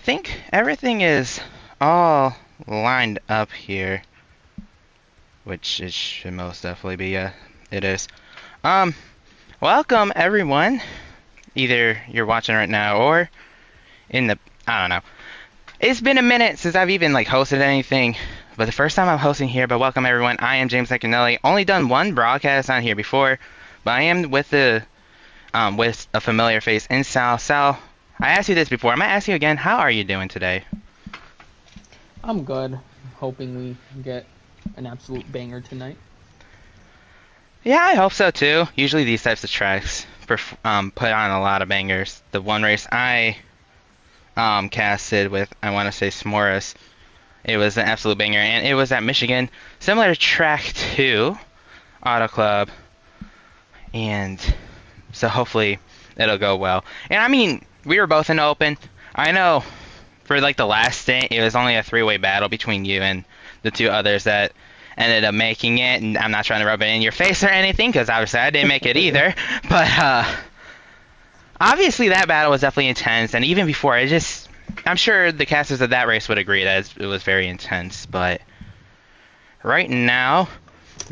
think everything is all lined up here, which it should most definitely be. Yeah, it is. Um, Welcome everyone. Either you're watching right now or in the I don't know. It's been a minute since I've even hosted anything, but the first time I'm hosting here. But welcome everyone. I am James Ecanelli. Only done one broadcast on here before, but I am with a familiar face in Sal. Sal, I asked you this before. I'm gonna ask you again. How are you doing today? I'm good. Hoping we get an absolute banger tonight. Yeah, I hope so too. Usually these types of tracks put on a lot of bangers. The one race I casted with, I want to say S'mores, it was an absolute banger, and it was at Michigan, similar to track 2, Auto Club, and so hopefully it'll go well. And I mean, we were both in the open. I know for the last stint, it was only a 3-way battle between you and the two others that ended up making it, and I'm not trying to rub it in your face or anything, because obviously I didn't make it either, but obviously that battle was definitely intense, and even before, I'm sure the casters of that race would agree that it was very intense, but right now,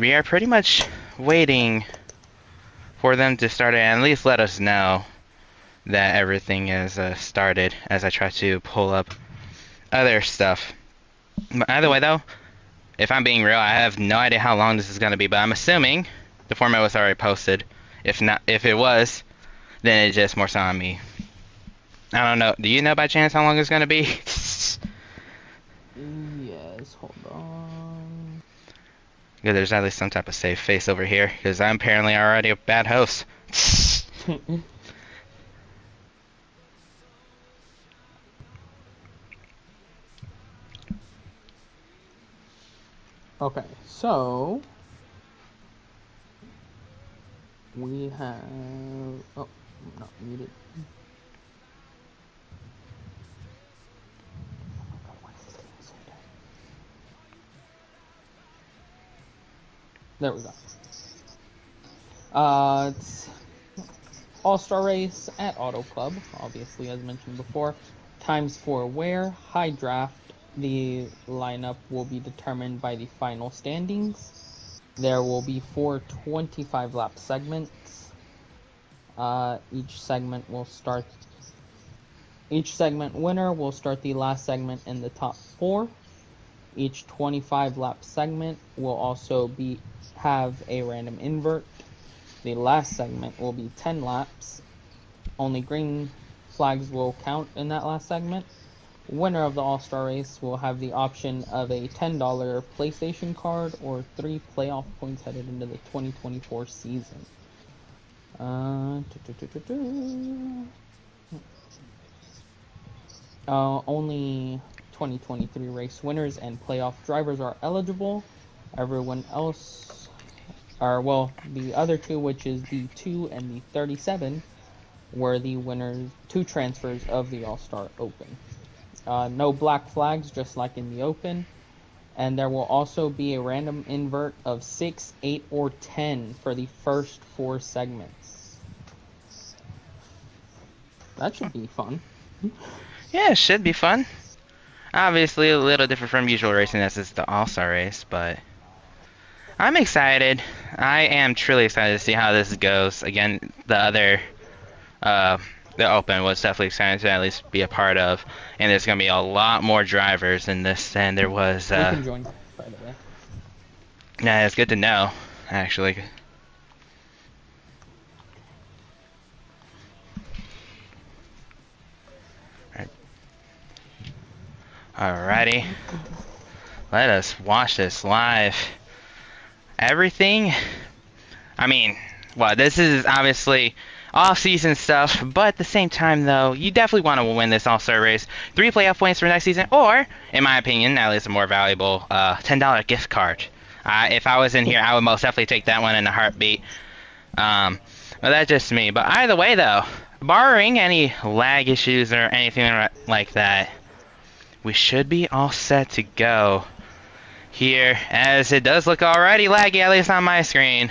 we are pretty much waiting for them to start and at least let us know that everything is started as I try to pull up other stuff. But either way though, if I'm being real, I have no idea how long this is going to be, but I'm assuming the format was already posted. If not, if it was, then it's just more so on me. I don't know. Do you know by chance how long it's going to be? Yes, hold on. Yeah, there's at least some type of safe face over here, because I'm apparently already a bad host. Okay, so we have. Oh, not muted. There we go. It's All-Star Race at Auto Club, obviously, as mentioned before. Times for wear, high draft. The lineup will be determined by the final standings. There will be 4 25-lap segments. Each segment winner will start the last segment in the top 4. Each 25-lap segment will also have a random invert. The last segment will be 10 laps. Only green flags will count in that last segment. Winner of the All-Star Race will have the option of a $10 PlayStation card or 3 playoff points headed into the 2024 season. Only 2023 race winners and playoff drivers are eligible. Everyone else the other two, which is the 2 and the 37, were the winners, 2 transfers of the All-Star Open. No black flags, just like in the Open. And there will also be a random invert of 6, 8, or 10 for the first 4 segments. That should be fun. Yeah, it should be fun. Obviously a little different from usual racing as it's the All-Star race, but I'm excited. I am truly excited to see how this goes. Again, the Open was definitely exciting to at least be a part of, and there's going to be a lot more drivers in this than there was. We can join, by the way. Yeah, it's good to know, actually. Alrighty, let us watch this live. Everything, I mean, well, this is obviously off-season stuff, but at the same time, though, you definitely want to win this All-Star race. 3 playoff points for next season, or, in my opinion, at least a more valuable $10 gift card. If I was in here, I would most definitely take that one in a heartbeat. Well, that's just me. But either way, though, barring any lag issues or anything like that, we should be all set to go here, as it does look already laggy, at least on my screen.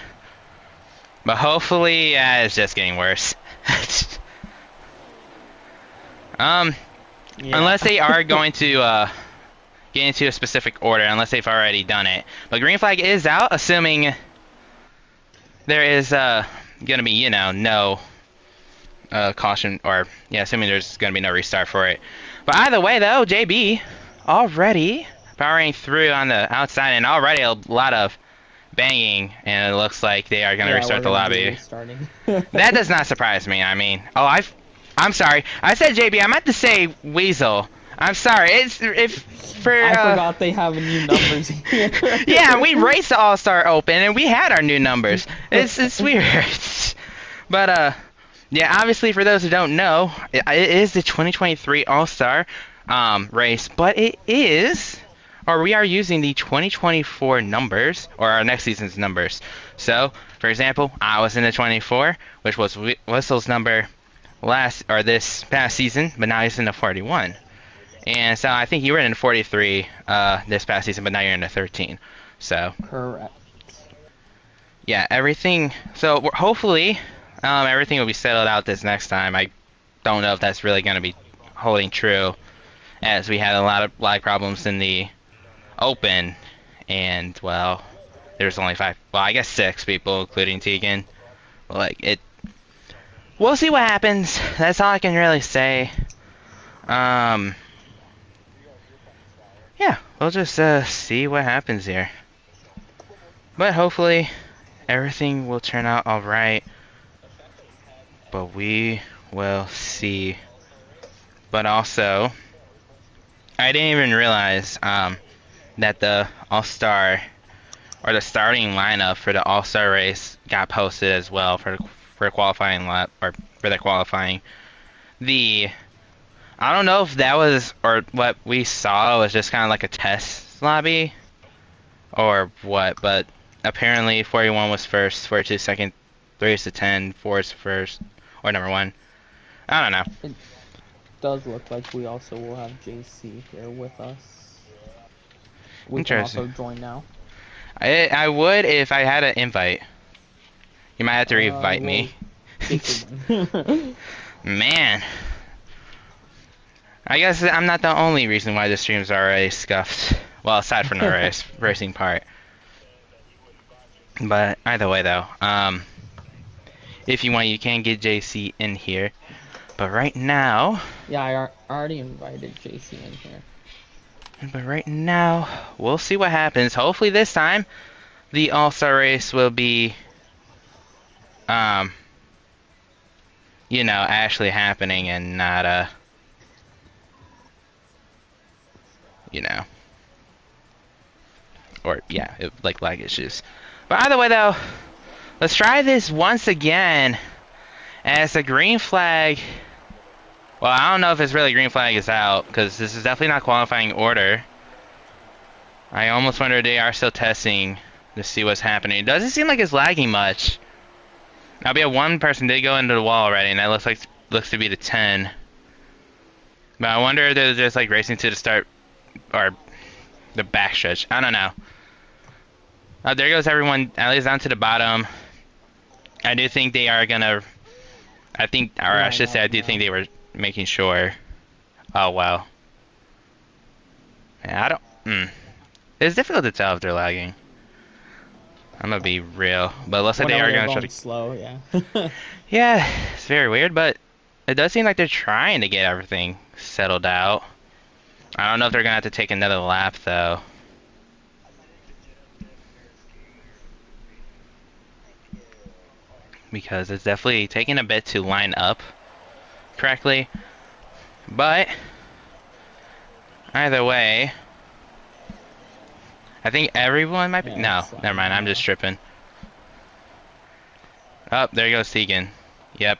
But hopefully, it's just getting worse. Yeah. Unless they are going to get into a specific order, unless they've already done it. But green flag is out, assuming there is going to be, no caution, or yeah, assuming there's going to be no restart for it. But either way, though, JB already powering through on the outside, and already a lot of banging, and it looks like they are going to Yeah, restart we're the gonna be lobby. restarting. That does not surprise me. I mean, I'm sorry. I said JB. I meant to say Weasel. I'm sorry. It's if for I forgot they have new numbers here. yeah, we raced the All Star Open and we had our new numbers. It's weird, but yeah. Obviously, for those who don't know, it is the 2023 All Star race, but it is. Or we are using the 2024 numbers, or our next season's numbers. So, for example, I was in the 24, which was Whistle's number this past season, but now he's in the 41. And so I think you were in the 43 this past season, but now you're in the 13. So Correct. yeah, everything. So hopefully everything will be settled out this next time. I don't know if that's really going to be holding true, as we had a lot of lag problems in the open, and well, there's only five. Well, I guess six people, including Tegan. Like it. We'll see what happens. That's all I can really say. Um. Yeah, we'll just see what happens here. But hopefully everything will turn out alright. But we will see. But also, I didn't even realize that the All-Star, or the starting lineup for the All-Star race got posted as well for qualifying lap, or for the qualifying. I don't know if that was, or what we saw was just kind of like a test lobby or what, but apparently 41 was first, 42 second, 3 is to 10, 4 is first, or number 1. I don't know. It does look like we also will have JC here with us. We can Interesting. also join now. I would if I had an invite. You might have to re-invite We'll me. get you one. Man. I guess I'm not the only reason why the streams are already scuffed. Well, aside from the racing part. But either way, though, if you want, you can get JC in here. But right now, Yeah, I already invited JC in here. we'll see what happens. Hopefully this time, the All-Star race will be, actually happening and not, or yeah, like lag issues. But either way, though, let's try this once again as the green flag. Well, I don't know if it's really green flag is out, because this is definitely not qualifying order. I almost wonder if they are still testing to see what's happening. It doesn't seem like it's lagging much. Now, be one person did go into the wall already, and that looks to be the 10. But I wonder if they're just like racing to the start or the backstretch. I don't know. Oh, there goes everyone, at least down to the bottom. I do think they are gonna. I should say, I do think they were making sure. Oh wow. Yeah, I don't. It's difficult to tell if they're lagging. I'm gonna be real, but it looks like they are gonna try to. Slow, yeah. Yeah, it's very weird, but it does seem like they're trying to get everything settled out. I don't know if they're gonna have to take another lap though. Because it's definitely taking a bit to line up correctly. But either way, I think everyone might be. Yeah, No, never mind. I'm just tripping. Oh, there goes Tegan. Yep.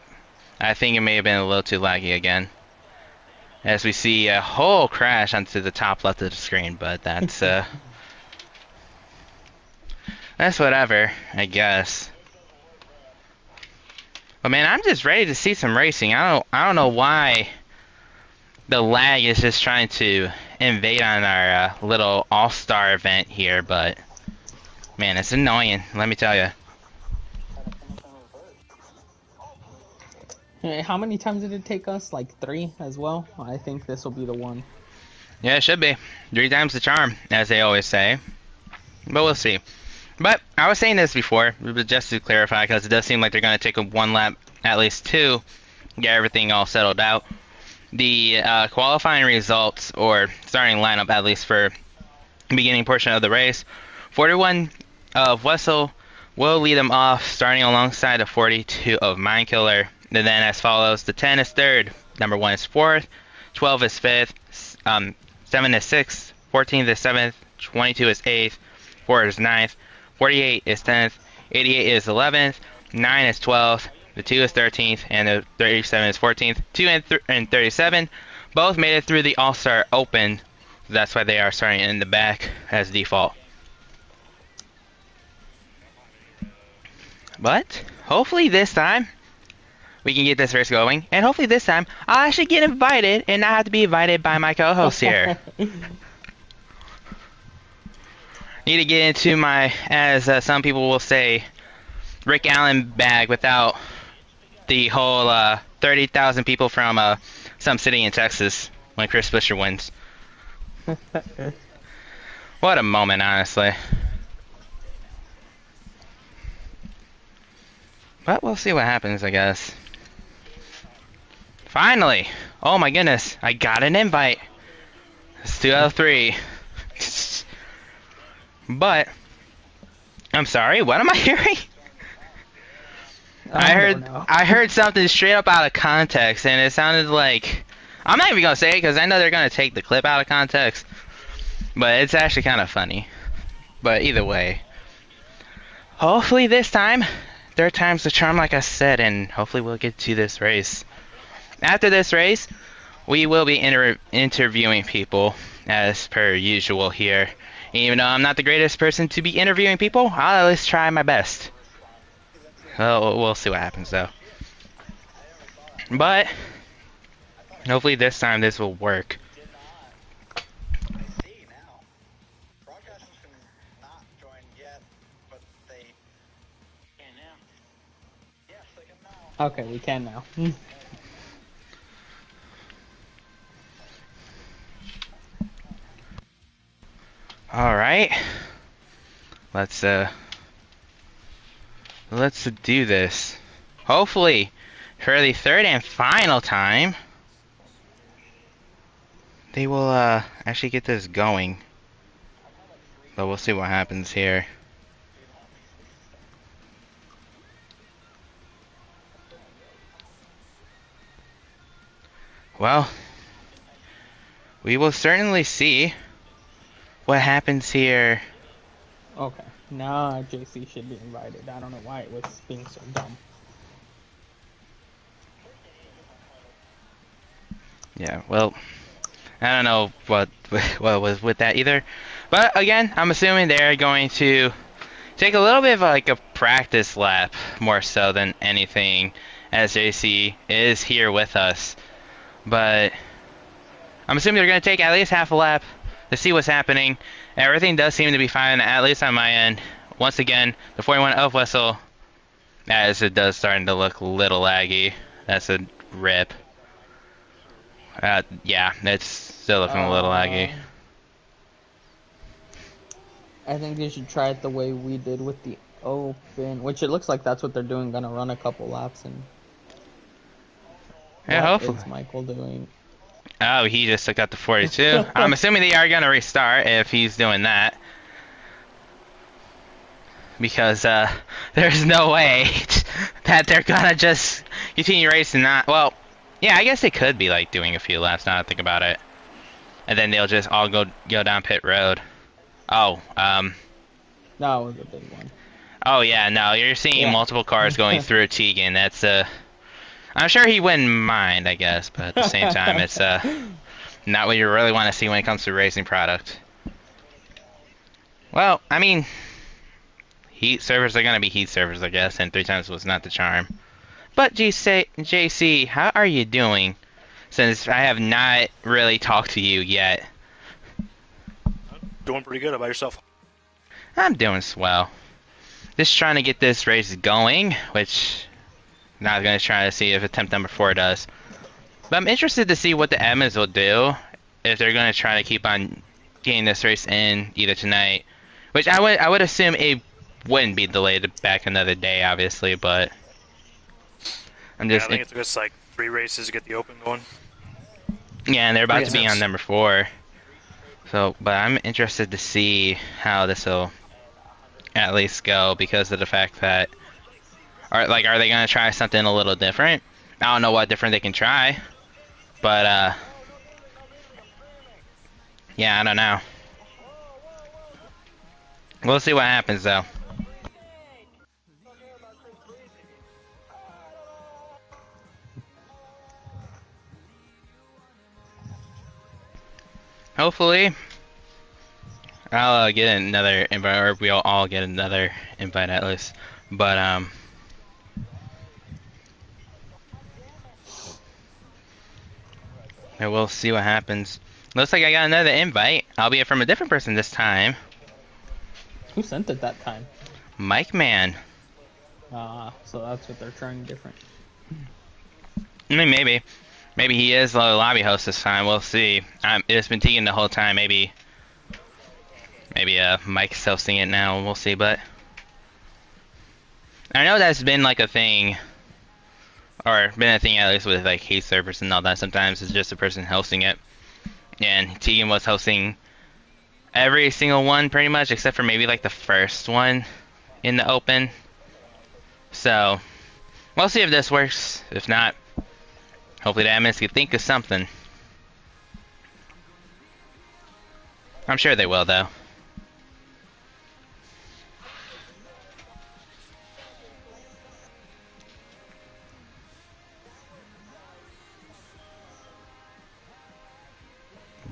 I think it may have been a little too laggy again. As we see a whole crash onto the top left of the screen, but that's that's whatever, I guess. But man, I'm just ready to see some racing. I don't know why the lag is just trying to invade on our little all-star event here, but man, it's annoying, let me tell you. How many times did it take us? Like 3 as well? I think this will be the one. Yeah, it should be. 3 times the charm, as they always say. But we'll see. But I was saying this before, but just to clarify, because it does seem like they're going to take a 1 lap, at least 2, get everything all settled out. The qualifying results, or starting lineup at least for the beginning portion of the race, 41 of Wessel will lead them off, starting alongside the 42 of Mindkiller. And then as follows, the 10 is third, number 1 is fourth, 12 is fifth, 7 is sixth, 14 is seventh, 22 is eighth, 4 is ninth, 48 is 10th, 88 is 11th, 9 is 12th, the 2 is 13th, and the 37 is 14th. 2 and 37 both made it through the All-Star Open. That's why they are starting in the back as default. But hopefully this time we can get this race going, and hopefully this time I'll actually get invited and not have to be invited by my co-host here. Need to get into my, as some people will say, Rick Allen bag without the whole 30,000 people from some city in Texas when Chris Buescher wins. What a moment, honestly. But we'll see what happens, I guess. Finally! Oh my goodness, I got an invite. It's 2 out of 3. But, I'm sorry, what am I hearing? I heard something straight up out of context, and it sounded like, I'm not even gonna say it because I know they're gonna take the clip out of context, but it's actually kind of funny. But either way, hopefully this time, 3rd time's the charm, like I said, and hopefully we'll get to this race. After this race, we will be interviewing people as per usual here. Even though I'm not the greatest person to be interviewing people, I'll at least try my best. Well, we'll see what happens though. But hopefully this time this will work. Okay, we can now. Alright. Let's do this. Hopefully, for the 3rd and final time, they will actually get this going. But we'll see what happens here. Well, we will certainly see what happens here. Okay, now JC should be invited. I don't know why it was being so dumb. Yeah, well, I don't know what was with that either. But again, I'm assuming they're going to take a little bit of like a practice lap more so than anything, as JC is here with us. But I'm assuming they're going to take at least half a lap to see what's happening. Everything does seem to be fine, at least on my end. Once again, the 41 of Wessel, as it does starting to look a little laggy. That's a rip. Yeah, it's still looking a little laggy. I think they should try it the way we did with the Open, which it looks like that's what they're doing. Gonna run a couple laps and. Yeah, hopefully. What is Michael doing? Oh, he just took out the 42. I'm assuming they are gonna restart if he's doing that, because there's no way that they're gonna just continue racing. Not well. Yeah, I guess they could be like doing a few laps now that I think about it. And then they'll just all go down pit road. Oh, that was a big one. Oh yeah, no, you're seeing multiple cars going through Tegan. That's I'm sure he wouldn't mind, I guess, but at the same time it's not what you really want to see when it comes to racing product. Well, I mean, heat servers are gonna be heat servers, I guess, and 3 times was not the charm. But JC, how are you doing? Since I have not really talked to you yet. Doing pretty good. How about yourself? I'm doing swell. Just trying to get this race going, which Now I'm gonna try to see if attempt number 4 does. But I'm interested to see what the admins will do if they're gonna try to keep on getting this race in either tonight, which I would assume it wouldn't be delayed back another day, obviously, but I'm Yeah, I just think it took us like 3 races to get the open going. yeah, and they're about Makes to Yeah. be on sense. number 4. So, but I'm interested to see how this will at least go because of the fact that are they gonna try something a little different? I don't know what different they can try, but yeah, I don't know. We'll see what happens though. Hopefully, I'll get another invite, or we'll all get another invite at least. But and we'll see what happens. Looks like I got another invite. I'll be from a different person this time. Who sent it that time? Mike Man. So that's what they're trying different. I mean, maybe he is the lobby host this time. We'll see. It's been Tegan the whole time. Maybe Mike's hosting it now. We'll see. But I know that's been like a thing, or been a thing at least with like hate servers and all that. Sometimes it's just a person hosting it, and Tegan was hosting every single one pretty much, except for maybe like the first one in the open. So we'll see if this works. If not, hopefully the admins can think of something. I'm sure they will though.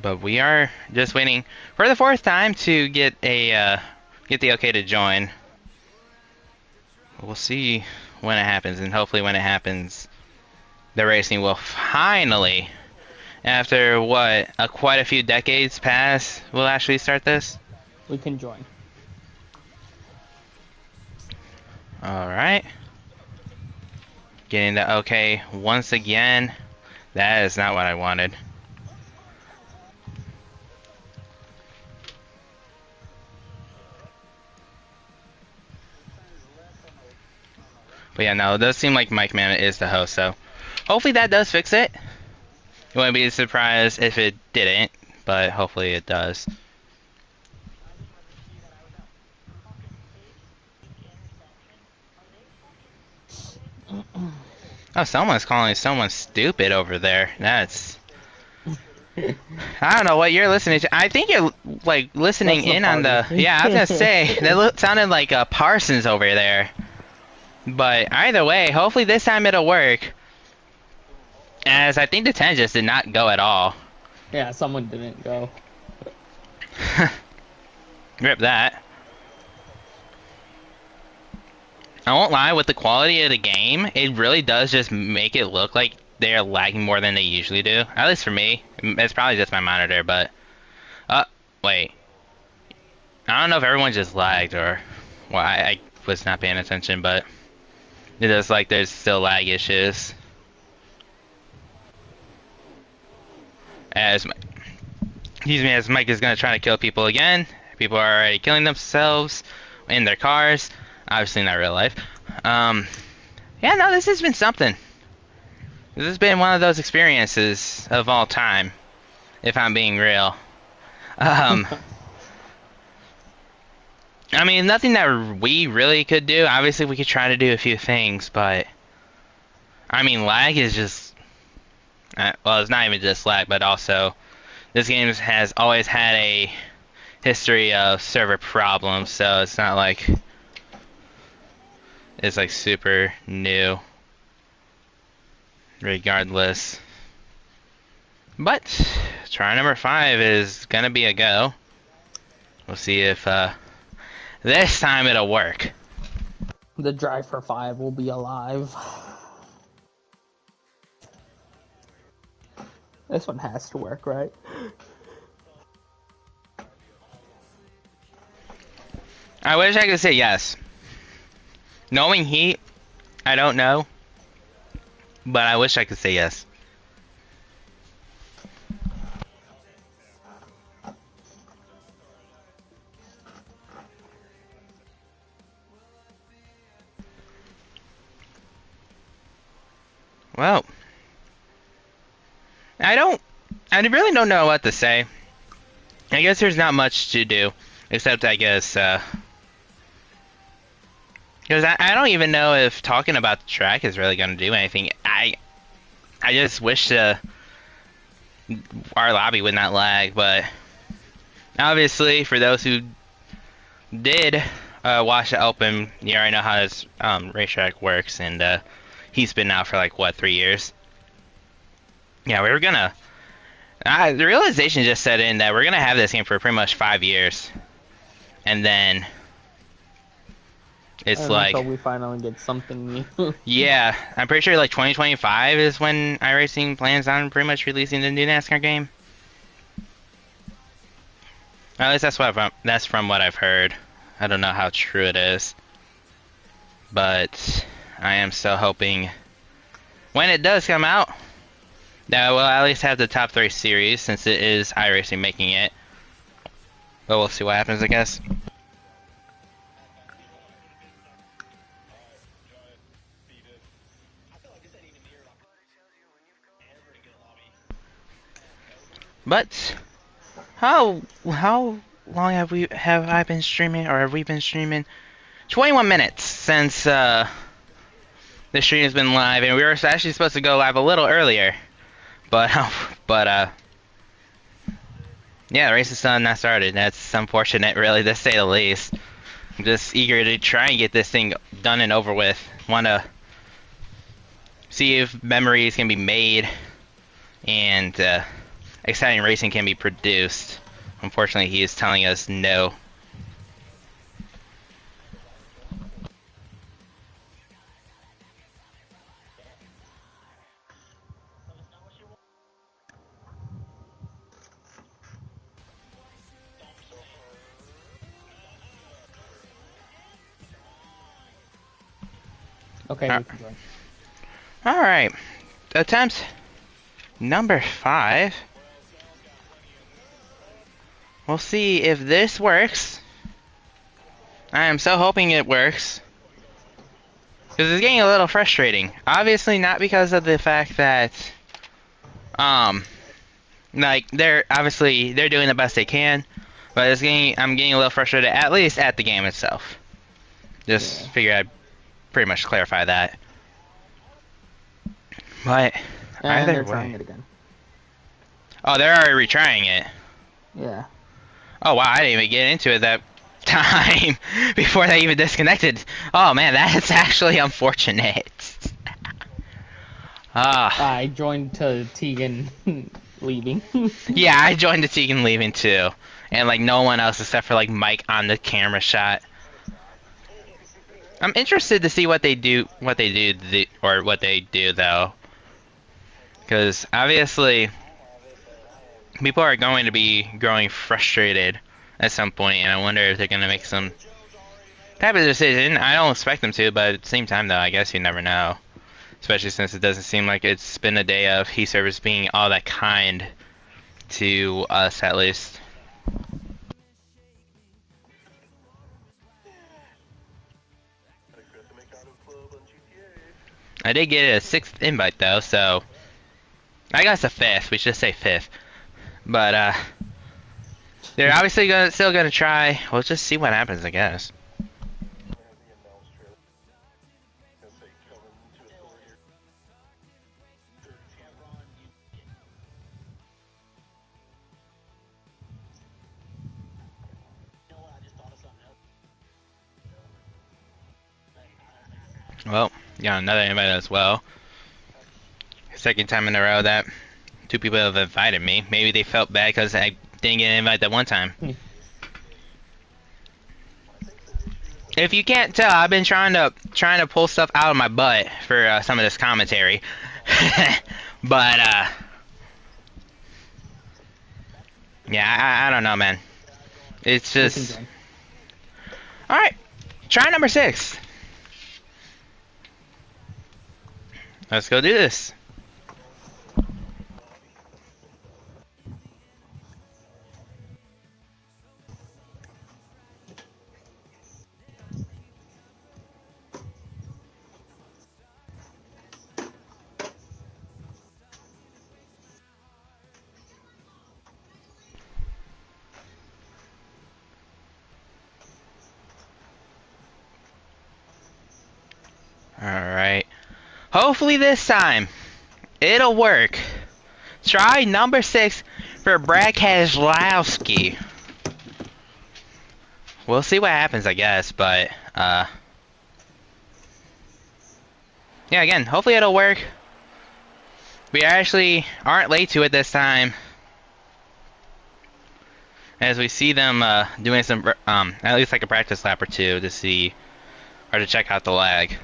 But we are just waiting for the 4th time to get the okay to join. We'll see when it happens, and hopefully when it happens, the racing will finally, after what quite a few decades pass, will actually start this. We can join. All right, getting the okay once again. That is not what I wanted. But yeah, no, it does seem like Mike Man is the host, so hopefully that does fix it. You wouldn't be surprised if it didn't, but hopefully it does. Oh, someone's calling someone stupid over there. That's... I don't know what you're listening to. I think you're like listening That's the in on party. the... Yeah, I was gonna say, that sounded like Parsons over there. But either way, hopefully this time it'll work. As I think the 10 just did not go at all. Yeah, someone didn't go. Rip that. I won't lie, with the quality of the game, it really does just make it look like they're lagging more than they usually do. At least for me. It's probably just my monitor, but... wait. I don't know if everyone just lagged or... Well, I was not paying attention, but... It does like there's still lag issues. As... Excuse me, as Mike is going to try to kill people again. People are already killing themselves in their cars. Obviously not real life. Yeah, no, this has been something. This has been one of those experiences of all time, if I'm being real. I mean, nothing that we really could do. Obviously, we could try to do a few things, but... I mean, lag is just... well, it's not even just lag, but also... This game has always had a history of server problems, so it's not like... It's like super new. Regardless. But try number 5 is gonna be a go. We'll see if this time it'll work. The drive for 5 will be alive. This one has to work, right? I wish I could say yes. Knowing Heat, I don't know. but I wish I could say yes. Well, I don't. I really don't know what to say. I guess there's not much to do, except I guess, because I don't even know if talking about the track is really going to do anything. I just wish our lobby would not lag, but obviously for those who did watch the Open, you already know how this racetrack works, and he's been out for like what, 3 years? Yeah, we were gonna. The realization just set in that we're gonna have this game for pretty much 5 years, and then it's like, Until we finally get something new. yeah, I'm pretty sure like 2025 is when iRacing plans on pretty much releasing the new NASCAR game. At least that's from what I've heard. I don't know how true it is, but I am still hoping when it does come out that we'll at least have the top 3 series, since it is iRacing making it. But we'll see what happens, I guess. But how long have I been streaming, or have we been streaming? 21 minutes since the stream has been live, and we were actually supposed to go live a little earlier, but but yeah, the race is still not started. That's unfortunate, really, to say the least. I'm just eager to try and get this thing done and over with. Want to see if memories can be made and exciting racing can be produced. Unfortunately, he is telling us no. Okay, we can join. Alright, attempt number 5. We'll see if this works. I am so hoping it works, because it's getting a little frustrating. Obviously not because of the fact that, like, they're doing the best they can, but I'm getting a little frustrated, at least at the game itself. Just figured I'd pretty much clarify that. But And either they're way. trying it again. Oh, they're already retrying it. Yeah. Oh wow, I didn't even get into it that time before they even disconnected. Oh man, that's actually unfortunate. Ah. I joined to Tegan leaving. Yeah, I joined the Tegan leaving too. And like no one else except for like Mike on the camera shot. I'm interested to see what they do though. Because obviously people are going to be growing frustrated at some point, and I wonder if they're going to make some type of decision. I don't expect them to, but at the same time though, I guess you never know. Especially since it doesn't seem like it's been a day of Heat Service being all that kind to us, at least. I did get a 6th invite though, so I guess a 5th. We should say 5th. But they're obviously still gonna try. We'll just see what happens, I guess. Well, got another invite as well. Second time in a row that 2 people have invited me. Maybe they felt bad because I didn't get an invite that one time. If you can't tell, I've been trying to pull stuff out of my butt for some of this commentary, but yeah, I don't know, man. It's just all right. Try number 6. Let's go do this. Alright. Hopefully this time, it'll work. Try number 6 for Brad Keselowski. We'll see what happens, I guess, but, yeah, again, hopefully it'll work. We actually aren't late to it this time. As we see them, doing some, at least like a practice lap or two to see, or to check out the lag.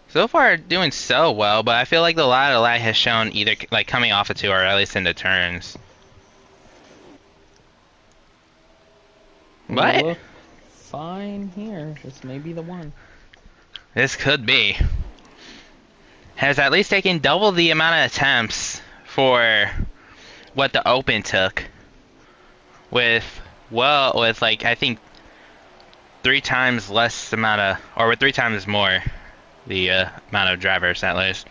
So far, doing so well, but I feel like the lot of lag has shown either like coming off of 2 or at least in the turns. But Look fine here. This may be the one. this could be. Has at least taken double the amount of attempts for what the Open took. With like I think 3 times less amount of, or with 3 times more the amount of drivers at least.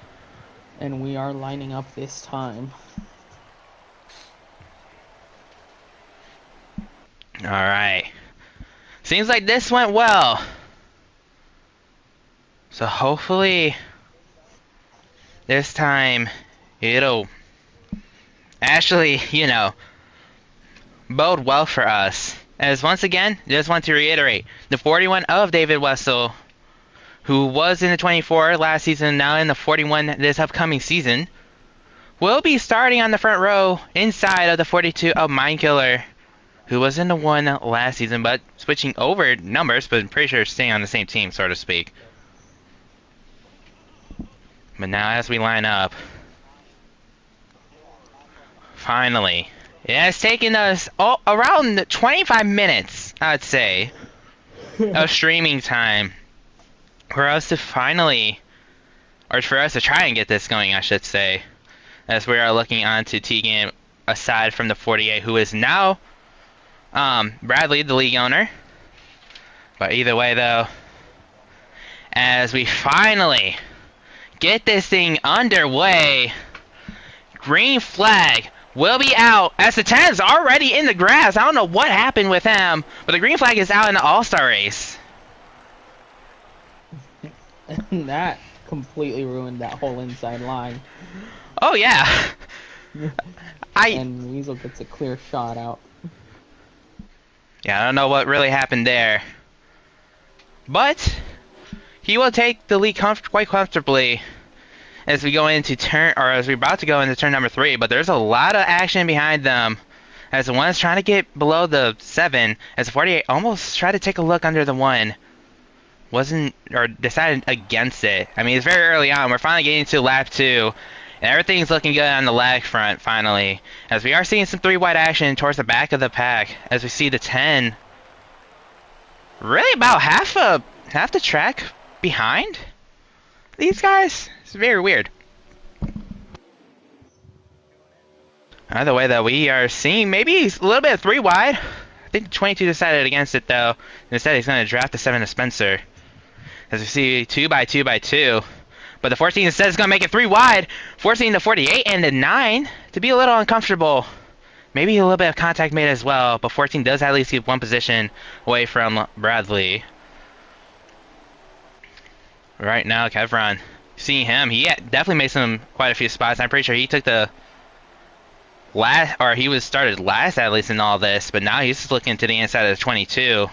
And we are lining up this time. Alright. Seems like this went well. So hopefully this time it'll actually, bode well for us. As once again, just want to reiterate, the 41 of David Wessel, who was in the 24 last season, now in the 41 this upcoming season, will be starting on the front row inside of the 42 of Mindkiller, who was in the 1 last season, but switching over numbers, but I'm pretty sure staying on the same team, so to speak. But now as we line up, finally, it has taken us around 25 minutes, I'd say, of streaming time for us to finally, or for us to try and get this going, I should say, as we are looking on to Tegan, aside from the 48, who is now Bradley, the league owner. But either way, though, as we finally get this thing underway, green flag will be out as the 10 is already in the grass. I don't know what happened with him, but the green flag is out in the All-Star race. And that completely ruined that whole inside line. Oh, yeah. And Weasel gets a clear shot out. Yeah, I don't know what really happened there. But he will take the lead quite comfortably as we go into as we're about to go into turn number 3, but there's a lot of action behind them. As the 1 is trying to get below the 7, as the 48 almost tried to take a look under the 1. Decided against it. I mean, it's very early on. We're finally getting to lap 2, and everything's looking good on the lag front, finally. As we are seeing some 3 wide action towards the back of the pack, as we see the 10 really about half the track behind these guys. It's very weird. Either way, though, we are seeing maybe a little bit of 3 wide. I think 22 decided against it, though. Instead, he's going to draft the 7 to Spencer. As we see 2 by 2 by 2. But the 14 instead is going to make it 3 wide, forcing the 48 and the 9 to be a little uncomfortable. Maybe a little bit of contact made as well, but 14 does at least keep 1 position away from Bradley. Right now, Kevron, seeing him, he definitely made quite a few spots. I'm pretty sure he took the last, or he was started last at least in all this, but now he's looking to the inside of the 22.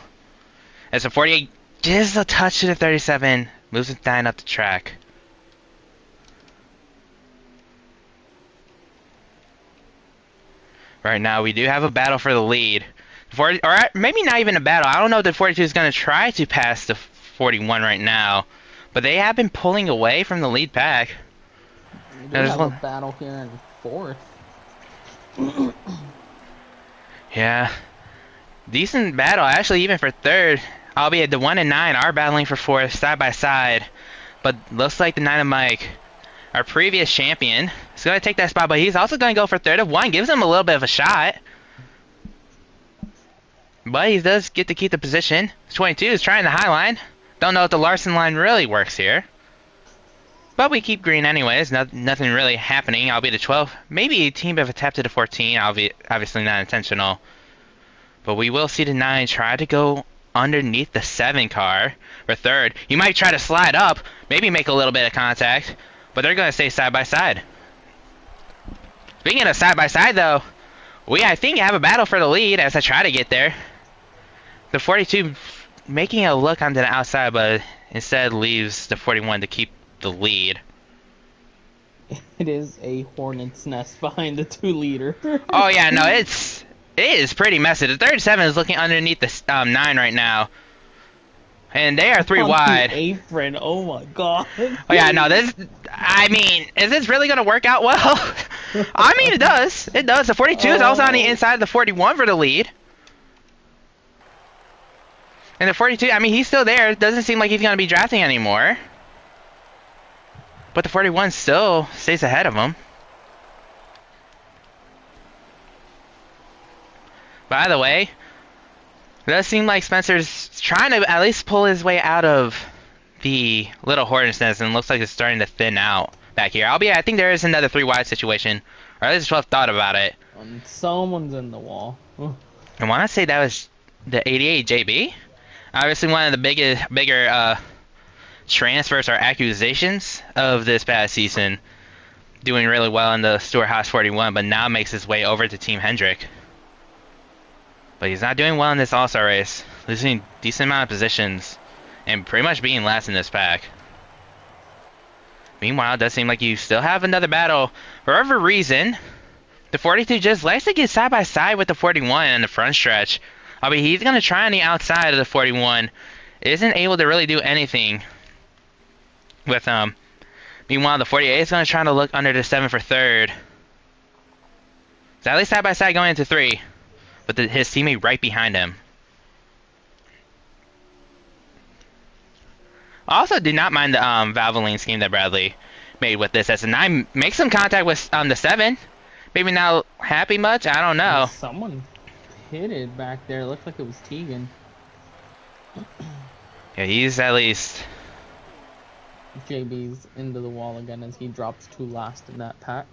As the 48 just a touch to the 37, moves it 9 up the track. Right now, we do have a battle for the lead. Or maybe not even a battle. I don't know if the 42 is going to try to pass the 41 right now. But they have been pulling away from the lead pack. We do have a battle here in 4th. Yeah. Decent battle, actually, even for third. Albeit the 1 and 9 are battling for fourth side by side. But looks like the Dynamite, our previous champion, is going to take that spot. But he's also going to go for third of 1. Gives him a little bit of a shot. But he does get to keep the position. 22 is trying the high line. Don't know if the Larson line really works here. But we keep green anyways. Nothing really happening. I'll be the 12. Maybe a team of a tap to the 14. Obviously not intentional. But we will see the 9 try to go underneath the 7 car for third. You might try to slide up. Maybe make a little bit of contact. But they're going to stay side by side. Speaking of side by side though, I think have a battle for the lead as I try to get there. The 42 making a look onto the outside, but instead leaves the 41 to keep the lead. It is a hornet's nest behind the 2 leader. Oh yeah, no, it is pretty messy. The 37 is looking underneath the 9 right now, and they are 3 On wide. the apron, oh my god. Oh yeah, no, I mean, is this really gonna work out well? I mean, it does. It does. The 42 is also on the inside of the 41 for the lead. And the 42, I mean, he's still there. It doesn't seem like he's going to be drafting anymore. But the 41 still stays ahead of him. By the way, it does seem like Spencer's trying to at least pull his way out of the little hornet's nest, and looks like it's starting to thin out back here. Albeit, I think there is another 3 wide situation. Or at least 12 thought about it. Someone's in the wall. I want to say that was the 88 JB. Obviously, one of the bigger transfers or accusations of this past season. Doing really well in the Stuart Haas 41, but now makes his way over to Team Hendrick. But he's not doing well in this All-Star race. Losing a decent amount of positions. And pretty much being last in this pack. Meanwhile, it does seem like you still have another battle. For whatever reason, the 42 just likes to get side by side with the 41 in the front stretch. I mean, he's going to try on the outside of the 41. Isn't able to really do anything with him. Meanwhile, the 48 is going to try to look under the 7 for third. It's at least side by side going into 3. But his teammate right behind him. Also, did not mind the Valvoline scheme that Bradley made with this. As the 9 makes some contact with the 7. Maybe not happy much. I don't know. Someone hit it back there. It looked like it was Tegan. Yeah, he's at least... JB's into the wall again as he drops 2 last in that pack.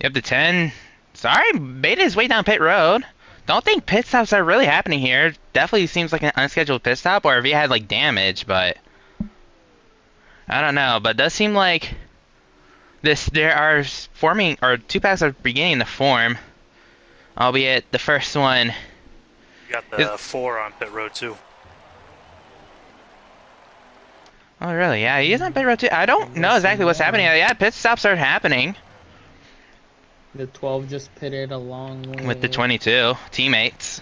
Yep, the 10. Sorry, made his way down pit road. Don't think pit stops are really happening here. Definitely seems like an unscheduled pit stop, or if he had like damage, but I don't know. But it does seem like there are forming, or 2 packs are beginning to form. Albeit the first one. You got the 4 on pit road too. Oh really? Yeah, he is on pit road too. I don't know exactly what's happening. Yeah, pit stops are happening. The 12 just pitted along with the 22 teammates.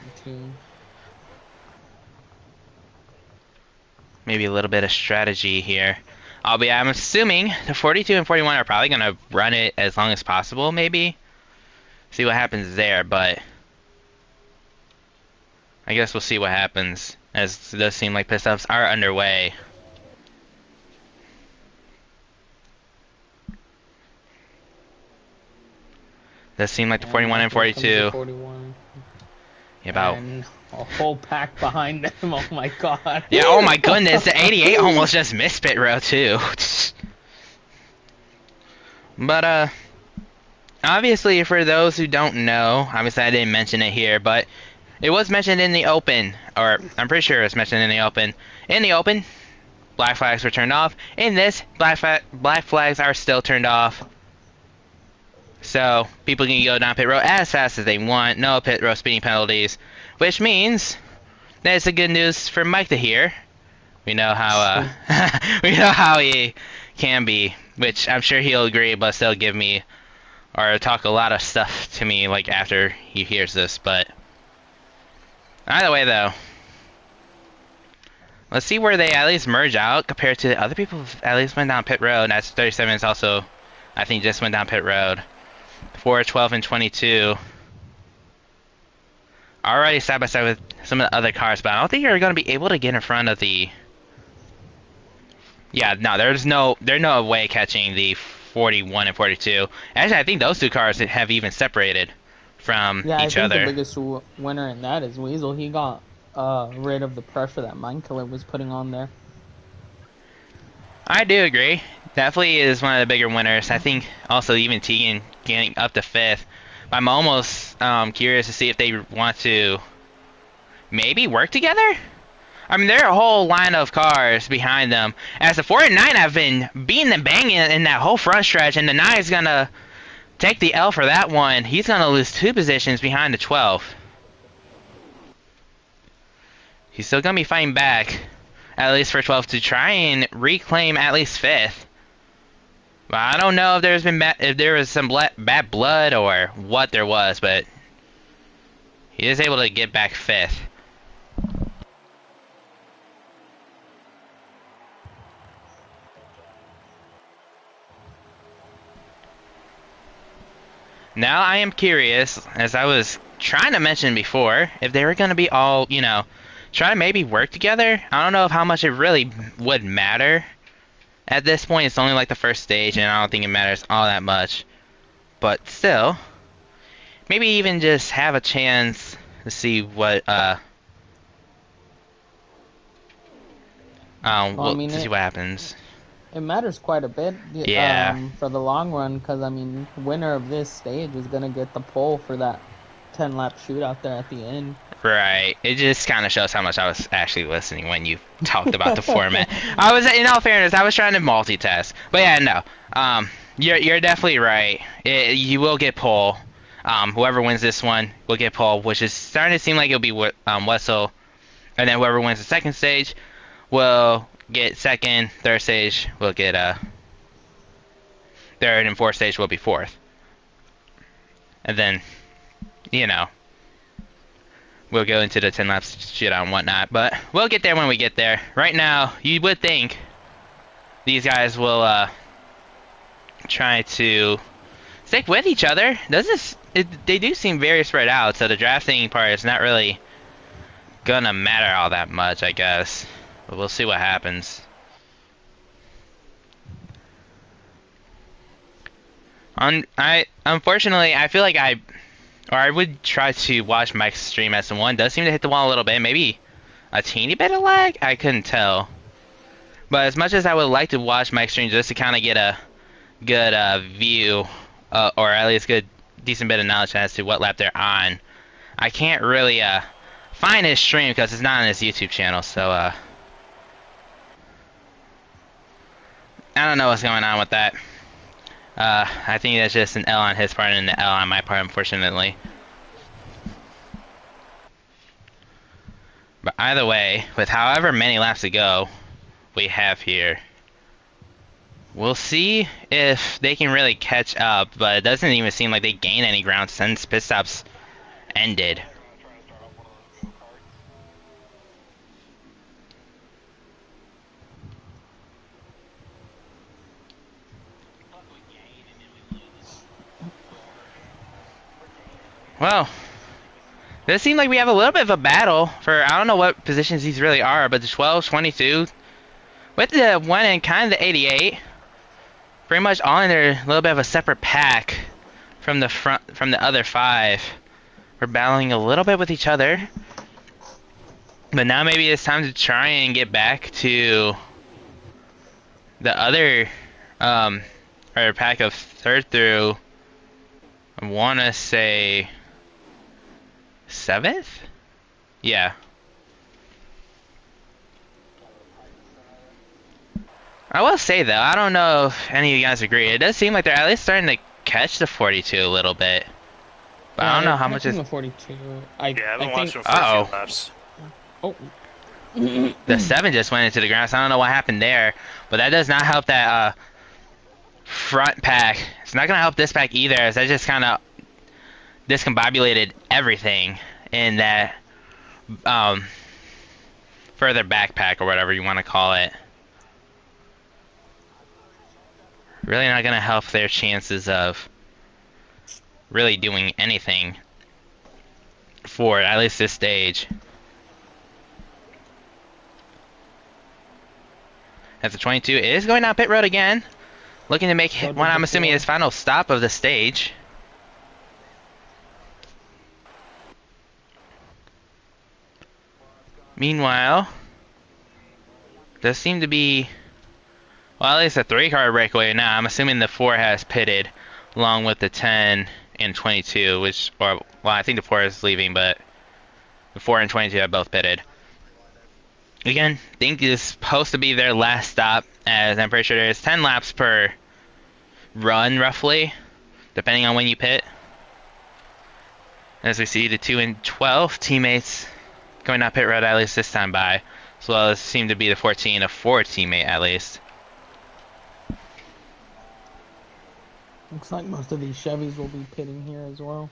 Maybe a little bit of strategy here. I'm assuming the 42 and 41 are probably going to run it as long as possible, maybe. See what happens there, but I guess we'll see what happens, as it does seem like pit stops are underway. Does seem like the 41 and 42. 41. About and a whole pack behind them. Oh my god. Yeah, oh my goodness, the 88 almost just missed pit row too. But obviously for those who don't know, obviously I didn't mention it here, but it was mentioned in the open, or I'm pretty sure it was mentioned in the open. In the open, black flags were turned off. In this, black flags are still turned off. So people can go down pit road as fast as they want, no pit road speeding penalties, which means that it's a good news for Mike to hear. We know how we know how he can be, which I'm sure he'll agree, but still give me or talk a lot of stuff to me like after he hears this. But either way, though, let's see where they at least merge out compared to the other people who at least went down pit road. And that's 37 is also, I think, just went down pit road. 4, 12, and 22 already side by side with some of the other cars, but I don't think you're going to be able to get in front of the. Yeah, no, there's no way catching the 41 and 42. Actually, I think those two cars have even separated from Yeah, I each think the other. biggest winner in that is Weasel. He got rid of the pressure that Mind Killer was putting on there. I do agree. Definitely is one of the bigger winners. I think also even Tegan getting up to fifth. I'm almost curious to see if they want to maybe work together. I mean, there are a whole line of cars behind them. As the 4 and 9 have been beating and banging in that whole front stretch, and the 9 is going to take the L for that one. He's going to lose 2 positions behind the 12. He's still going to be fighting back, at least for 12, to try and reclaim at least 5th. But I don't know if if there was some bad blood or what there was, but he is able to get back 5th. Now I am curious, as I was trying to mention before, if they were going to be all, try to maybe work together. I don't know how much it really would matter. At this point, it's only like the first stage, and I don't think it matters all that much. But still, maybe even just have a chance to see what, Well, I mean, to see what happens. it matters quite a bit Yeah. for the long run, because I mean, winner of this stage is gonna get the pole for that 10-lap shootout there at the end. Right. It just kind of shows how much I was actually listening when you talked about the format. I was, in all fairness, I was trying to multitask. But yeah, no. You're definitely right. You will get pole. Whoever wins this one will get pole, which is starting to seem like it'll be Wessel. And then whoever wins the second stage will get second. Third stage will get third, and fourth stage will be fourth. And then, we'll go into the 10 laps shootout and whatnot, but we'll get there when we get there. Right now, you would think these guys will try to stick with each other. They do seem very spread out, so the drafting part is not really gonna matter all that much, I guess. But we'll see what happens. Unfortunately, I feel like I would try to watch Mike's stream as one does seem to hit the wall a little bit, maybe a teeny bit of lag. I couldn't tell, but as much as I would like to watch Mike's stream just to kind of get a good view, or at least good decent bit of knowledge as to what lap they're on, I can't really find his stream because it's not on his YouTube channel. So I don't know what's going on with that. I think that's just an L on his part and an L on my part, unfortunately. But either way, with however many laps to go we have here, we'll see if they can really catch up, but it doesn't even seem like they gained any ground since pit stops ended. Well, does seem like we have a little bit of a battle for, I don't know what positions these really are, but the 12, 22, with the 1 and kind of the 88, pretty much all in their little bit of a separate pack from the other 5. We're battling a little bit with each other, but now maybe it's time to try and get back to the other, or pack of 3rd through, I want to say 7th? Yeah. I will say though, I don't know if any of you guys agree. It does seem like they're at least starting to catch the 42 a little bit. But Yeah, I don't know they're how much catching is. the 42. Yeah, I've been I watching think. them for a few laps. Oh. The 7 just went into the ground, so I don't know what happened there. But that does not help that front pack. It's not going to help this pack either, as that just kind of discombobulated everything in that further backpack or whatever you want to call it. Really not going to help their chances of really doing anything Ford, at least this stage. As the 22 is going down pit road again, looking to make So what did the I'm assuming 4. is final stop of the stage. Meanwhile, does seem to be, well, at least a 3-car breakaway now. I'm assuming the 4 has pitted along with the 10 and 22, which, or, well, I think the 4 is leaving, but the 4 and 22 have both pitted. Again, think is supposed to be their last stop, as I'm pretty sure there's 10 laps per run, roughly, depending on when you pit. As we see the 2 and 12 teammates going down pit road, at least this time by, as well as seem to be the 14 a 4 teammate at least. Looks like most of these Chevys will be pitting here as well.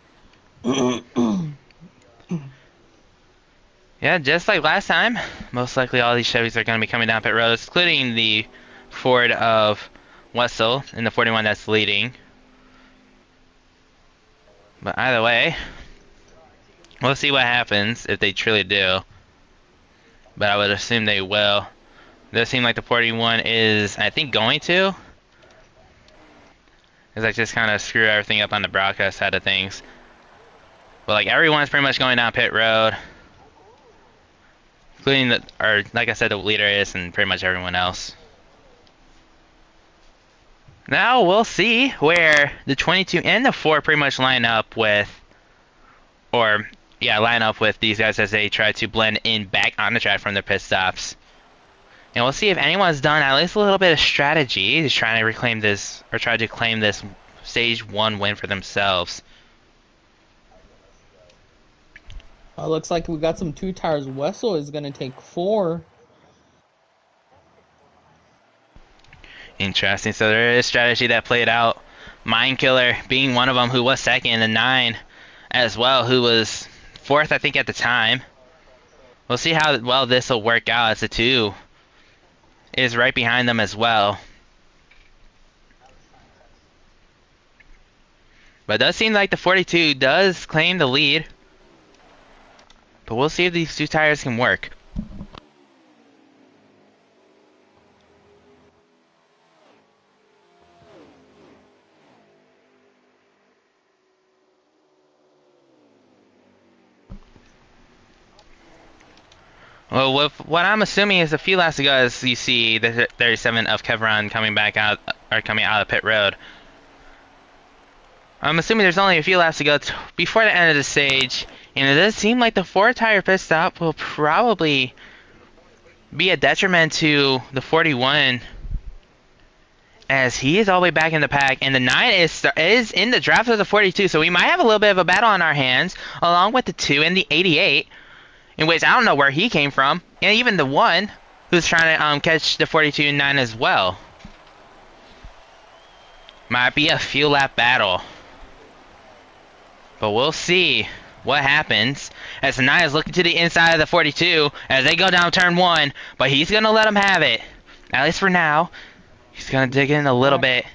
Yeah, just like last time, most likely all these Chevys are going to be coming down pit road, including the Ford of Wessel and the 41 that's leading. But either way, we'll see what happens if they truly do. But I would assume they will. It does seem like the 41 is, I think, going to. Because I just kind of screw everything up on the broadcast side of things. But like everyone's pretty much going down pit road. Including the, or like I said, the leader is and pretty much everyone else. Now we'll see where the 22 and the 4 pretty much line up with, or yeah, line up with these guys as they try to blend in back on the track from their pit stops. And we'll see if anyone's done at least a little bit of strategy to try to reclaim this, or try to claim this stage 1 win for themselves. Looks like we got some 2 tires. Wessel is going to take 4. Interesting. So there is strategy that played out. Mind Killer being one of them, who was second, and 9 as well, who was 4th, I think, at the time. We'll see how well this will work out, as the 2 is right behind them as well. But it does seem like the 42 does claim the lead. But we'll see if these 2 tires can work. Well, with what I'm assuming is a few laps ago, as you see the 37 of Kevron coming back out, or coming out of pit road. I'm assuming there's only a few laps to go before the end of the stage, and it does seem like the 4-tire pit stop will probably be a detriment to the 41, as he is all the way back in the pack, and the 9 is in the draft of the 42, so we might have a little bit of a battle on our hands, along with the 2 and the 88, in which I don't know where he came from, and even the 1 who's trying to catch the 42 and 9 as well. Might be a few lap battle. But we'll see what happens as the 9 is looking to the inside of the 42 as they go down turn 1, but he's going to let them have it, at least for now. He's going to dig in a little bit.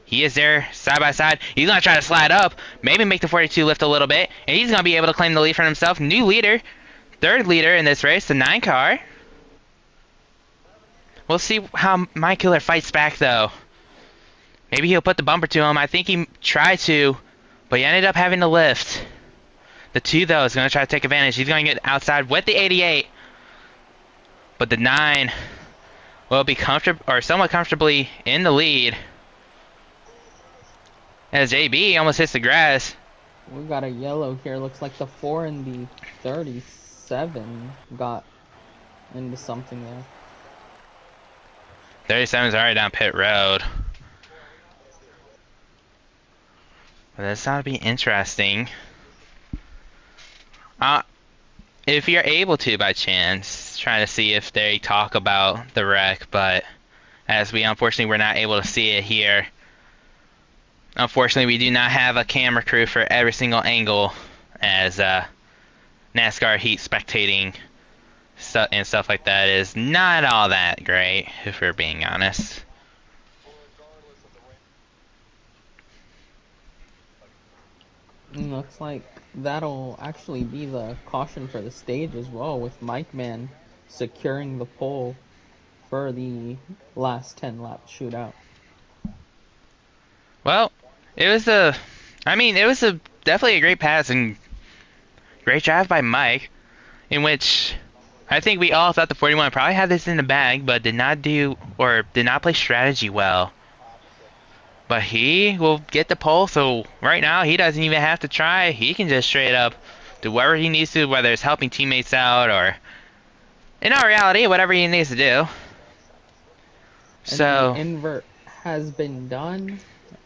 He is there side by side. He's going to try to slide up, maybe make the 42 lift a little bit, and he's going to be able to claim the lead for himself. New leader, 3rd leader in this race, the 9 car. We'll see how My Killer fights back, though. Maybe he'll put the bumper to him. I think he tried to, but he ended up having to lift. The 2, though, is going to try to take advantage. He's going to get outside with the 88. But the 9 will be somewhat comfortably in the lead. As JB almost hits the grass. We got a yellow here. Looks like the 4 and the 37 got into something there. 37 is already down pit road. But that's ought to be interesting. If you're able to, by chance, try to see if they talk about the wreck, but as we unfortunately were not able to see it here. Unfortunately, we do not have a camera crew for every single angle, as NASCAR heat spectating and stuff like that is not all that great, if we're being honest. Looks like that'll actually be the caution for the stage as well, with Mike Man securing the pole for the last 10 lap shootout. Well, it was a, I mean, it was a definitely a great pass and great drive by Mike, in which I think we all thought the 41 probably had this in the bag, but did not do or did not play strategy well. But he will get the pole, so right now he doesn't even have to try. He can just straight up do whatever he needs to, whether it's helping teammates out or, in all reality, whatever he needs to do. And the So, invert has been done.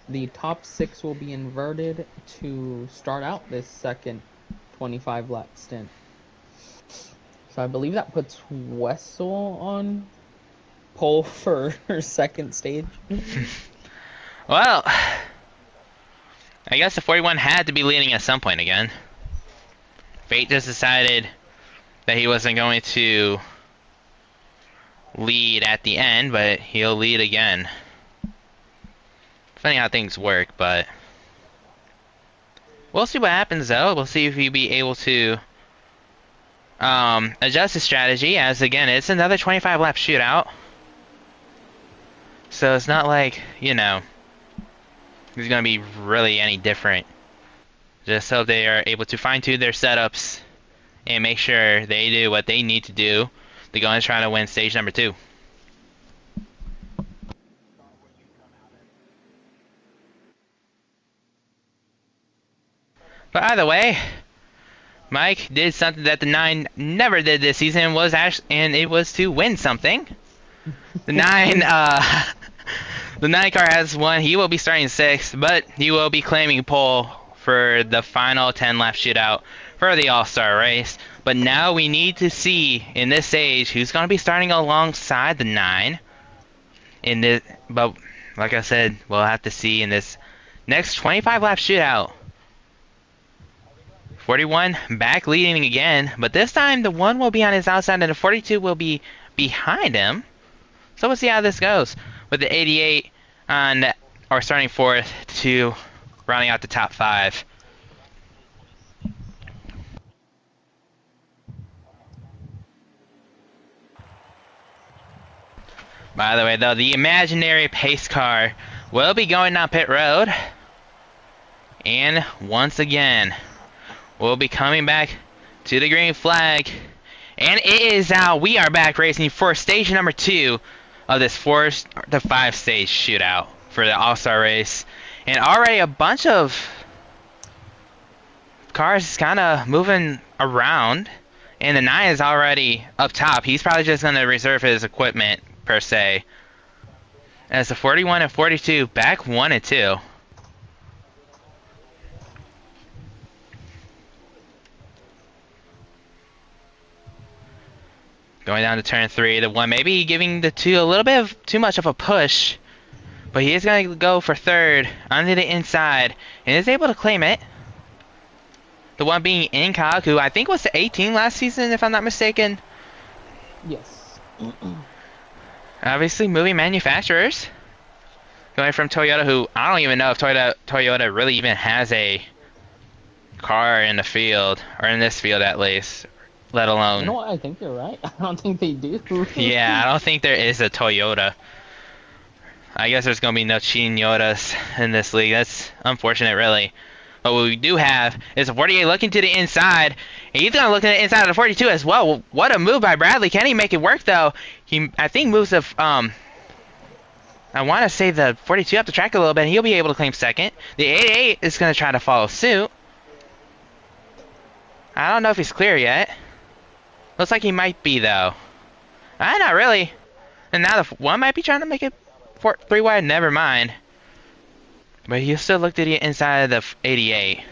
The top 6 will be inverted to start out this second 25 lap stint. So I believe that puts Wessel on pole for her second stage. well, I guess the 41 had to be leading at some point again. Fate just decided that he wasn't going to lead at the end, but he'll lead again. Funny how things work, but we'll see what happens though. We'll see if he'll be able to adjust his strategy, as again, it's another 25 lap shootout. So it's not like, you know, it's going to be really any different. Just hope they are able to fine tune their setups and make sure they do what they need to do to go and try to win stage number 2. But either way, Mike did something that the 9 never did this season, was actually, and it was to win something. The 9, the 9 car has won. He will be starting 6th, but he will be claiming pole for the final 10 lap shootout for the All-Star race. But now we need to see in this stage who's going to be starting alongside the 9. In this, but like I said, we'll have to see in this next 25 lap shootout. 41 back leading again, but this time the 1 will be on his outside and the 42 will be behind him. So we'll see how this goes with the 88 on, or starting 4th to rounding out the top 5. By the way, though, the imaginary pace car will be going down pit road, and once again we'll be coming back to the green flag, and it is out. We are back racing for stage number 2 of this 4 to 5 stage shootout for the All-Star race. And already a bunch of cars kind of moving around, and the 9 is already up top. He's probably just going to reserve his equipment, per se. As the 41 and 42 back 1 and 2. Going down to turn 3, the 1 maybe giving the 2 a little bit of too much of a push. But he is going to go for 3rd onto the inside and is able to claim it. The 1 being Incog, who I think was the 18 last season, if I'm not mistaken. Yes. Obviously moving manufacturers. Going from Toyota, who I don't even know if Toyota really even has a car in the field, or in this field at least. Let alone... You know what? I think you're right. I don't think they do. Yeah, I don't think there is a Toyota. I guess there's going to be no cheating Yodas in this league. That's unfortunate, really. But what we do have is a 48 looking to the inside. And he's going to look at the inside of the 42 as well. What a move by Bradley. Can he make it work, though? He, I think, moves the... I want to say the 42 up the track a little bit. And he'll be able to claim 2nd. The 88 is going to try to follow suit. I don't know if he's clear yet. Looks like he might be, though. Not really. And now the 1 might be trying to make it 3 wide. Never mind. But he still looked at the inside of the 88.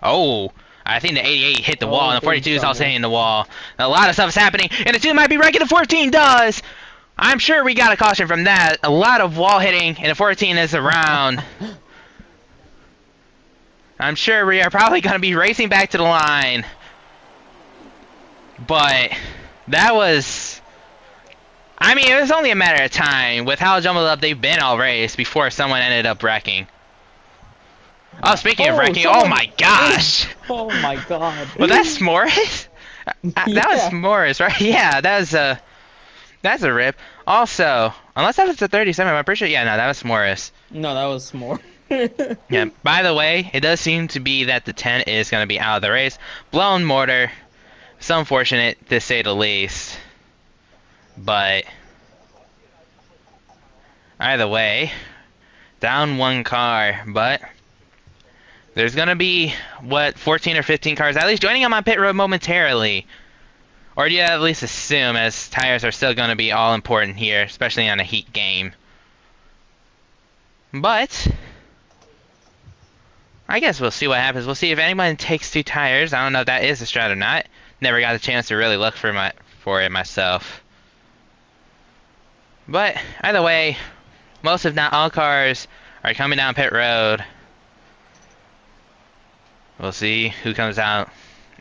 Oh, I think the 88 hit the wall, and the 42 is also hitting the wall. A lot of stuff is happening, and the 2 might be wrecking. The 14 does. I'm sure we got a caution from that. A lot of wall hitting, and the 14 is around. I'm sure we are probably going to be racing back to the line. But that was... I mean, it was only a matter of time with how jumbled up they've been all race before someone ended up wrecking. Oh, speaking of Oh, wrecking, oh someone. my gosh! Oh my god. Was that s'mores? That was Yeah. s'mores, right? Yeah, that's a rip. Also, unless that was the 37, I'm pretty sure. Yeah, no, that was s'mores. No, that was more. Yeah. By the way, it does seem to be that the 10 is going to be out of the race. Blown mortar. It's unfortunate to say the least. But either way, down one car. But there's going to be, what, 14 or 15 cars at least joining him on pit road momentarily. Or do you at least assume, as tires are still going to be all important here, especially on a heat game. But I guess we'll see what happens. We'll see if anyone takes 2 tires. I don't know if that is a strat or not. Never got a chance to really look for it myself. But either way, most if not all cars are coming down pit road. We'll see who comes out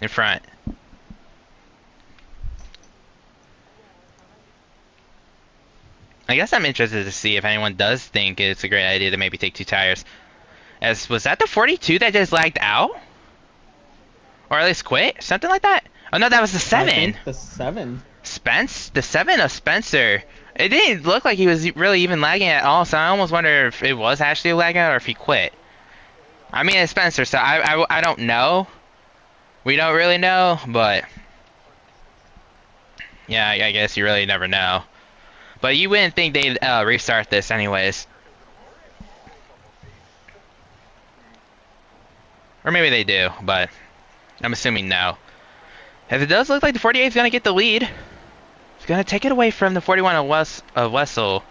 in front. I guess I'm interested to see if anyone does think it's a great idea to maybe take 2 tires. As was that the 42 that just lagged out? Or at least quit? Something like that? Oh no, that was the 7. I think the 7. The 7 of Spencer. It didn't look like he was really even lagging at all, so I almost wonder if it was actually lagging out or if he quit. I mean, it's Spencer, so I don't know. We don't really know, but yeah, I guess you really never know. But you wouldn't think they'd restart this anyways. Or maybe they do, but I'm assuming no. As it does look like the 48 is going to get the lead. It's going to take it away from the 41 of Wessel.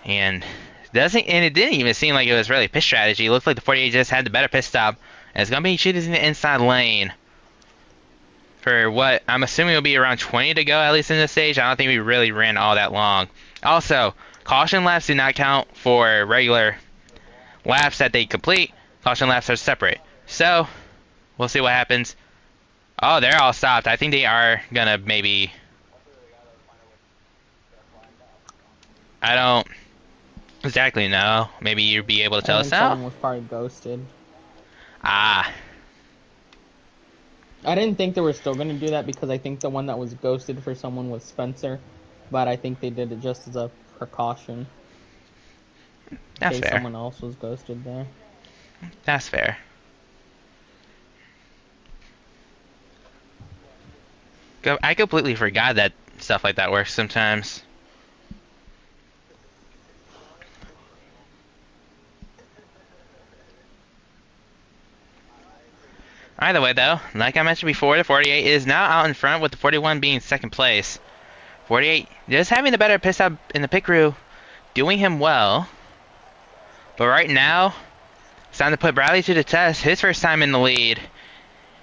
And it didn't even seem like it was really pit strategy. It looked like the 48 just had the better pit stop. And it's going to be choosing the inside lane. For what I'm assuming will be around 20 to go, at least in this stage. I don't think we really ran all that long. Also, caution laps do not count for regular laps that they complete. Caution laps are separate. So, we'll see what happens. Oh, they're all stopped. I think they are gonna maybe... I don't exactly know. Maybe you'd be able to tell I us think now? someone was probably ghosted. Ah. I didn't think they were still going to do that because I think the one that was ghosted for someone was Spencer. But I think they did it just as a precaution. That's in case fair. someone else was ghosted there. That's fair. I completely forgot that stuff like that works sometimes. Either way, though, like I mentioned before, the 48 is now out in front with the 41 being second place. 48 just having the better pit stop in the pit crew, doing him well. But right now, it's time to put Bradley to the test. His first time in the lead.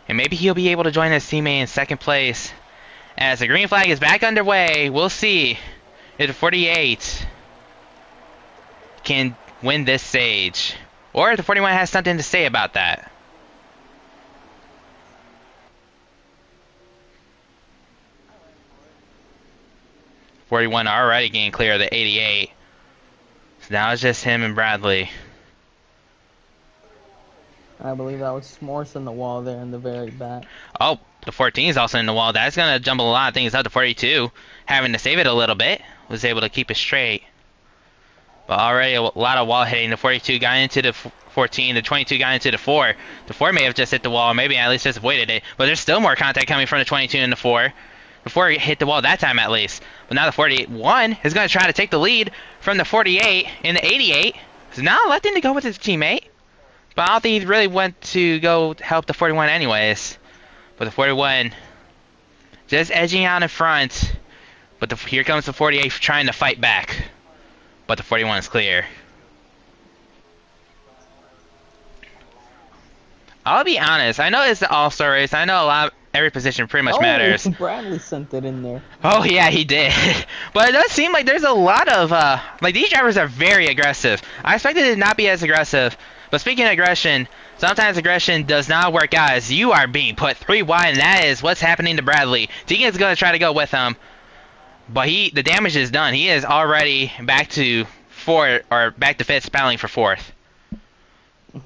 And maybe he'll be able to join his teammate in second place. As the green flag is back underway, we'll see if the 48 can win this stage. Or if the 41 has something to say about that. .41 already getting clear of the 88. So now it's just him and Bradley. I believe that was S'mores in the wall there in the very back. Oh, the 14 is also in the wall. That's going to jumble a lot of things up to 42. Having to save it a little bit. Was able to keep it straight. But already a lot of wall hitting. The 42 got into the 14. The 22 got into the 4. The 4 may have just hit the wall. Maybe at least just avoided it. But there's still more contact coming from the 22 and the 4. The 4 hit the wall that time at least. But now the 41 is going to try to take the lead from the 48 and the 88. So now electing to go with his teammate. But I don't think he really went to go help the 41 anyways. But the 41 just edging out in front. But here comes the 48 trying to fight back. But the 41 is clear. I'll be honest. I know it's the all-star race. I know every position pretty much matters. Bradley sent it in there. Oh yeah, he did. But it does seem like there's a lot of like these drivers are very aggressive. I expected it to not be as aggressive. But speaking of aggression, sometimes aggression does not work out as you are being put 3 wide, and that is what's happening to Bradley. Deegan's going to try to go with him. But the damage is done. He is already back to fourth, or back to fifth, battling for fourth.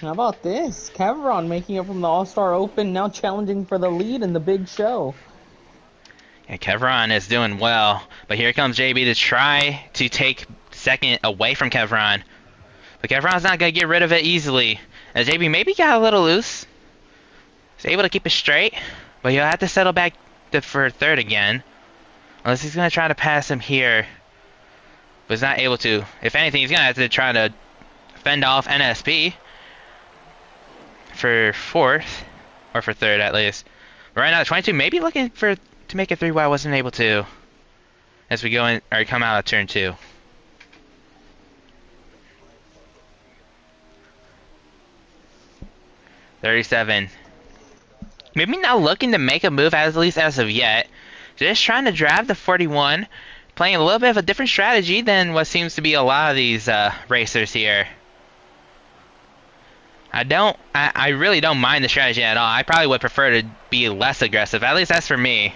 How about this? Kevron making it from the All-Star Open, now challenging for the lead in the big show. Yeah, Kevron is doing well, but here comes JB to try to take second away from Kevron. But Kevron's not going to get rid of it easily, as JB maybe got a little loose. He's able to keep it straight, but he'll have to settle back for third again. Unless he's going to try to pass him here, but he's not able to. If anything, he's going to have to try to fend off NSP for fourth, or for third at least. But right now, 22 maybe looking to make it 3 wide, wasn't able to. As we go in, or come out of turn 2. $37. Maybe not looking to make a move, at least as of yet. Just trying to drive the 41, playing a little bit of a different strategy than what seems to be a lot of these racers here. I really don't mind the strategy at all. I probably would prefer to be less aggressive. At least that's for me.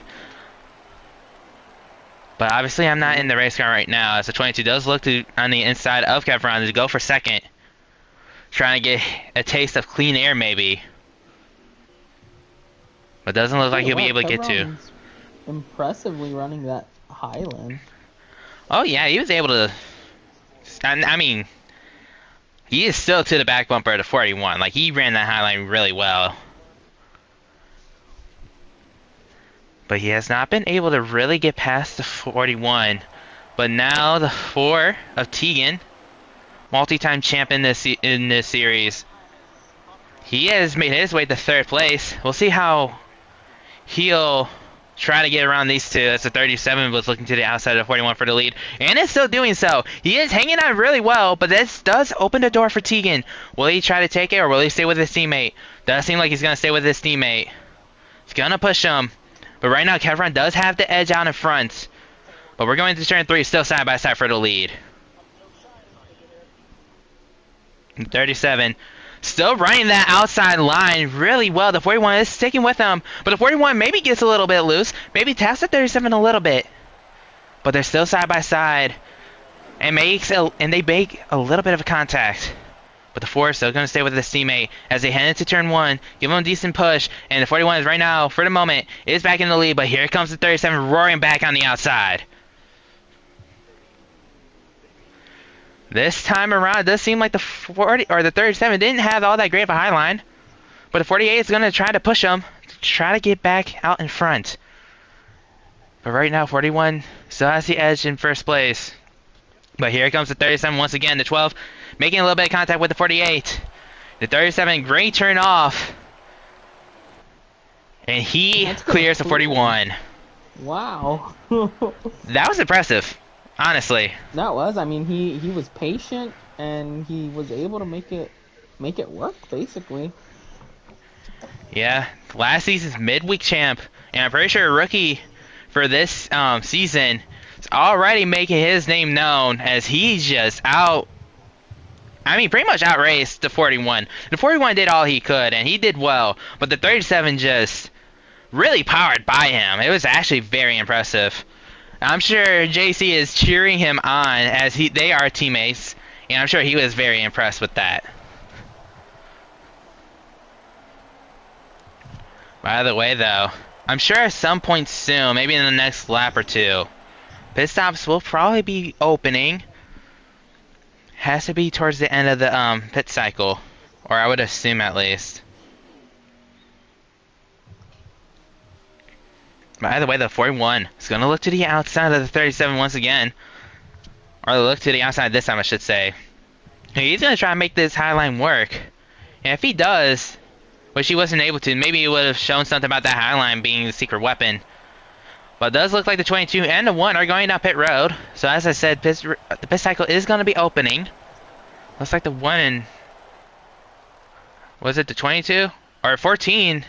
But obviously I'm not in the race car right now, as the 22 does look to on the inside of Kevron to go for second. Trying to get a taste of clean air maybe. But doesn't look like he'll be able to get to. Impressively running that Highland. Oh yeah, he was able to. I mean, he is still to the back bumper of the 41. Like, he ran that Highline really well. But he has not been able to really get past the 41. But now the 4 of Tegan, multi-time champ in this series. He has made his way to third place. We'll see how he'll try to get around these two, as the 37 was looking to the outside of the 41 for the lead, and is still doing so. He is hanging on really well, but this does open the door for Tegan. Will he try to take it, or will he stay with his teammate? Does seem like he's going to stay with his teammate. He's going to push him, but right now Kevron does have the edge out in front. But we're going to turn 3, still side by side for the lead. 37. Still running that outside line really well. The 41 is sticking with him, but the 41 maybe gets a little bit loose. Maybe taps the 37 a little bit. But they're still side by side. And they make a little bit of a contact. But the 4 is still going to stay with his teammate as they head into turn 1. Give him a decent push. And the 41 is right now, for the moment, is back in the lead. But here comes the 37 roaring back on the outside. This time around, it does seem like the 40 or the 37 didn't have all that great of a high line, but the 48 is going to try to push him, try to get back out in front. But right now, 41 still has the edge in first place. But here comes the 37 once again. The 12 making a little bit of contact with the 48. The 37, great turn off, and he clears the 41. Wow. That was impressive. Honestly, that was. I mean, he was patient and he was able to make it work basically. Yeah, last season's midweek champ, and I'm pretty sure a rookie for this season is already making his name known, as he's just pretty much outraced the 41. The 41 did all he could, and he did well, but the 37 just really powered by him. It was actually very impressive. I'm sure JC is cheering him on, as they are teammates, and I'm sure he was very impressed with that. By the way, though, I'm sure at some point soon, maybe in the next lap or two, pit stops will probably be opening. Has to be towards the end of the pit cycle, or I would assume at least. By the way, the 41 is going to look to the outside of the 37 once again. Or look to the outside this time, I should say. He's going to try to make this high line work. And if he does, which he wasn't able to, maybe he would have shown something about that high line being the secret weapon. But it does look like the 22 and the 1 are going down pit road. So as I said, the pit cycle is going to be opening. Looks like the 1 and... was it the 22? Or 14?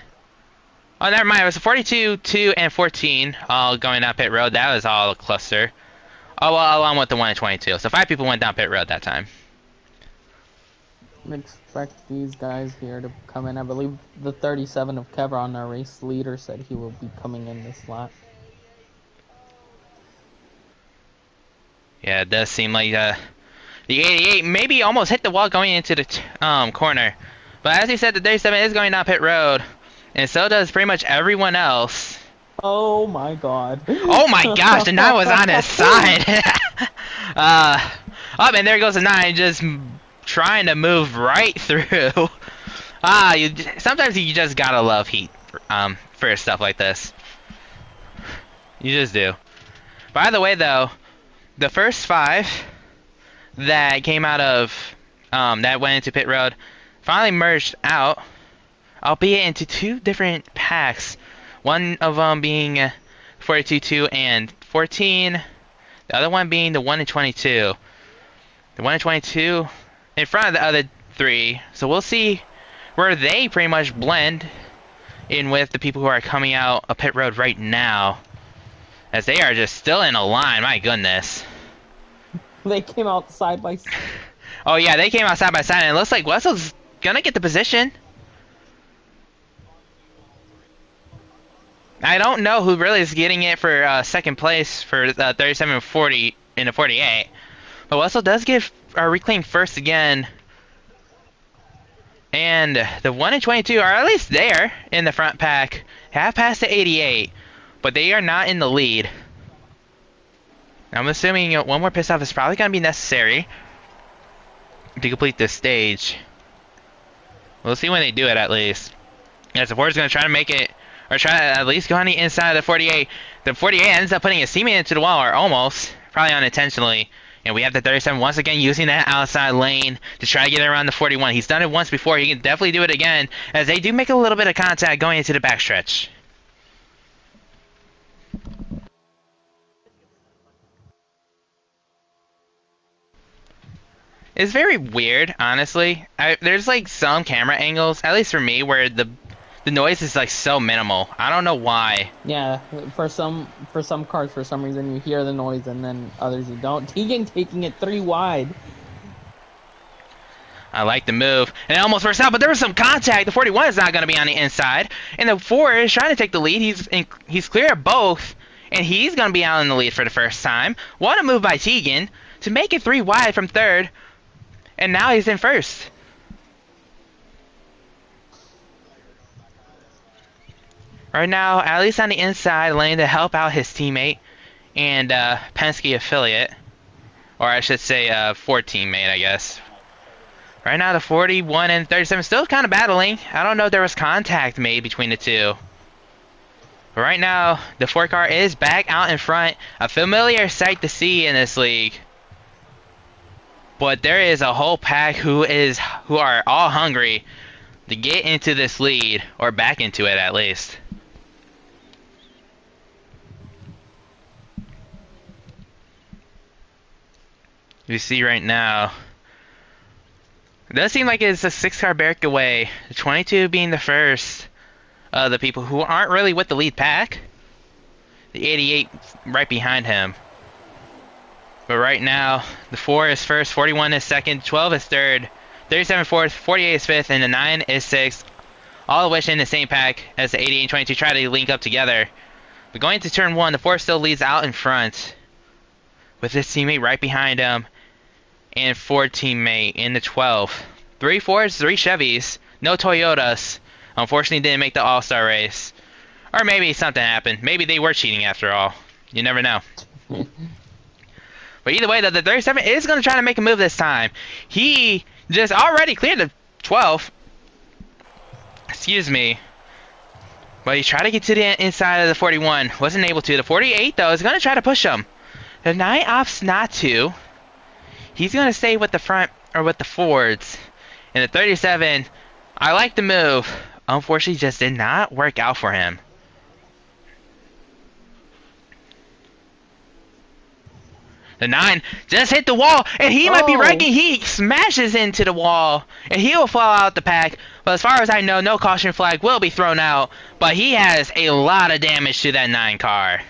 Oh, never mind. It was 42, 2, and 14 all going down pit road. That was all a cluster. Oh, well, along with the 1 and 22. So 5 people went down pit road that time. Expect these guys here to come in. I believe the 37 of Kevron, our race leader, said he will be coming in this lap. Yeah, it does seem like The 88 maybe almost hit the wall going into the corner. But as he said, the 37 is going down pit road. And so does pretty much everyone else. Oh my god. Oh my gosh, the 9 was on his side. Oh, and there goes the 9 just trying to move right through. Sometimes you just gotta love heat for stuff like this. You just do. By the way, though, the first 5 that came out of that went into pit road finally merged out, albeit into 2 different packs. One of them being 42-2 and 14. The other one being the 1 and 22. The 1 and 22 in front of the other 3. So we'll see where they pretty much blend in with the people who are coming out of pit road right now. As they are just still in a line, my goodness. They came out side by side. Oh yeah, they came out side by side, and it looks like Wessel's gonna get the position. I don't know who really is getting it for second place for 37-40 in the 48. But Wessel does get reclaim first again. And the 1 and 22 are at least there in the front pack. Have passed the 88, but they are not in the lead. I'm assuming one more piss off is probably going to be necessary to complete this stage. We'll see when they do it at least. As the Ford is going to try to make it, or try to at least go on the inside of the 48. The 48 ends up putting his teammate into the wall, or almost, probably unintentionally. And we have the 37 once again using that outside lane to try to get around the 41. He's done it once before. He can definitely do it again, as they do make a little bit of contact going into the backstretch. It's very weird, honestly. There's like some camera angles, at least for me, where the noise is like so minimal. I don't know why. Yeah, for some cars, for some reason you hear the noise, and then others you don't. Tegan taking it 3 wide. I like the move, and it almost works out, but there was some contact. The 41 is not going to be on the inside, and the 4 is trying to take the lead. He's clear of both, and he's going to be out in the lead for the first time. What a move by Tegan to make it 3 wide from third, and now he's in first. Right now, at least on the inside lane to help out his teammate and Penske affiliate, or I should say Ford teammate, I guess. Right now, the 41 and 37 still kind of battling. I don't know if there was contact made between the two. But right now, the Ford car is back out in front. A familiar sight to see in this league. But there is a whole pack who are all hungry to get into this lead, or back into it at least. You see right now, it does seem like it's a 6-car breakaway. The 22 being the first of the people who aren't really with the lead pack. The 88 right behind him. But right now, the 4 is first, 41 is second, 12 is third, 37 fourth, 48 is fifth, and the 9 is sixth. All of which in the same pack as the 88 and 22 try to link up together. But going into turn 1, the 4 still leads out in front, with his teammate right behind him, and Ford teammate in the 12. 3 Fords, 3 Chevys, no Toyotas. Unfortunately, didn't make the All-Star race. Or maybe something happened. Maybe they were cheating after all. You never know. But either way, the 37 is going to try to make a move this time. He just already cleared the 12. Excuse me. But he tried to get to the inside of the 41. Wasn't able to. The 48, though, is going to try to push him. The 9 opts not to. He's going to stay with the front, or with the Fords. And the 37, I like the move. Unfortunately, just did not work out for him. The 9 just hit the wall, and he might be wrecking. He smashes into the wall, and he will fall out the pack. But as far as I know, no caution flag will be thrown out. But he has a lot of damage to that 9 car.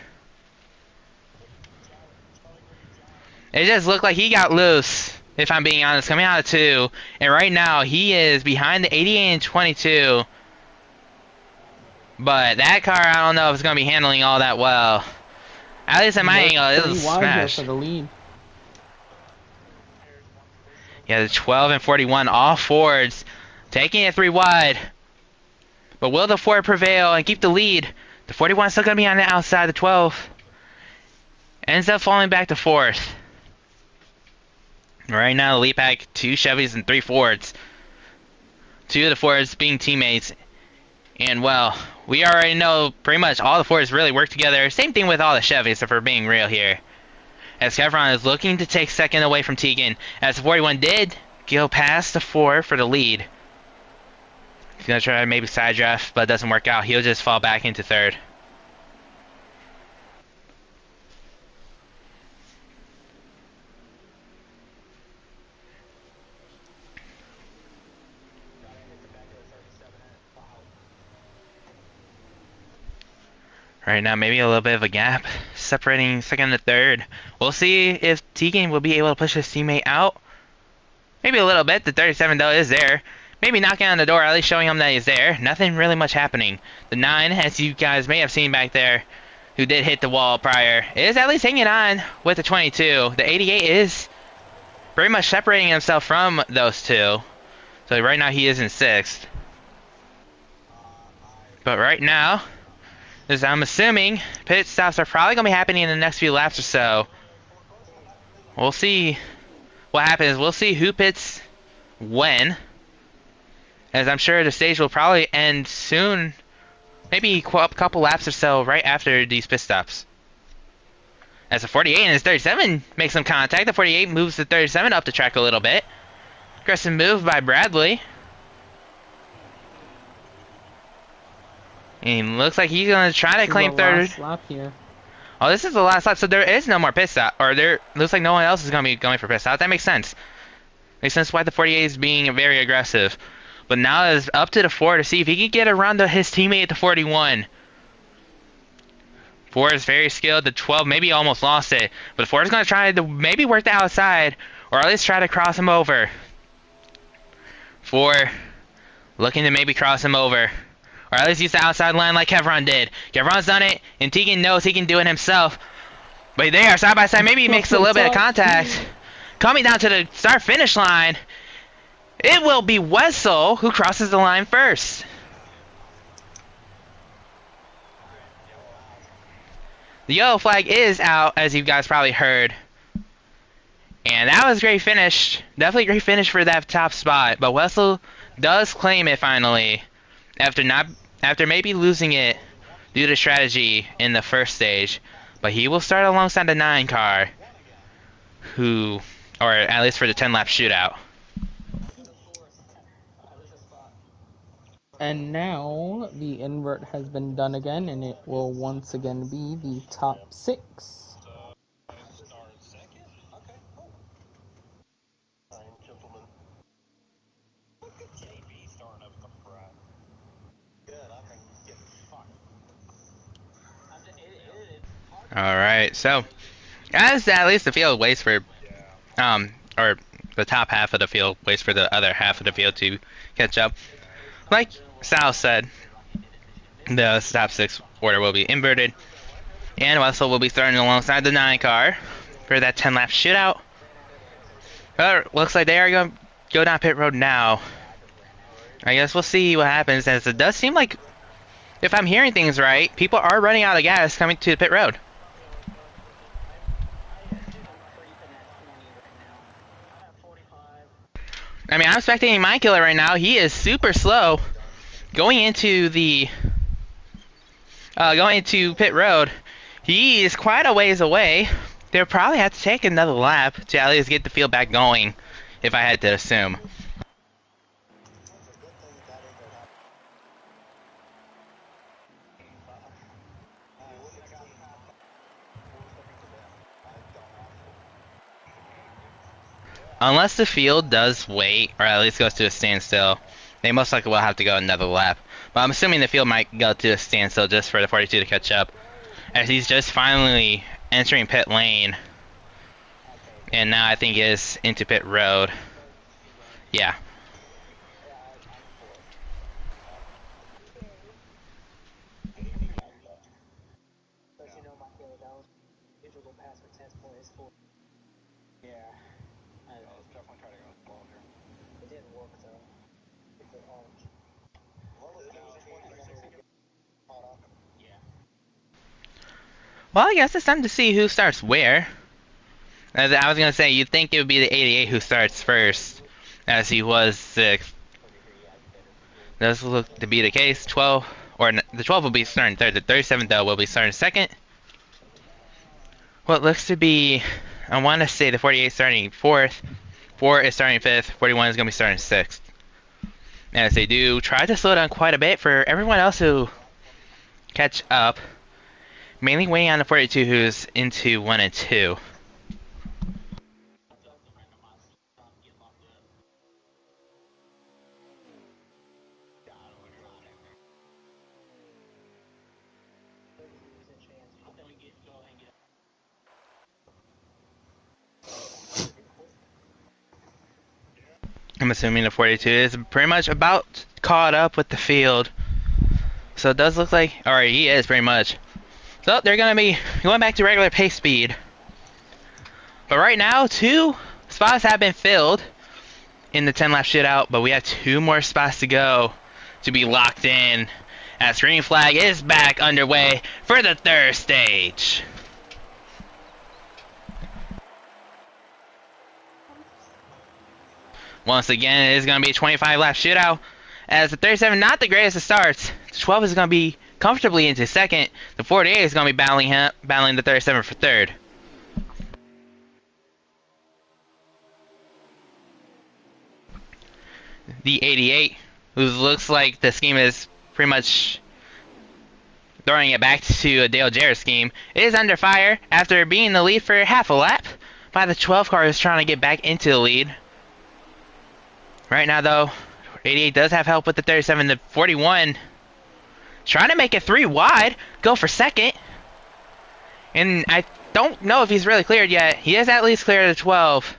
It just looked like he got loose, if I'm being honest, coming out of 2. And right now, he is behind the 88 and 22. But that car, I don't know if it's going to be handling all that well. At least at my angle, it was smashed. For the lead. Yeah, the 12 and 41, all Fords, taking it 3 wide. But will the Ford prevail and keep the lead? The 41 is still going to be on the outside. The 12 ends up falling back to 4th. Right now, the lead pack, 2 Chevys and 3 Fords. 2 of the Fords being teammates. And, well, we already know pretty much all the Fords really work together. Same thing with all the Chevys, if we're being real here. As Chevron is looking to take second away from Tegan. As the 41 did go past the 4 for the lead. He's going to try to maybe side draft, but it doesn't work out. He'll just fall back into 3rd. Right now, maybe a little bit of a gap separating 2nd and 3rd. We'll see if Tegan will be able to push his teammate out. Maybe a little bit. The 37, though, is there. Maybe knocking on the door, at least showing him that he's there. Nothing really much happening. The 9, as you guys may have seen back there, who did hit the wall prior, is at least hanging on with the 22. The 88 is pretty much separating himself from those 2. So right now he is in 6th. But right now, as I'm assuming, pit stops are probably going to be happening in the next few laps or so. We'll see what happens. We'll see who pits when. As I'm sure the stage will probably end soon. Maybe a couple laps or so right after these pit stops. As the 48 and his 37 makes some contact. The 48 moves the 37 up the track a little bit. Aggressive move by Bradley. And he looks like he's going to try to claim 3rd. Last lap here. Oh, this is the last lap, so there is no more pit stop. Or there looks like no one else is going to be going for pit stop. That makes sense. Makes sense why the 48 is being very aggressive. But now it's up to the 4 to see if he can get around his teammate at the 41. 4 is very skilled. The 12 maybe almost lost it. But the 4 is going to try to maybe work the outside. Or at least try to cross him over. 4 looking to maybe cross him over. Or at least use the outside line like Kevron did. Kevron's done it, and Tegan knows he can do it himself. But they are side by side. Maybe he makes a little bit of contact. Coming down to the start-finish line, it will be Wessel who crosses the line first. The yellow flag is out, as you guys probably heard. And that was a great finish. Definitely a great finish for that top spot. But Wessel does claim it finally. After maybe losing it due to strategy in the first stage. But he will start alongside the 9 car. Or at least for the 10-lap shootout. And now the invert has been done again, and it will once again be the top 6. Alright, so as at least the field waits for or the top half of the field waits for the other half of the field to catch up. Like Sal said, the top 6 order will be inverted. And Wessel will be starting alongside the 9 car for that 10-lap shootout. But looks like they are going to go down pit road now. I guess we'll see what happens, as it does seem like, if I'm hearing things right, people are running out of gas coming to the pit road. I mean, I'm spectating my killer right now. He is super slow going into pit road. He is quite a ways away. They'll probably have to take another lap to at least get the field back going, if I had to assume. Unless the field does wait, or at least goes to a standstill, they most likely will have to go another lap. But I'm assuming the field might go to a standstill just for the 42 to catch up, as he's just finally entering pit lane. And now I think is into pit road. Yeah. Well, I guess it's time to see who starts where. As I was gonna say, you'd think it would be the 88 who starts first, as he was sixth. Does look to be the case. 12, or the 12 will be starting third. The 37 though will be starting second. What looks to be, I want to say the 48 starting fourth. 4 is starting fifth. 41 is gonna be starting sixth. As they do try to slow down quite a bit for everyone else to catch up. Mainly waiting on the 42 who's into 1 and 2. I'm assuming the 42 is pretty much about caught up with the field. So it does look like, or he is pretty much. So they're going to be going back to regular pace speed. But right now, 2 spots have been filled in the 10 lap shootout, but we have 2 more spots to go to be locked in. As green flag is back underway for the third stage. Once again, it is going to be a 25 lap shootout. As the 37, not the greatest of starts. The 12 is going to be comfortably into second. The 48 is going to be battling the 37 for third. The 88, who looks like the scheme is pretty much throwing it back to a Dale Jarrett scheme, is under fire after being in the lead for half a lap by the 12 car who's trying to get back into the lead. Right now, though, 88 does have help with the 37. The 41 trying to make it 3 wide, go for second. And I don't know if he's really cleared yet. He is at least clear of the 12.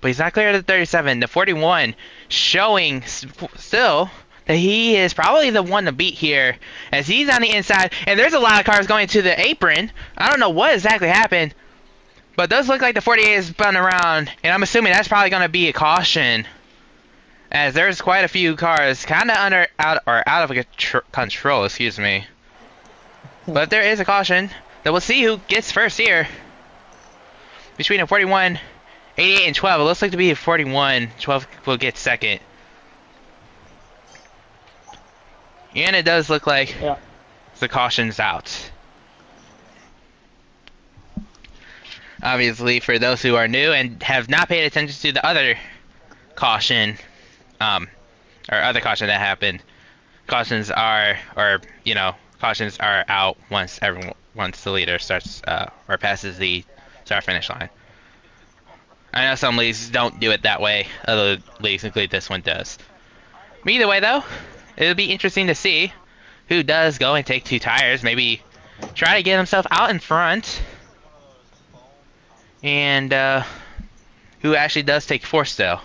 But he's not clear of the 37. The 41 showing still that he is probably the one to beat here. As he's on the inside. And there's a lot of cars going to the apron. I don't know what exactly happened. But it does look like the 48 is spun around. And I'm assuming that's probably going to be a caution. As there's quite a few cars kind of out of control, excuse me. But there is a caution. Then we'll see who gets first here. Between a 41, 88, and 12. It looks like to be a 41. 12 will get second. And it does look like the caution's out. Obviously, for those who are new and have not paid attention to the other caution, or other caution that happened, cautions are out once the leader starts or passes the start finish line. I know some leagues don't do it that way. Other leagues, including this one, does. But either way, though, it'll be interesting to see who does go and take 2 tires. Maybe try to get himself out in front, and who actually does take 4 still.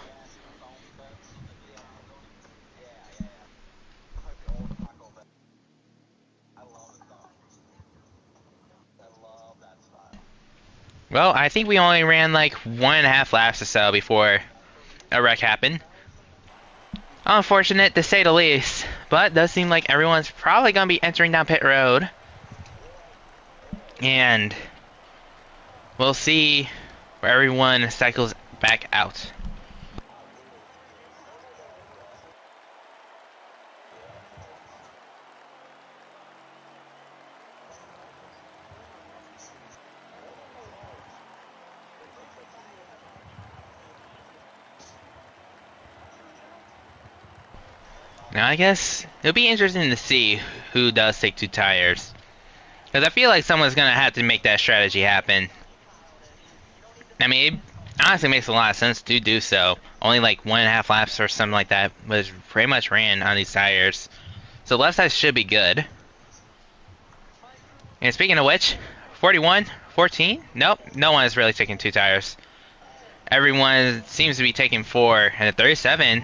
Well, I think we only ran like 1.5 laps or so before a wreck happened. Unfortunate to say the least, but it does seem like everyone's probably going to be entering down pit road. And we'll see where everyone cycles back out. Now, I guess it'll be interesting to see who does take 2 tires. Because I feel like someone's going to have to make that strategy happen. I mean, it honestly makes a lot of sense to do so. Only like 1.5 laps or something like that was pretty much ran on these tires. So left side should be good. And speaking of which, 41, 14? Nope, no one is really taking 2 tires. Everyone seems to be taking 4. And the 37,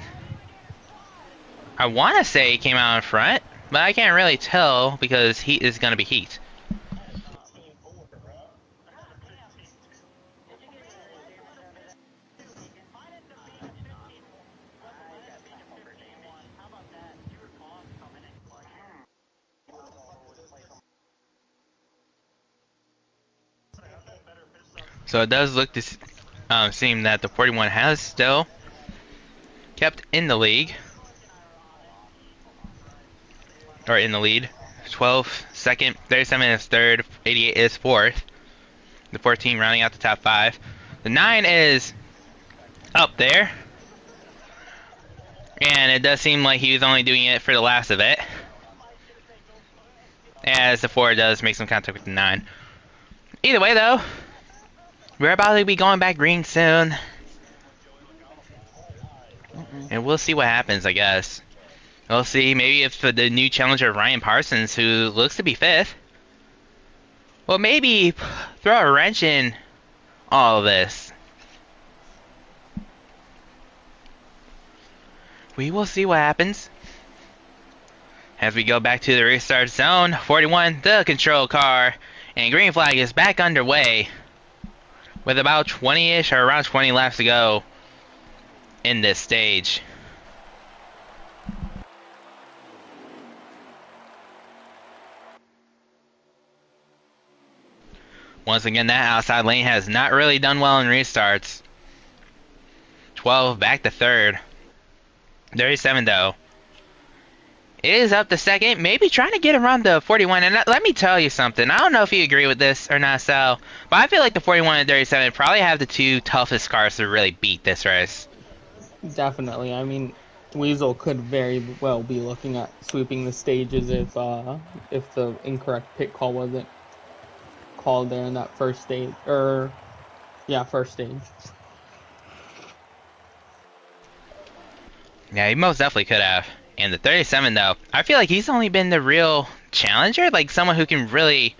I want to say he came out in front, but I can't really tell because heat is going to be heat. So it does look to seem that the 41 has still kept in the league, or in the lead. 12 second, 37 is third, 88 is fourth. The 14 rounding out the top 5. The 9 is up there, and it does seem like he was only doing it for the last of it, as the 4 does make some contact with the 9. Either way, though, we're about to be going back green soon, and we'll see what happens, I guess. We'll see, maybe if the new challenger, Ryan Parsons, who looks to be 5th, will maybe throw a wrench in all of this. We will see what happens. As we go back to the restart zone, 41, the control car, and green flag is back underway with about 20-ish or around 20 laps to go in this stage. Once again, that outside lane has not really done well in restarts. 12 back to third. 37 though is up to second, maybe trying to get around the 41. And let me tell you something. I don't know if you agree with this or not, Sal, but I feel like the 41 and 37 probably have the 2 toughest cars to really beat this race. Definitely. I mean, Weasel could very well be looking at sweeping the stages if the incorrect pit call wasn't called there in that first stage. First stage. Yeah, he most definitely could have. And the 37 though, I feel like he's only been the real challenger, like someone who can really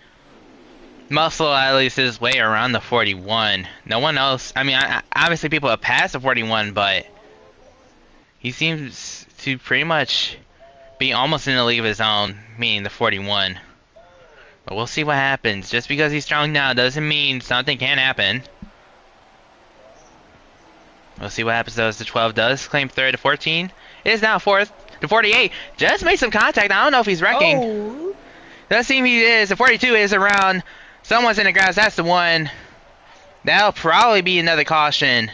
muscle at least his way around the 41. No one else. I mean, obviously people have passed the 41, but he seems to pretty much be almost in a league of his own, meaning the 41. But we'll see what happens. Just because he's strong now doesn't mean something can't happen. We'll see what happens though as the 12 does claim third. The 14 is now fourth. The 48 just made some contact. I don't know if he's wrecking. Oh! Does seem he is. The 42 is around. Someone's in the grass. That's the one. That'll probably be another caution.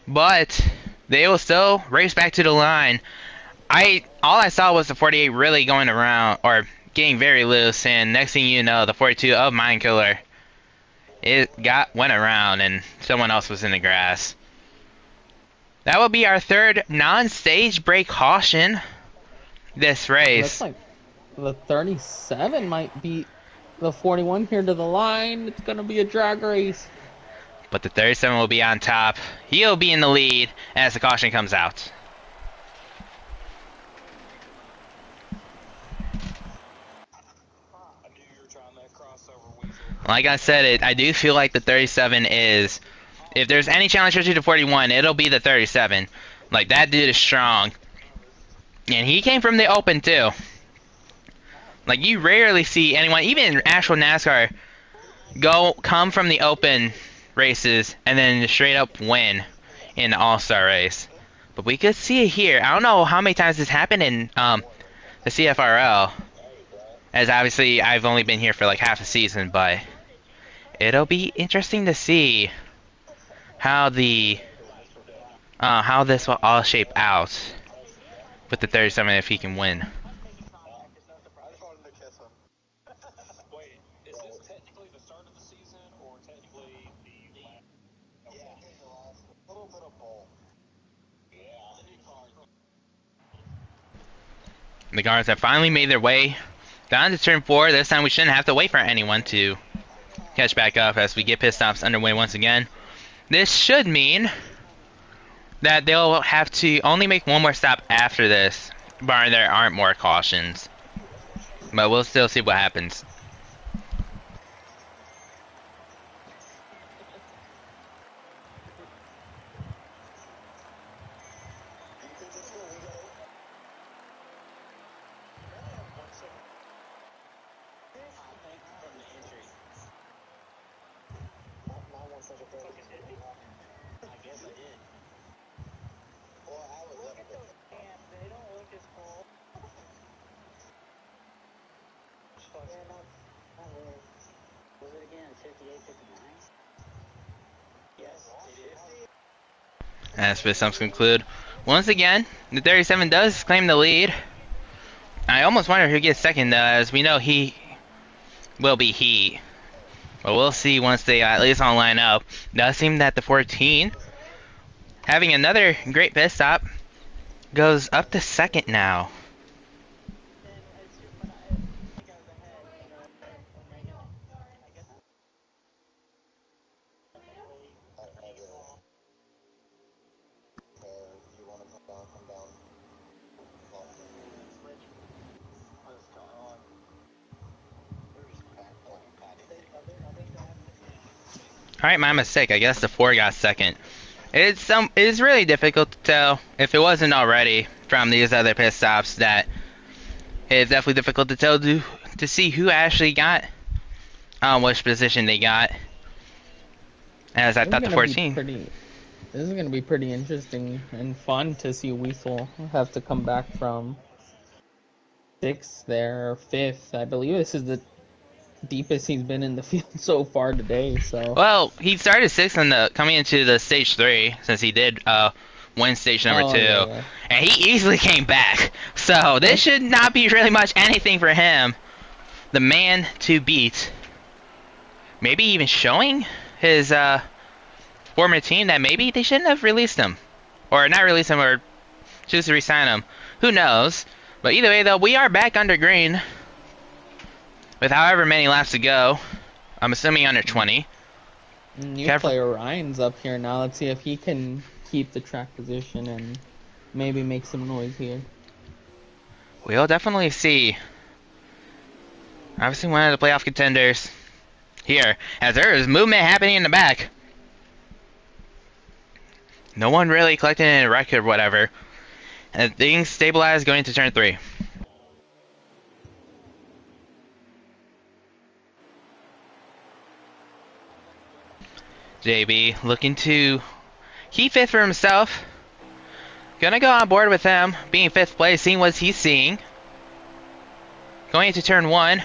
But they will still race back to the line. All I saw was the 48 really going around or getting very loose, and next thing you know, the 42 of Mind Killer went around and someone else was in the grass. That will be our third non-stage break caution this race. Looks like the 37 might beat the 41 here to the line. It's going to be a drag race. But the 37 will be on top. He'll be in the lead as the caution comes out. Like I said, I do feel like the 37 is... If there's any challenger to the 41, it'll be the 37. Like, that dude is strong. And he came from the open, too. Like, you rarely see anyone, even in actual NASCAR, come from the open races and then straight up win in the All-Star race. But we could see it here. I don't know how many times this happened in the CFRL. As obviously, I've only been here for like half a season, but it'll be interesting to see how how this will all shape out with the 37 if he can win. The guards have finally made their way down to turn 4. This time we shouldn't have to wait for anyone to catch back up as we get pit stops underway once again. This should mean that they'll have to only make one more stop after this, barring there aren't more cautions. But we'll still see what happens. Was it again 58, 59? as pit stops conclude. Once again, the 37 does claim the lead. I almost wonder who gets second, though, as we know he will be Heat. But we'll see once they at least all line up. It does seem that the 14, having another great pit stop, goes up to second now. Alright, my mistake. I guess the 4 got second. It's really difficult to tell, if it wasn't already from these other pit stops, that it's definitely difficult to tell to see who actually got which position they got. As I thought the 14. This is gonna be pretty interesting and fun to see Weasel have to come back from 6th there, or 5th. I believe this is the deepest he's been in the field so far today. So well, he started 6th in the coming into the stage 3, since he did win stage number 2, yeah. and he easily came back. So this should not be really much anything for him. The man to beat. Maybe even showing his former team that maybe they shouldn't have released him, or not released him, or choose to resign him. Who knows? But either way, though, we are back under green. With however many laps to go, I'm assuming under 20. New player Ryan's up here now. Let's see if he can keep the track position and maybe make some noise here. We'll definitely see. Obviously one of the playoff contenders here, as there is movement happening in the back. No one really collecting a wreck or whatever. And things stabilized going into turn 3. JB looking to keep 5th for himself. Gonna go on board with him being 5th place, seeing what he's seeing. Going into turn 1.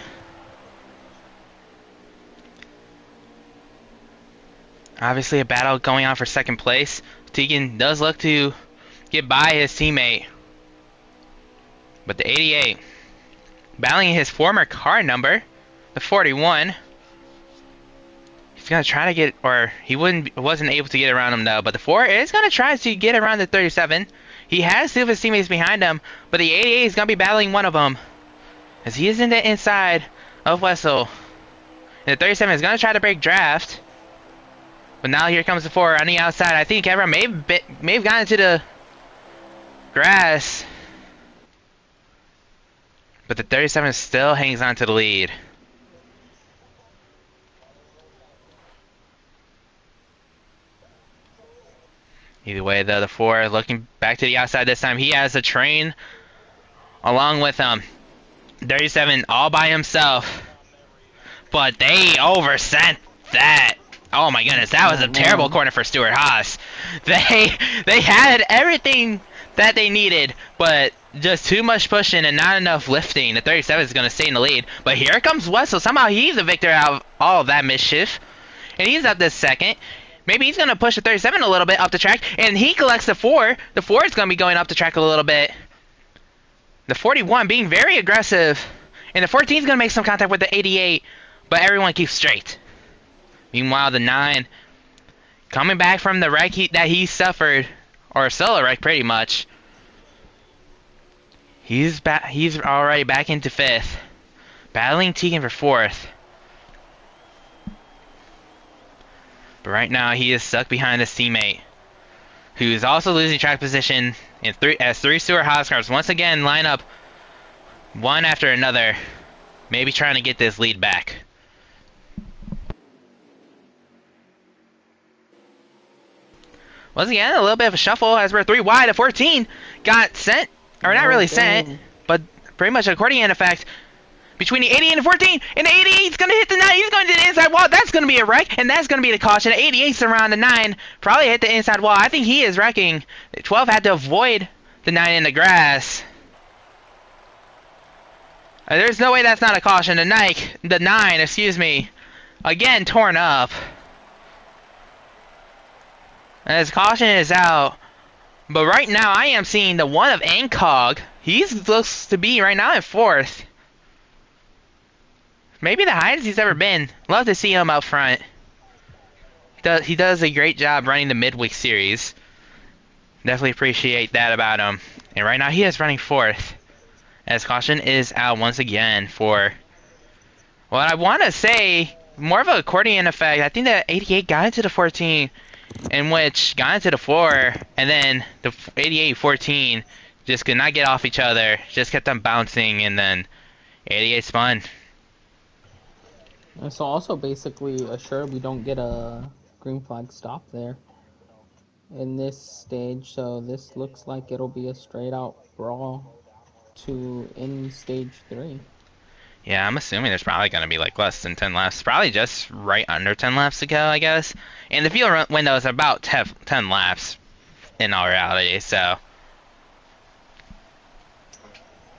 Obviously a battle going on for 2nd place. Tegan does look to get by his teammate. But the 88, battling his former car number, the 41. He's gonna try to get, or he wasn't able to get around him though. But the 4 is gonna try to get around the 37. He has 2 of his teammates behind him, but the 88 is gonna be battling one of them, as he is in the inside of Wessel. And the 37 is gonna try to break draft, but now here comes the 4 on the outside. I think everyone may have gotten into the grass, but the 37 still hangs on to the lead. Either way, though, the 4 looking back to the outside this time. He has a train along with 37 all by himself. But they oversent that. Oh my goodness, that was a terrible corner for Stuart Haas. They had everything that they needed, but just too much pushing and not enough lifting. The 37 is going to stay in the lead. But here comes Wessel. Somehow he's the victor out of all of that mischief. And he's up this 2nd. Maybe he's going to push the 37 a little bit up the track, and he collects the 4. The 4 is going to be going up the track a little bit. The 41 being very aggressive, and the 14 is going to make some contact with the 88, but everyone keeps straight. Meanwhile, the 9 coming back from the wreck that he suffered, or a solo wreck pretty much. He's already back into 5th, battling Tegan for 4th. But right now, he is stuck behind his teammate, who's also losing track position as 3 Stuart Haas cars once again line up one after another, maybe trying to get this lead back. Once again, a little bit of a shuffle as we're 3 wide. A 14 got sent, or not really sent, but pretty much accordion effect between the 88 and the 14, and the 88 is going to hit the 9. He's going to the inside wall. That's going to be a wreck, and that's going to be the caution. The 88's around the 9, probably hit the inside wall. I think he is wrecking. The 12 had to avoid the 9 in the grass. There's no way that's not a caution. The 9, excuse me, again torn up. As caution is out But right now, I am seeing the one of Ankog. He looks to be right now in 4th. Maybe the highest he's ever been. Love to see him out front. He does a great job running the midweek series. Definitely appreciate that about him. And right now, he is running 4th. As caution is out once again for what I want to say, more of an accordion effect. I think that 88 got into the 14, in which got into the 4, and then the 88-14 just could not get off each other, just kept on bouncing, and then 88 spun. So also basically assured we don't get a green flag stop there in this stage. So this looks like it'll be a straight out brawl to in stage 3. Yeah, I'm assuming there's probably going to be like less than 10 laps. Probably just right under 10 laps to go, I guess. And the field window is about 10 laps in all reality, so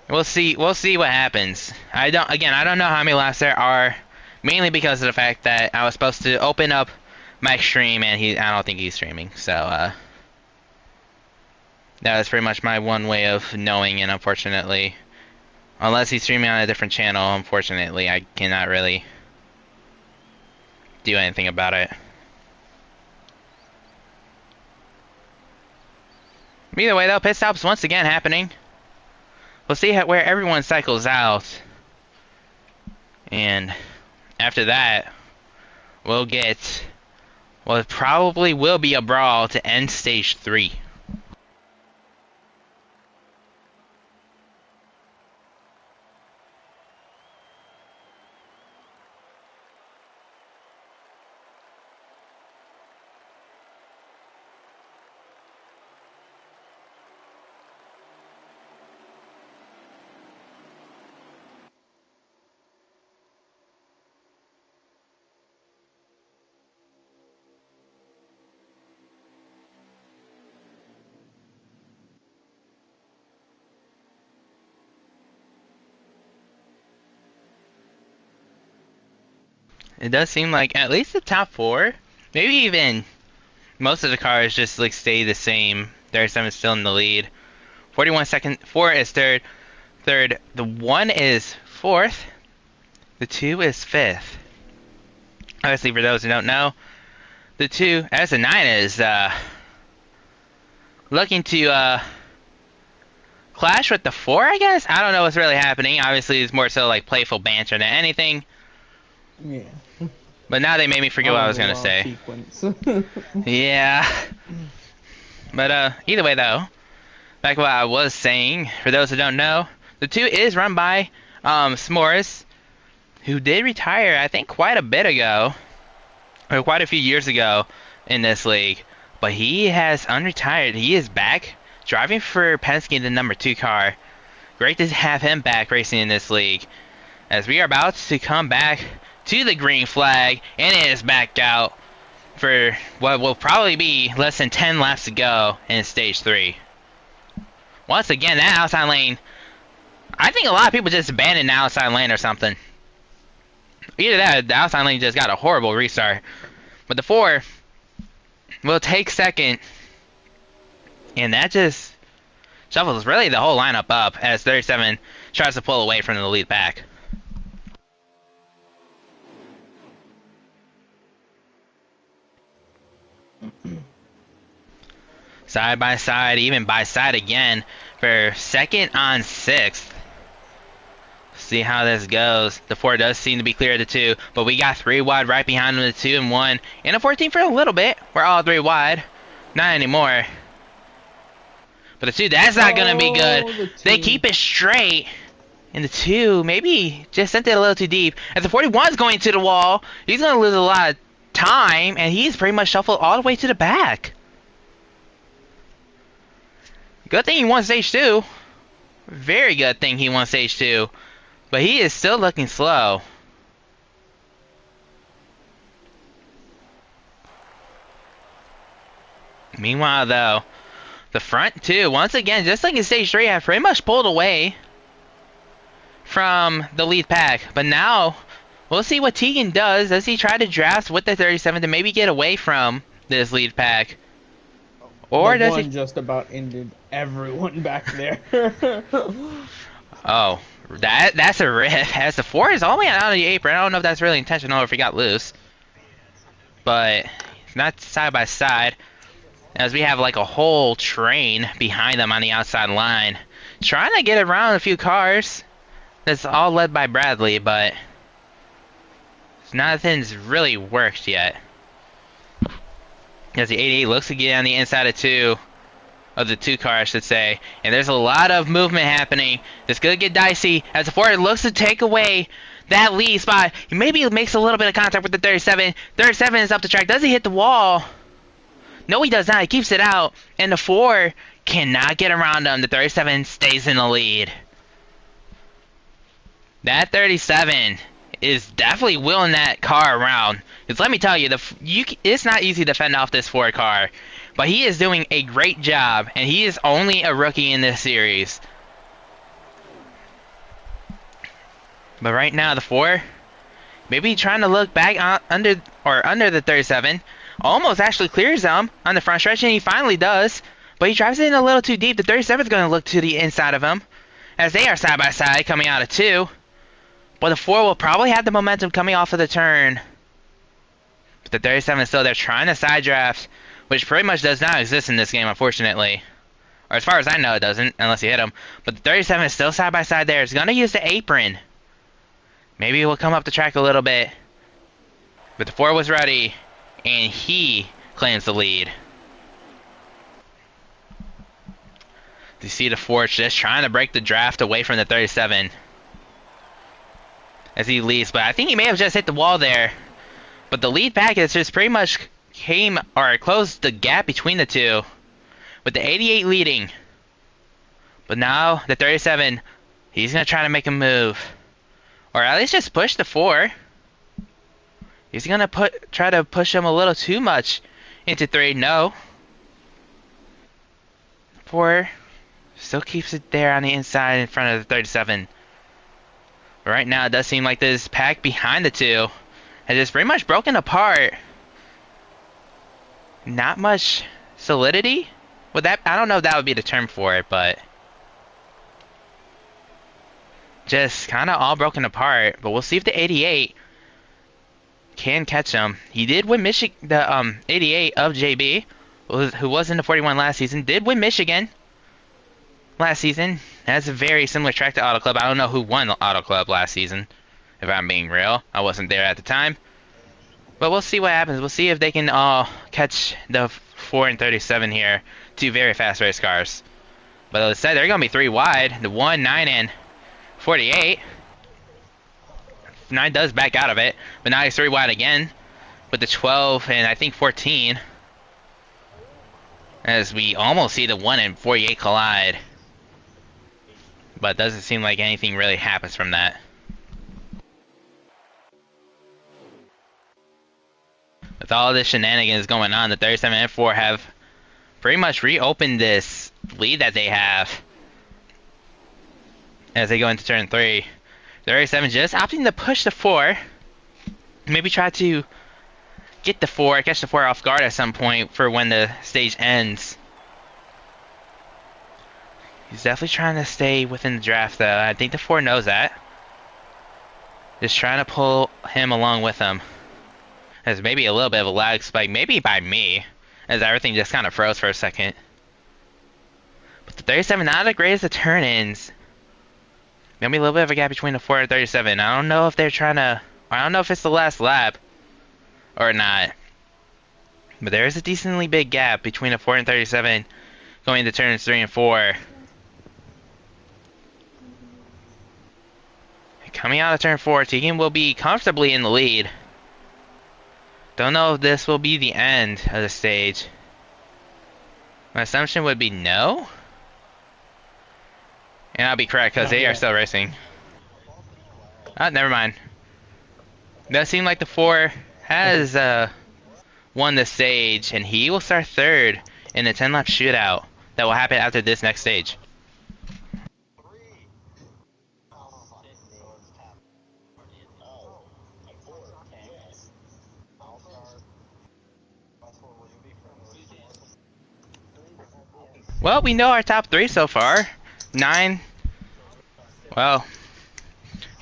we'll see what happens. I don't know how many laps there are, mainly because of the fact that I was supposed to open up my stream and I don't think he's streaming. So that was pretty much my one way of knowing, and unfortunately, unless he's streaming on a different channel, unfortunately, I cannot really do anything about it. Either way, though, pit stops once again happening. We'll see where everyone cycles out. And after that, we'll get what probably will be a brawl to end stage 3. It does seem like at least the top 4, maybe even most of the cars just like stay the same. 37 is still in the lead. 41 second, 4 is third. The 1 is 4th. The 2 is 5th. Obviously, for those who don't know, the 2, as the 9 is looking to clash with the 4, I guess? I don't know what's really happening. Obviously, it's more so like playful banter than anything. Yeah. But now they made me forget what I was going to say. Yeah. But either way, though, back to what I was saying, for those who don't know, the 2 is run by S'mores, who did retire, I think, quite a bit ago, or quite a few years ago in this league. But he has unretired. He is back, driving for Penske in the number 2 car. Great to have him back racing in this league, as we are about to come back to the green flag, and it is back out for what will probably be less than 10 laps to go in stage 3. Once again, that outside lane, I think a lot of people just abandoned the outside lane or something. Either that, the outside lane just got a horrible restart. But the 4 will take second, and that just shuffles really the whole lineup up as 37 tries to pull away from the lead pack. Side by side, even by side again for second on 6th. See how this goes. The 4 does seem to be clear of the 2, but we got 3 wide right behind them, the 2 and 1, and a 14 for a little bit. We're all 3 wide. Not anymore. But the 2, that's not going to be good. They keep it straight. And the 2 maybe just sent it a little too deep. As the 41 is going to the wall, he's going to lose a lot of time, and he's pretty much shuffled all the way to the back. Good thing he won stage 2. Very good thing he won stage 2. But he is still looking slow. Meanwhile, though, the front 2, once again, just like in stage 3, have pretty much pulled away from the lead pack. But now, we'll see what Tegan does. Does he try to draft with the 37 to maybe get away from this lead pack? The Or does he? one just about ended everyone back there. Oh, that's a rip. As the 4 is all the way out of the apron. I don't know if that's really intentional or if he got loose. But it's not side by side. As we have like a whole train behind them on the outside line. Trying to get around a few cars. That's all led by Bradley, but nothing's really worked yet. As the 88 looks to get on the inside of the 2 car, I should say. And there's a lot of movement happening. This could get dicey as the 4 looks to take away that lead spot. He maybe makes a little bit of contact with the 37. 37 is up the track. Does he hit the wall? No, he does not. He keeps it out. And the 4 cannot get around him. The 37 stays in the lead. That 37 is definitely wheeling that car around. Because let me tell you, it's not easy to fend off this 4 car. But he is doing a great job. And he is only a rookie in this series. But right now, the 4, maybe trying to look back under the 37. Almost actually clears him on the front stretch, and he finally does. But he drives it in a little too deep. The 37 is going to look to the inside of him. As they are side by side coming out of 2. But the 4 will probably have the momentum coming off of the turn. But the 37 is still there trying to side draft, which pretty much does not exist in this game, unfortunately. Or as far as I know, it doesn't, unless you hit him. But the 37 is still side by side there. It's going to use the apron. Maybe he'll come up the track a little bit. But the 4 was ready, and he claims the lead. You see the 4 just trying to break the draft away from the 37. As he leads, but I think he may have just hit the wall there. But the lead package just pretty much closed the gap between the 2. With the 88 leading. But now, the 37, he's going to try to make a move. Or at least just push the 4. He's going to try to push him a little too much into 3. No. 4 still keeps it there on the inside in front of the 37. But right now, it does seem like this pack behind the 2 has just pretty much broken apart. Not much solidity. Well, I don't know if that would be the term for it, but just kind of all broken apart. But we'll see if the 88 can catch him. He did win the 88 of JB, who was in the 41 last season, did win Michigan last season. That's a very similar track to Auto Club. I don't know who won Auto Club last season, if I'm being real. I wasn't there at the time. But we'll see what happens. We'll see if they can all catch the 4 and 37 here. 2 very fast race cars. But as I said, they're going to be 3 wide. The 1, 9, and 48. 9 does back out of it. But now he's 3 wide again. With the 12 and I think 14. As we almost see the 1 and 48 collide. But it doesn't seem like anything really happens from that. With all this shenanigans going on, the 37 and 4 have pretty much reopened this lead that they have. As they go into turn 3. 37 just opting to push the 4. Maybe try to get the 4, catch the 4 off guard at some point for when the stage ends. He's definitely trying to stay within the draft, though. I think the 4 knows that. Just trying to pull him along with him. There's maybe a little bit of a lag spike, maybe by me, as everything just kind of froze for a second. But the 37, not the greatest of turn-ins. Maybe a little bit of a gap between the 4 and 37. I don't know if they're trying to... I don't know if it's the last lap or not. But there is a decently big gap between the 4 and 37 going into turns 3 and 4. Coming out of turn 4, Tegan will be comfortably in the lead. Don't know if this will be the end of the stage. My assumption would be no. And I'll be correct because they are still racing. Oh, never mind. It does seem like the 4 has won the stage, and he will start 3rd in the 10-lap shootout that will happen after this next stage. Well, we know our top three so far. 9. Well,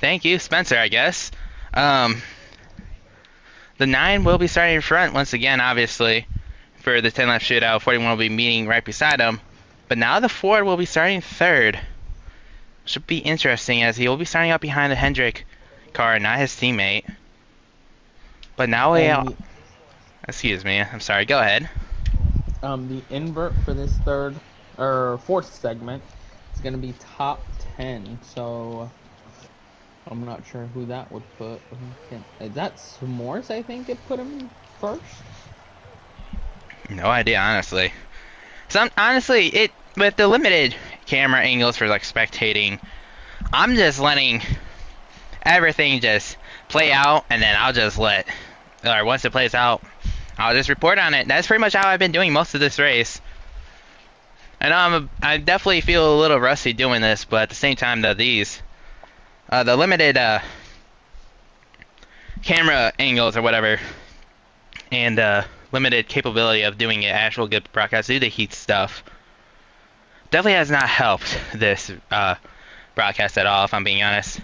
thank you, Spencer, I guess. Um, the 9 will be starting in front once again, obviously, for the 10 lap shootout. 41 will be meeting right beside him. But now the 4 will be starting third. Should be interesting as he will be starting up behind the Hendrick car, not his teammate. But now And excuse me, I'm sorry, go ahead. the invert for this fourth segment is going to be top 10. So I'm not sure who that would put. Is that S'mores? I think it put him first. No idea, honestly. Honestly, it with the limited camera angles for like spectating, I'm just letting everything just play out, and then or once it plays out, I'll just report on it. That's pretty much how I've been doing most of this race. And I definitely feel a little rusty doing this, but at the same time, though, the limited camera angles or whatever, and limited capability of doing an actual good broadcast due to heat stuff, definitely has not helped this broadcast at all, if I'm being honest.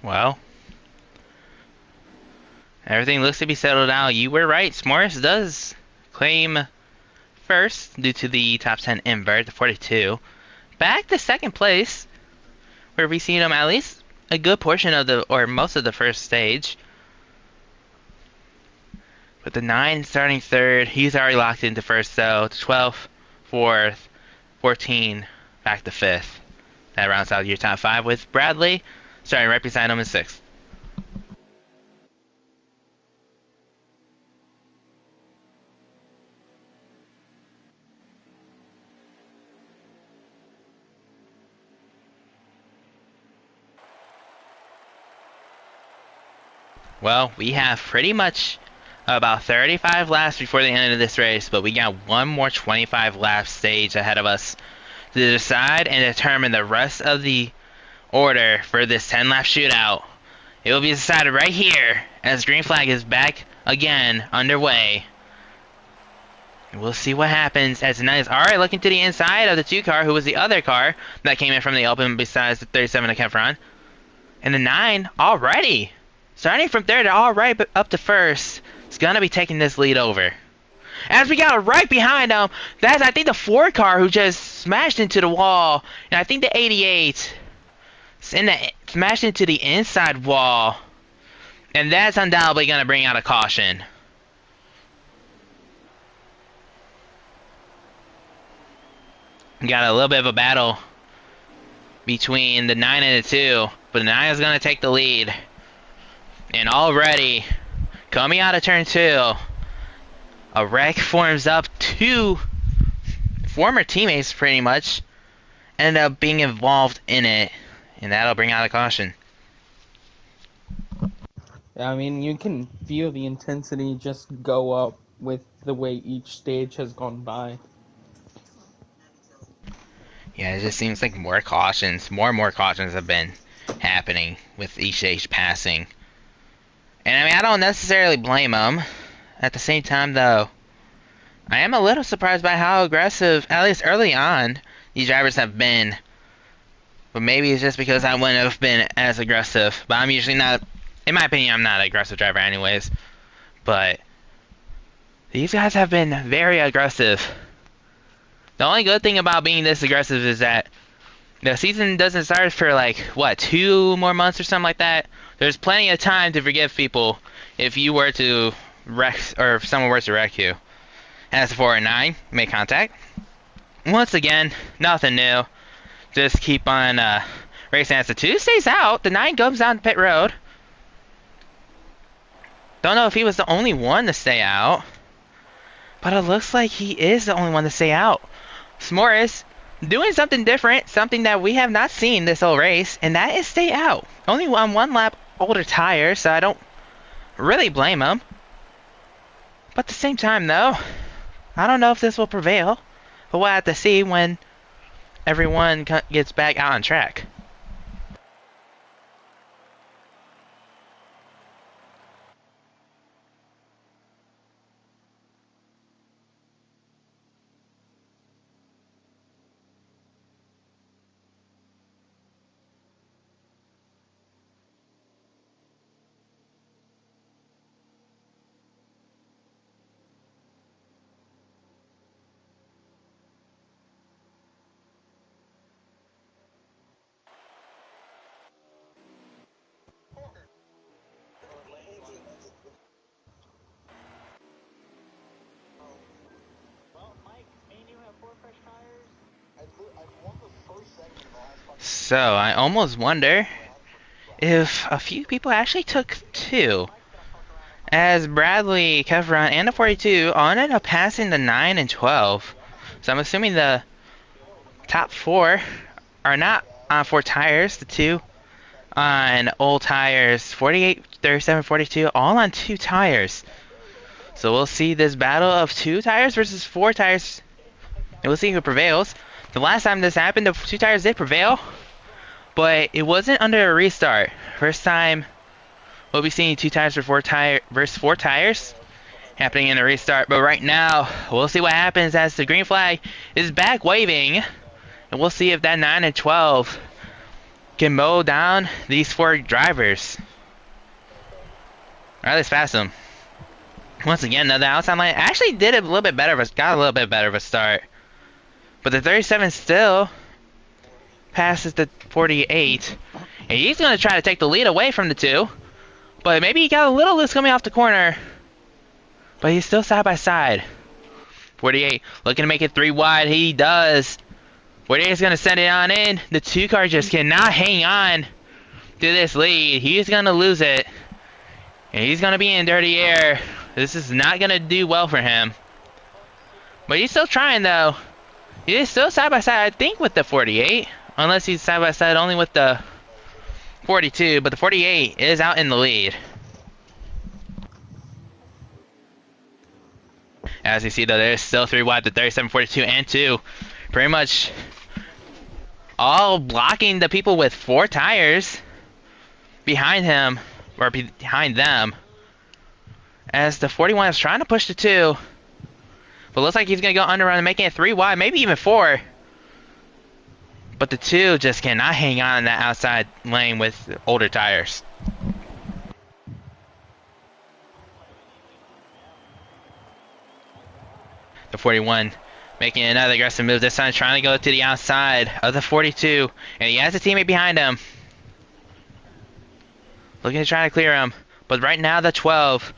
Well, everything looks to be settled now. You were right. S'mores does claim first due to the top 10 invert, the 42. Back to second place, where we've seen him at least a good portion of or most of the first stage. With the 9 starting third, he's already locked into first though. 12th, 4th, 14, back to 5th. That rounds out your top 5 with Bradley starting right beside him in 6th. Well, we have pretty much about 35 laps before the end of this race, but we got one more 25 lap stage ahead of us to decide and determine the rest of the order for this 10 lap shootout. It will be decided right here as green flag is back again underway. We'll see what happens as the 9 is already looking to the inside of the 2 car, who was the other car that came in from the open besides the 37 that kept front. And the 9 already starting from third, all right up to first. It's gonna be taking this lead over. As we got right behind him, that's I think the 4 car who just smashed into the wall, and I think the 88 smashed into the inside wall, and that's undoubtedly gonna bring out a caution. We got a little bit of a battle between the 9 and the 2, but the 9 is gonna take the lead. And already, coming out of turn 2, a wreck forms up. 2 former teammates pretty much end up being involved in it, and that'll bring out a caution. I mean, you can feel the intensity just go up with the way each stage has gone by. Yeah, it just seems like more and more cautions have been happening with each stage passing. And I mean, I don't necessarily blame them. At the same time, though, I am a little surprised by how aggressive, at least early on, these drivers have been. But maybe it's just because I wouldn't have been as aggressive. But I'm usually not, in my opinion, I'm not an aggressive driver anyways. But these guys have been very aggressive. The only good thing about being this aggressive is that the season doesn't start for like, what, 2 more months or something like that? There's plenty of time to forgive people if you were to wreck, or if someone were to wreck you. As the 4 and 9 make contact. Once again, nothing new. Just keep on racing. As the 2 stays out, the 9 comes down pit road. Don't know if he was the only one to stay out, but it looks like he is the only one to stay out. S'mores doing something different, something that we have not seen this whole race, and that is stay out. Only on one lap older tires, so I don't really blame him. But at the same time, though, I don't know if this will prevail. But we'll have to see when everyone gets back out on track. So I almost wonder if a few people actually took 2, as Bradley, Kevron, and the 42 all ended up passing the 9 and 12. So I'm assuming the top 4 are not on 4 tires, the 2 on old tires, 48, 37, 42, all on 2 tires. So we'll see this battle of 2 tires versus 4 tires, and we'll see who prevails. The last time this happened, the 2 tires did prevail, but it wasn't under a restart. First time we'll be seeing 2 tires for 4 tires happening in a restart. But right now, we'll see what happens as the green flag is back waving, and we'll see if that 9 and 12 can mow down these 4 drivers. Or at least pass them. Once again, though, the outside line actually did a little bit better, got a little bit better of a start. But the 37 still passes the 48, and he's going to try to take the lead away from the 2. But maybe he got a little loose coming off the corner. But he's still side by side. 48 looking to make it 3 wide. He does. 48 is going to send it on in. The 2 car just cannot hang on to this lead. He's going to lose it. And he's going to be in dirty air. This is not going to do well for him. But he's still trying, though. He is still side by side, I think, with the 48. Unless he's side by side only with the 42. But the 48 is out in the lead. As you see, though, there's still 3 wide, the 37, 42, and 2. Pretty much all blocking the people with 4 tires behind him, or behind them. As the 41 is trying to push the 2. But looks like he's going to go underrun, making it 3 wide, maybe even 4. But the 2 just cannot hang on in that outside lane with older tires. The 41 making another aggressive move, this time trying to go to the outside of the 42. And he has a teammate behind him, looking to try to clear him. But right now the 12,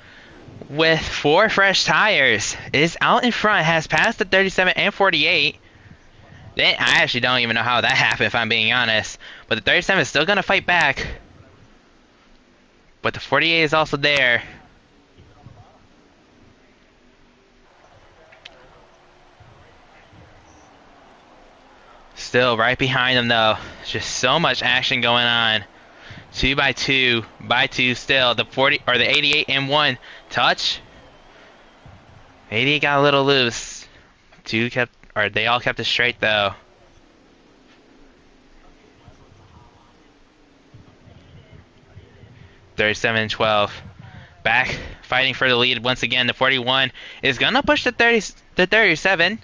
with 4 fresh tires, is out in front, has passed the 37 and 48. Then I actually don't even know how that happened, if I'm being honest. But the 37 is still going to fight back. But the 48 is also there. Still right behind him, though. Just so much action going on. 2 by 2 by 2 still. The 40 or the 88 and 1 touch. 88 got a little loose. 2 kept, or they all kept it straight, though. (37 and 12) back fighting for the lead once again. The 41 is gonna push the 37.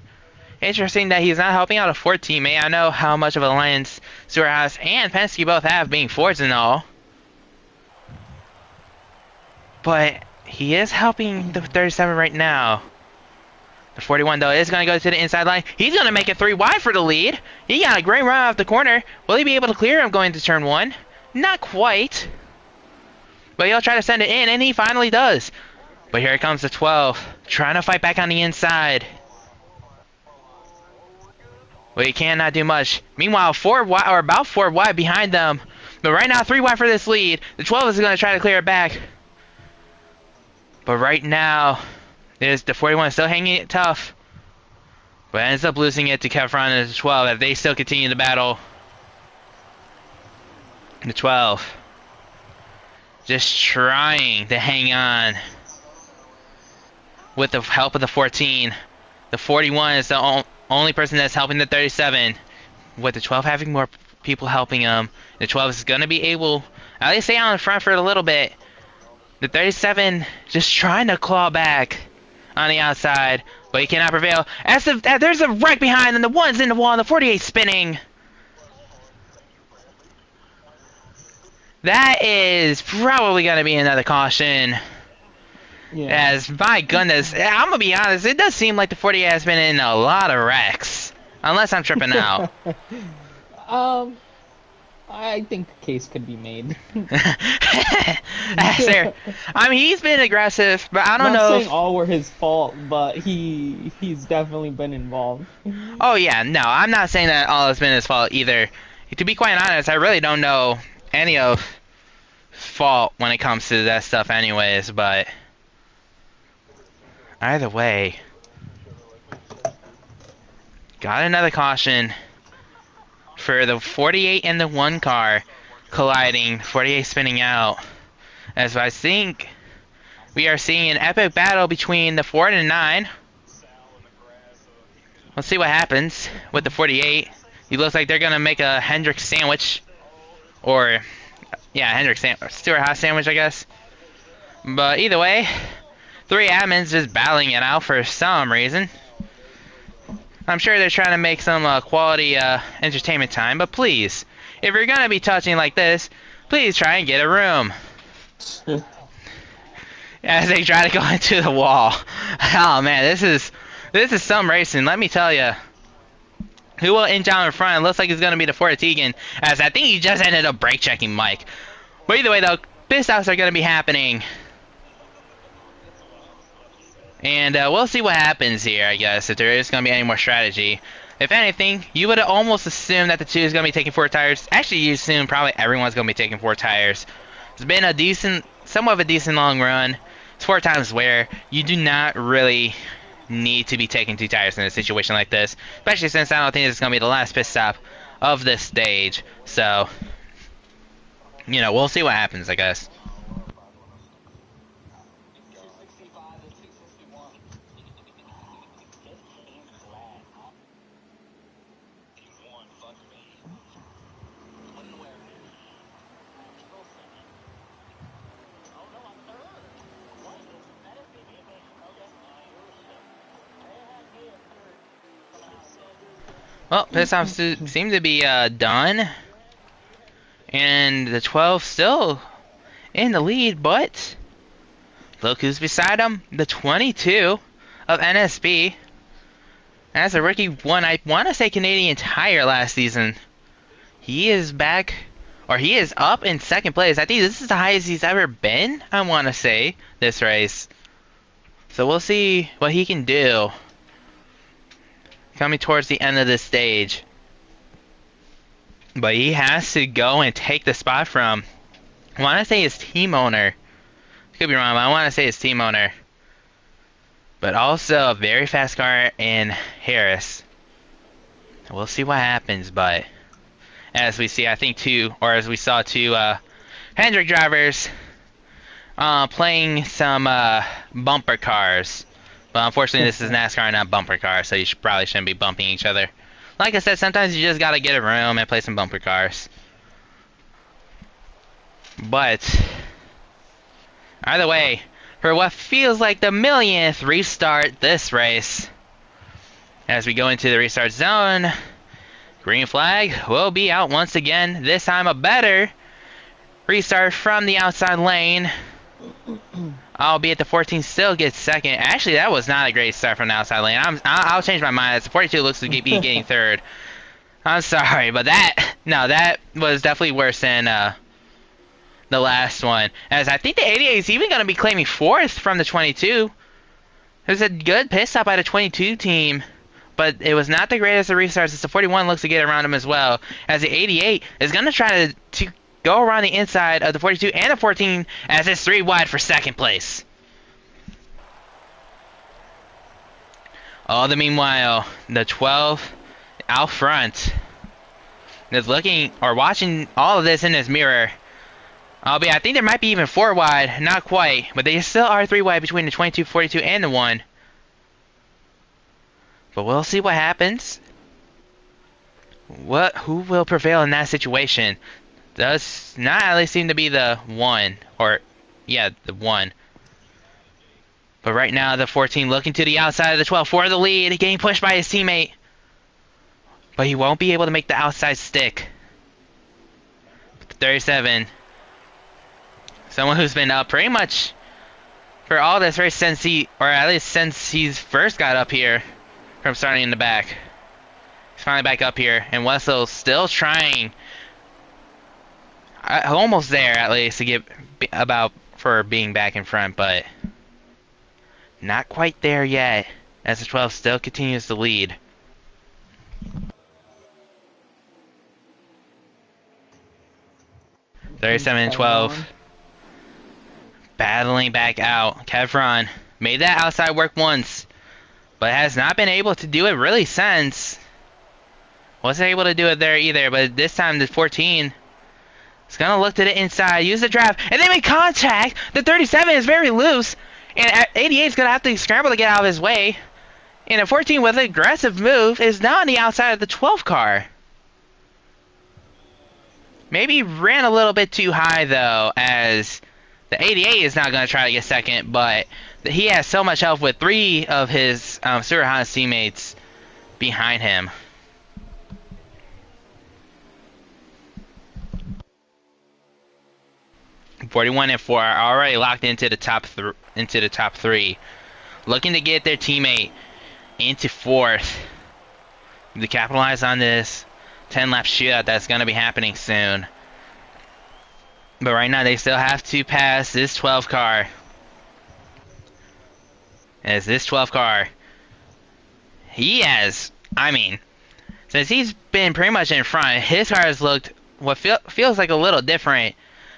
Interesting that he's not helping out a Ford teammate. I know how much of an alliance Stewart-Haas and Penske both have, being Fords and all. But he is helping the 37 right now. The 41, though, is going to go to the inside line. He's going to make it 3 wide for the lead. He got a great run off the corner. Will he be able to clear him going to turn 1? Not quite. But he'll try to send it in, and he finally does. But here comes the 12, trying to fight back on the inside. But he cannot do much. Meanwhile, 4 wide, or about 4 wide behind them. But right now, 3 wide for this lead. The 12 is going to try to clear it back. But right now, the 41 is still hanging it tough. but ends up losing it to Kevron and the 12 as they still continue the battle. The 12 just trying to hang on with the help of the 14. The 41 is the only person that's helping the 37, with the 12 having more people helping him. The 12 is going to be able, at least stay on the front for a little bit. The 37 just trying to claw back on the outside, but he cannot prevail. As there's a wreck behind, and the 1's in the wall, and the 48 spinning. That is probably going to be another caution. Yeah. As, my goodness, I'm going to be honest, it does seem like the 48 has been in a lot of wrecks. Unless I'm tripping out. I think the case could be made. I mean, he's been aggressive, but I don't Not know. saying all were his fault, but he's definitely been involved. Oh yeah, no, I'm not saying that all has been his fault either. To be quite honest, I really don't know any of fault when it comes to that stuff anyways, but either way, got another caution for the 48 and the 1 car colliding, 48 spinning out, as I think we are seeing an epic battle between the 4 and the 9. Let's see what happens with the 48. He looks like they're gonna make a Hendrick sandwich, or yeah, Hendrick Stewart Haas sandwich, I guess. But either way, 3 admins just battling it out for some reason. I'm sure they're trying to make some quality entertainment time, but please, if you're gonna be touching like this, please try and get a room. As they try to go into the wall. Oh man, this is some racing, let me tell you. Who will inch out in front? It looks like it's gonna be the Ford Tegan, as I think he just ended up brake checking Mike. But either way though, pit stops are gonna be happening. And we'll see what happens here, I guess, if there is going to be any more strategy. If anything, you would almost assume that the 2 is going to be taking 4 tires. Actually, you assume probably everyone's going to be taking 4 tires. It's been a decent, somewhat of a decent long run. It's 4 times where you do not really need to be taking 2 tires in a situation like this. Especially since I don't think this is going to be the last pit stop of this stage. So, you know, we'll see what happens, I guess. Well, pit stops seem to be done. And the 12 still in the lead, but look who's beside him. The 22 of NSB. As a rookie won, I want to say Canadian Tire last season. He is back, or he is up in 2nd place. I think this is the highest he's ever been, I want to say, this race. So we'll see what he can do coming towards the end of this stage. But he has to go and take the spot from, I want to say his team owner. Could be wrong, but I want to say his team owner. But also a very fast car in Harris. We'll see what happens, but as we see, I think as we saw two Hendrick drivers playing some bumper cars. But unfortunately, this is NASCAR, not bumper cars, so you probably shouldn't be bumping each other. Like I said, sometimes you just gotta get a room and play some bumper cars. But either way, for what feels like the millionth restart this race, as we go into the restart zone, green flag will be out once again. This time a better restart from the outside lane. Albeit the 14 still gets second. Actually, that was not a great start from the outside lane. I'll change my mind. The 42 looks to be getting third. I'm sorry, but that was definitely worse than the last one. As I think the 88 is even going to be claiming fourth from the 22. It was a good pit stop by the 22 team, but it was not the greatest of restarts as the 41 looks to get around him as well. As the 88 is going to try to go around the inside of the 42 and the 14 as it's 3 wide for second place. All the meanwhile, the 12 out front is looking or watching all of this in his mirror. Albeit, I think there might be even 4 wide, not quite, but they still are 3 wide between the 22, 42, and the 1. But we'll see what happens. Who will prevail in that situation? Does not at least seem to be the 1, or yeah, the 1. But right now, the 14 looking to the outside of the 12 for the lead, getting pushed by his teammate. But he won't be able to make the outside stick. 37. Someone who's been up pretty much for all this race since or at least since he's first got up here from starting in the back. He's finally back up here, and Wessel still trying, almost there at least, to get for being back in front, but not quite there yet, as the 12 still continues to lead. (37 and 12). Battling back out. Kevron made that outside work once, but has not been able to do it really since. Wasn't able to do it there either, but this time the 14 is going to look to the inside, use the draft, and they make contact! The 37 is very loose, and 88 is going to have to scramble to get out of his way. And the 14 with an aggressive move is now on the outside of the 12 car. Maybe ran a little bit too high though, as the 88 is not going to try to get second, but he has so much help with 3 of his Super Haas teammates behind him. (41 and 4) are already locked into the top 3, looking to get their teammate into 4th to capitalize on this 10-lap shootout that's going to be happening soon. But right now they still have to pass this 12 car. As this 12 car, he has, since he's been pretty much in front, his car has looked what feels like a little different,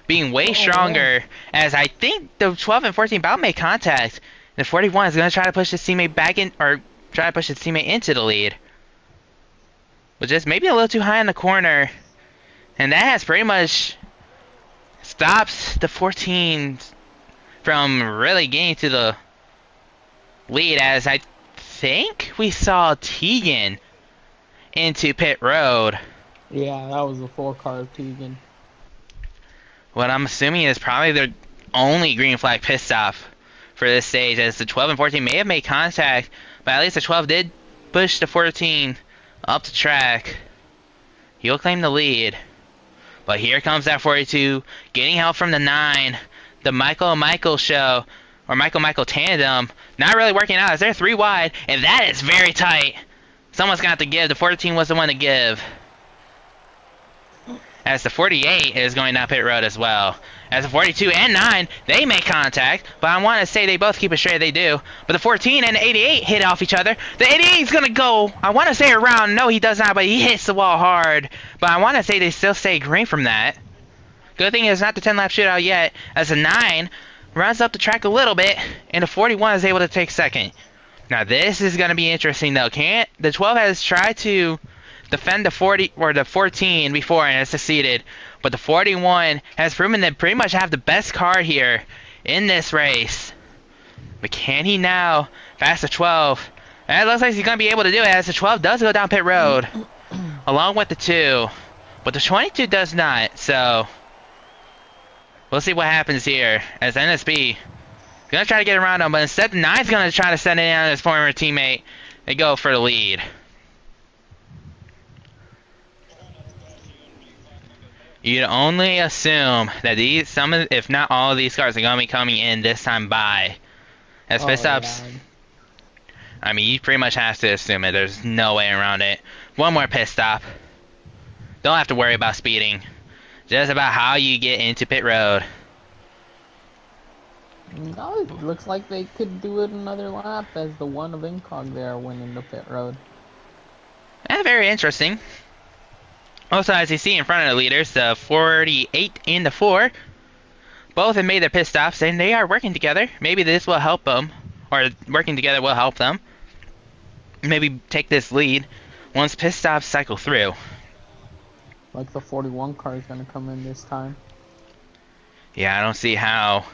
being way stronger, as I think the 12 and 14 about make contact. The 41 is going to try to push his teammate back in, or try to push his teammate into the lead. But just maybe a little too high in the corner. And that has pretty much stops the 14 from really getting to the lead, as I think we saw Tegan into pit road. Yeah, that was a 4-car of Tegan. What I'm assuming is probably their only green flag pit stop for this stage, as the 12 and 14 may have made contact, but at least the 12 did push the 14 up the track. He'll claim the lead. But here comes that 42, getting help from the 9. The Michael show, or Michael tandem, not really working out as they're 3 wide, and that is very tight. Someone's got to give. The 14 was the one to give. As the 48 is going down pit road as well. As the 42 and 9, they make contact, but I want to say they both keep it straight, they do. But the 14 and the 88 hit off each other. The 88 is going to go, I want to say around, no he does not, but he hits the wall hard. But I want to say they still stay green from that. Good thing it's not the 10-lap shootout yet, as the 9 runs up the track a little bit, and the 41 is able to take second. Now this is going to be interesting though. The 12 has tried to defend the 40 or the 14 before and has succeeded, but the 41 has proven to pretty much have the best car here in this race. But can he now pass the 12? And it looks like he's going to be able to do it, as the 12 does go down pit road along with the 2, but the 22 does not. So we'll see what happens here, as NSB going to try to get around him, but instead the 9's going to try to send it in on his former teammate and go for the lead. You'd only assume that if not all of these cars are going to be coming in this time by. As pit stops, you pretty much have to assume it. There's no way around it. One more pit stop. Don't have to worry about speeding. Just about how you get into pit road. No, it looks like they could do it another lap, as the 1 of Incog there winning the pit road. Very interesting. Also, as you see in front of the leaders, the 48 and the 4, both have made their pit stops, and they are working together. Maybe this will help them, or working together will help them. maybe take this lead once pit stops cycle through. Like the 41 car is going to come in this time. Yeah, I don't see how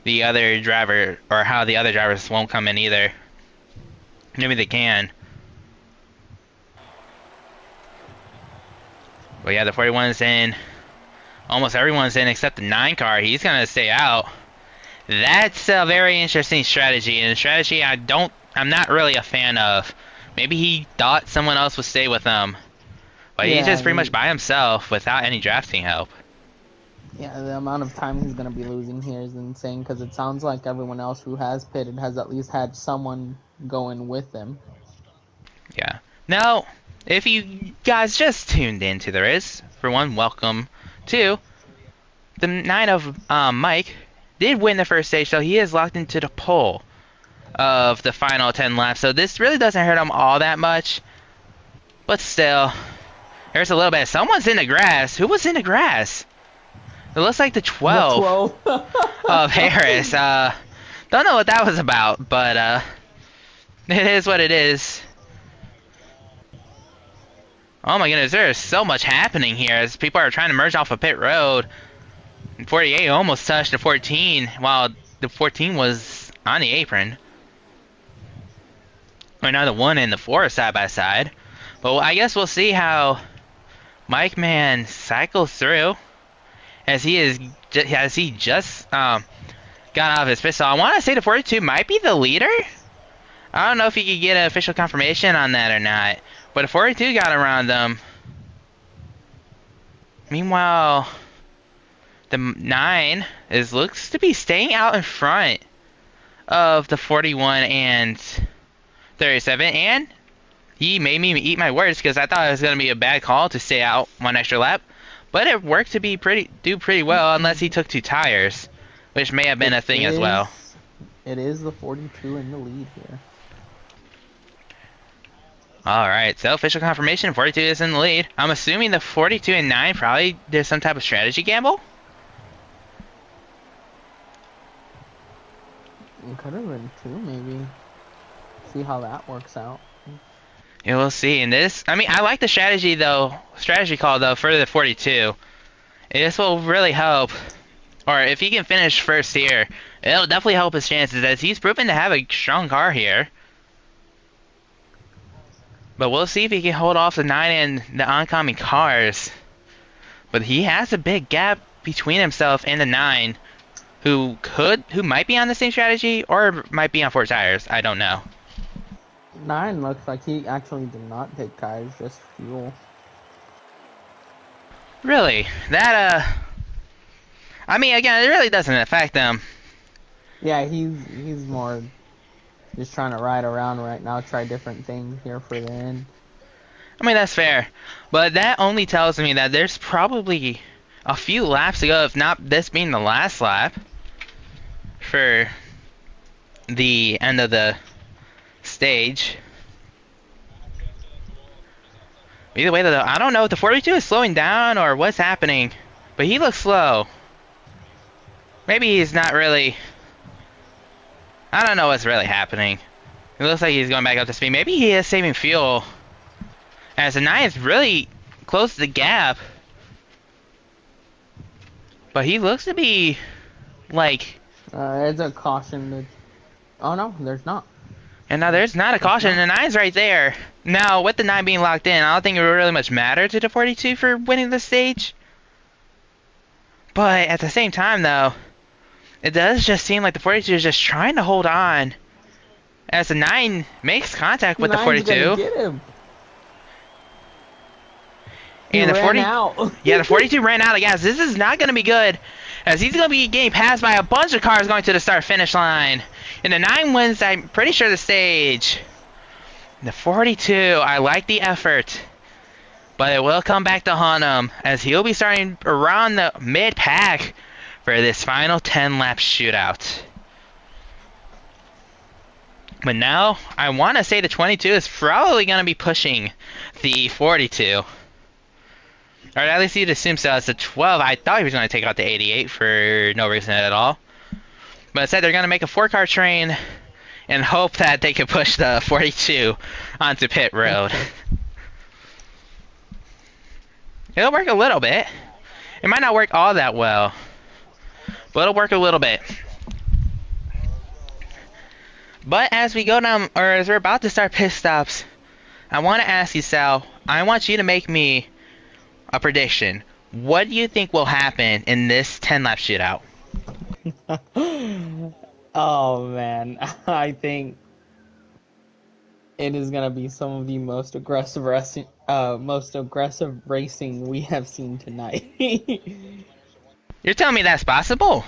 the other driver, or how the other drivers won't come in either. Maybe they can. But yeah, the 41's in. Almost everyone's in except the 9 car. He's gonna stay out. That's a very interesting strategy, and a strategy I'm not really a fan of. Maybe he thought someone else would stay with him, but he's Yeah, just pretty much by himself without any drafting help. yeah, the amount of time he's going to be losing here is insane because it sounds like everyone else who has pitted has at least had someone going with them. Yeah. Now, if you guys just tuned into the race, for one, welcome. Two, the 9 of Mike did win the first stage, so he is locked into the pole of the final 10 laps. So this really doesn't hurt him all that much. But still, there's a little bit. Someone's in the grass. Who was in the grass? It looks like the 12, The 12. of Harris. Don't know what that was about, but it is what it is. Oh my goodness, there is so much happening here as people are trying to merge off of pit road. 48 almost touched the 14 while the 14 was on the apron. Right now the 1 and the 4 are side by side. But I guess we'll see how Mike Man cycles through as he just got out of his pit stop. I want to say the 42 might be the leader. I don't know if you could get an official confirmation on that or not. But the 42 got around them. Meanwhile, the 9 looks to be staying out in front of the 41 and 37. And he made me eat my words because I thought it was going to be a bad call to stay out one extra lap. But it worked to do pretty well unless he took 2 tires, which may have been a thing as well. It is the 42 in the lead here. Alright, so official confirmation, 42 is in the lead. I'm assuming the 42 and 9 probably did some type of strategy gamble? It could have been 2, maybe. See how that works out. Yeah, we'll see. In this, I mean, I like the strategy call though for the 42. This will really help. Or if he can finish first here, it'll definitely help his chances as he's proven to have a strong car here. But we'll see if he can hold off the 9 and the oncoming cars. But he has a big gap between himself and the 9, who might be on the same strategy or might be on 4 tires. I don't know. 9 looks like he actually did not take tires, just fuel. Really? That I mean, again, it really doesn't affect them. Yeah, he's more just trying to ride around right now, try different things here for the end. I mean, that's fair. But that only tells me that there's probably a few laps to go, if not this being the last lap for the end of the stage. Either way, though, I don't know if the 42 is slowing down or what's happening, but he looks slow. Maybe he's not really... I don't know what's really happening. It looks like he's going back up to speed. Maybe he is saving fuel, as the 9 is really close to the gap. But he looks to be, like... There's a caution that... Oh no, there's not. And now there's not a caution, and the 9's right there. Now, with the 9 being locked in, I don't think it would really much matter to the 42 for winning the stage. But at the same time, though, it does just seem like the 42 is just trying to hold on as the 9 makes contact with the 42. Gonna get him. And the 40, out. yeah, the 42 ran out of gas. This is not going to be good, as he's going to be getting passed by a bunch of cars going to the start-finish line. And the 9 wins, I'm pretty sure, the stage. The 42, I like the effort, but it will come back to haunt him, as he'll be starting around the mid-pack for this final 10-lap shootout. But now, I want to say the 22 is probably going to be pushing the 42. Or at least you'd assume so. It's the 12. I thought he was going to take out the 88 for no reason at all. But instead, they're going to make a 4-car train and hope that they can push the 42 onto pit road. It'll work a little bit. It might not work all that well, but it'll work a little bit. But as we go down, or as we're about to start pit stops, I want to ask you, Sal, I want you to make me a prediction. What do you think will happen in this 10-lap shootout? Oh man, I think it is gonna be some of the most aggressive racing we have seen tonight. You're telling me that's possible?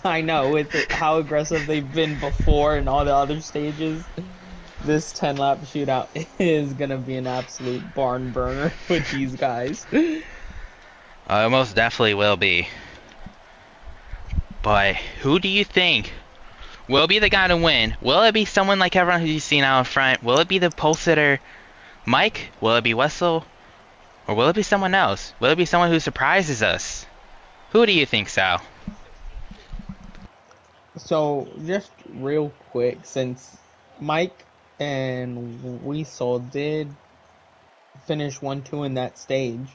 I know, with how aggressive they've been before in all the other stages, this 10-lap shootout is gonna be an absolute barn burner with these guys. It most definitely will be. But who do you think will be the guy to win? Will it be someone like everyone who you've seen out in front? Will it be the pole sitter Mike? Will it be Wessel? Or will it be someone else? Will it be someone who surprises us? Who do you think, Sal? So, just real quick, since Mike and Weasel did finish 1-2 in that stage,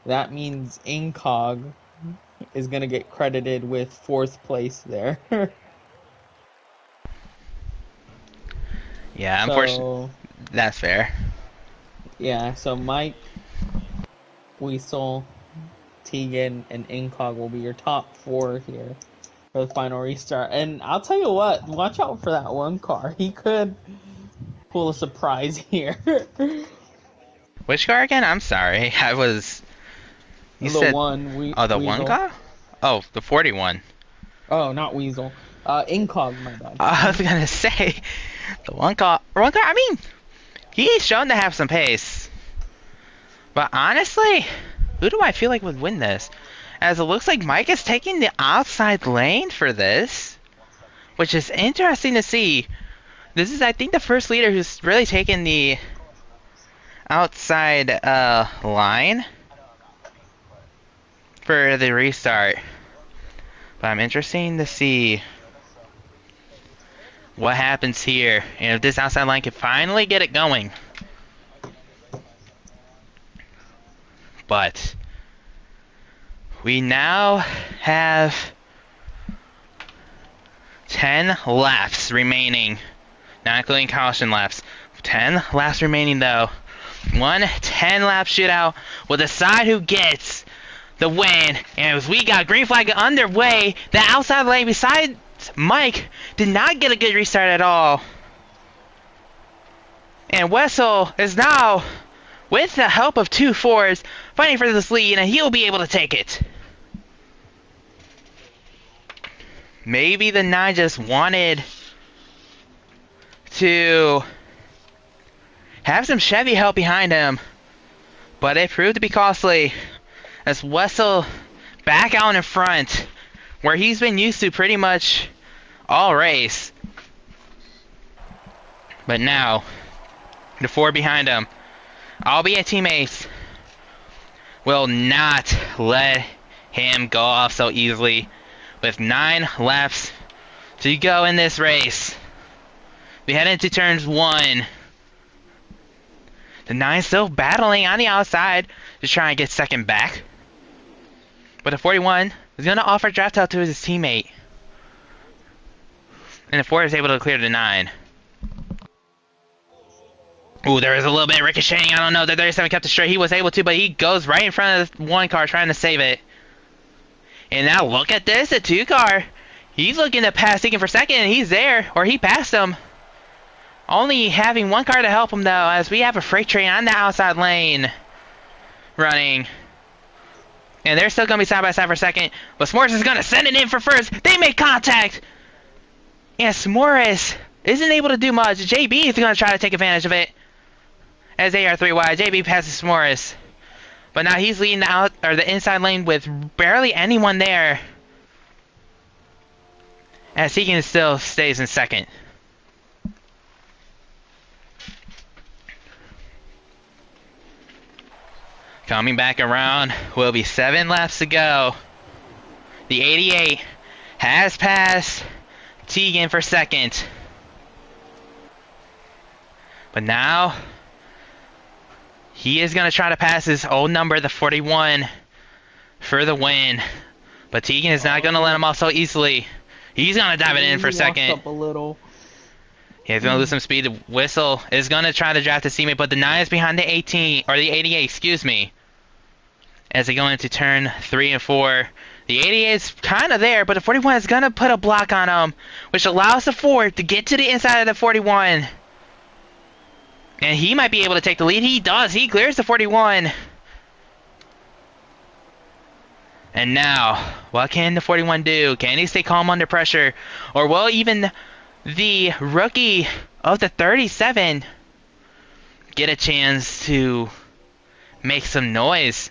that means Incog is going to get credited with 4th place there. Yeah, unfortunately, that's fair. Yeah, so Mike, Weasel, Tegan, and Incog will be your top 4 here for the final restart. And I'll tell you what, watch out for that one car. He could pull a surprise here. Which car again? I'm sorry. I was... You the said... one, Oh, the Weasel. one car? Oh, the 41. Oh, not Weasel. Incog, my bad. I was gonna say... The one car... I mean... He's shown to have some pace. But honestly... Who do I feel like would win this? As it looks like Mike is taking the outside lane for this. Which is interesting to see. This is, I think, the first leader who's really taken the outside line for the restart. But I'm interested to see what happens here and if this outside line can finally get it going. But we now have 10 laps remaining, not including caution laps. 10 laps remaining though. One 10-lap shootout will decide who gets the win. And as we got green flag underway, the outside lane besides Mike did not get a good restart at all. And Wessel is now, with the help of 2 Fords, fighting for this lead, and he'll be able to take it. Maybe the 9 just wanted to have some Chevy help behind him, but it proved to be costly as Wessel back out in front where he's been used to pretty much all race. But now the 4 behind him, albeit teammates, will not let him go off so easily with 9 laps to go in this race. We head into turns 1. The 9 still battling on the outside to try and get second back. But the 41 is going to offer draft out to his teammate. And the 4 is able to clear the 9. Ooh, there is a little bit of ricocheting. I don't know. The 37 kept it straight. He was able to, but he goes right in front of the 1 car trying to save it. And now look at this. The 2 car. He's looking to pass Deacon for second, and he's there. Or he passed him. Only having 1 car to help him, though, as we have a freight train on the outside lane running. And they're still going to be side by side for second. But S'mores is going to send it in for first. They make contact. And S'mores isn't able to do much. JB is going to try to take advantage of it. As they are 3 wide, JB passes S'mores. But now he's leading the inside lane with barely anyone there. As Deacon still stays in second. Coming back around, will be 7 laps to go. The 88 has passed Tegan for second. But now, he is going to try to pass his old number, the 41, for the win. But Tegan is not going to let him off so easily. He's going to dive it in for second. Up a little. Yeah, he's going to lose some speed. The whistle is going to try to draft his teammate, but the 9 is behind the 18, or the 88, excuse me. As they go into turn 3 and 4. The 88 is kind of there, but the 41 is going to put a block on him, which allows the 4 to get to the inside of the 41. And he might be able to take the lead. He does. He clears the 41. And now, what can the 41 do? Can he stay calm under pressure? Or will even the rookie of the 37 get a chance to make some noise?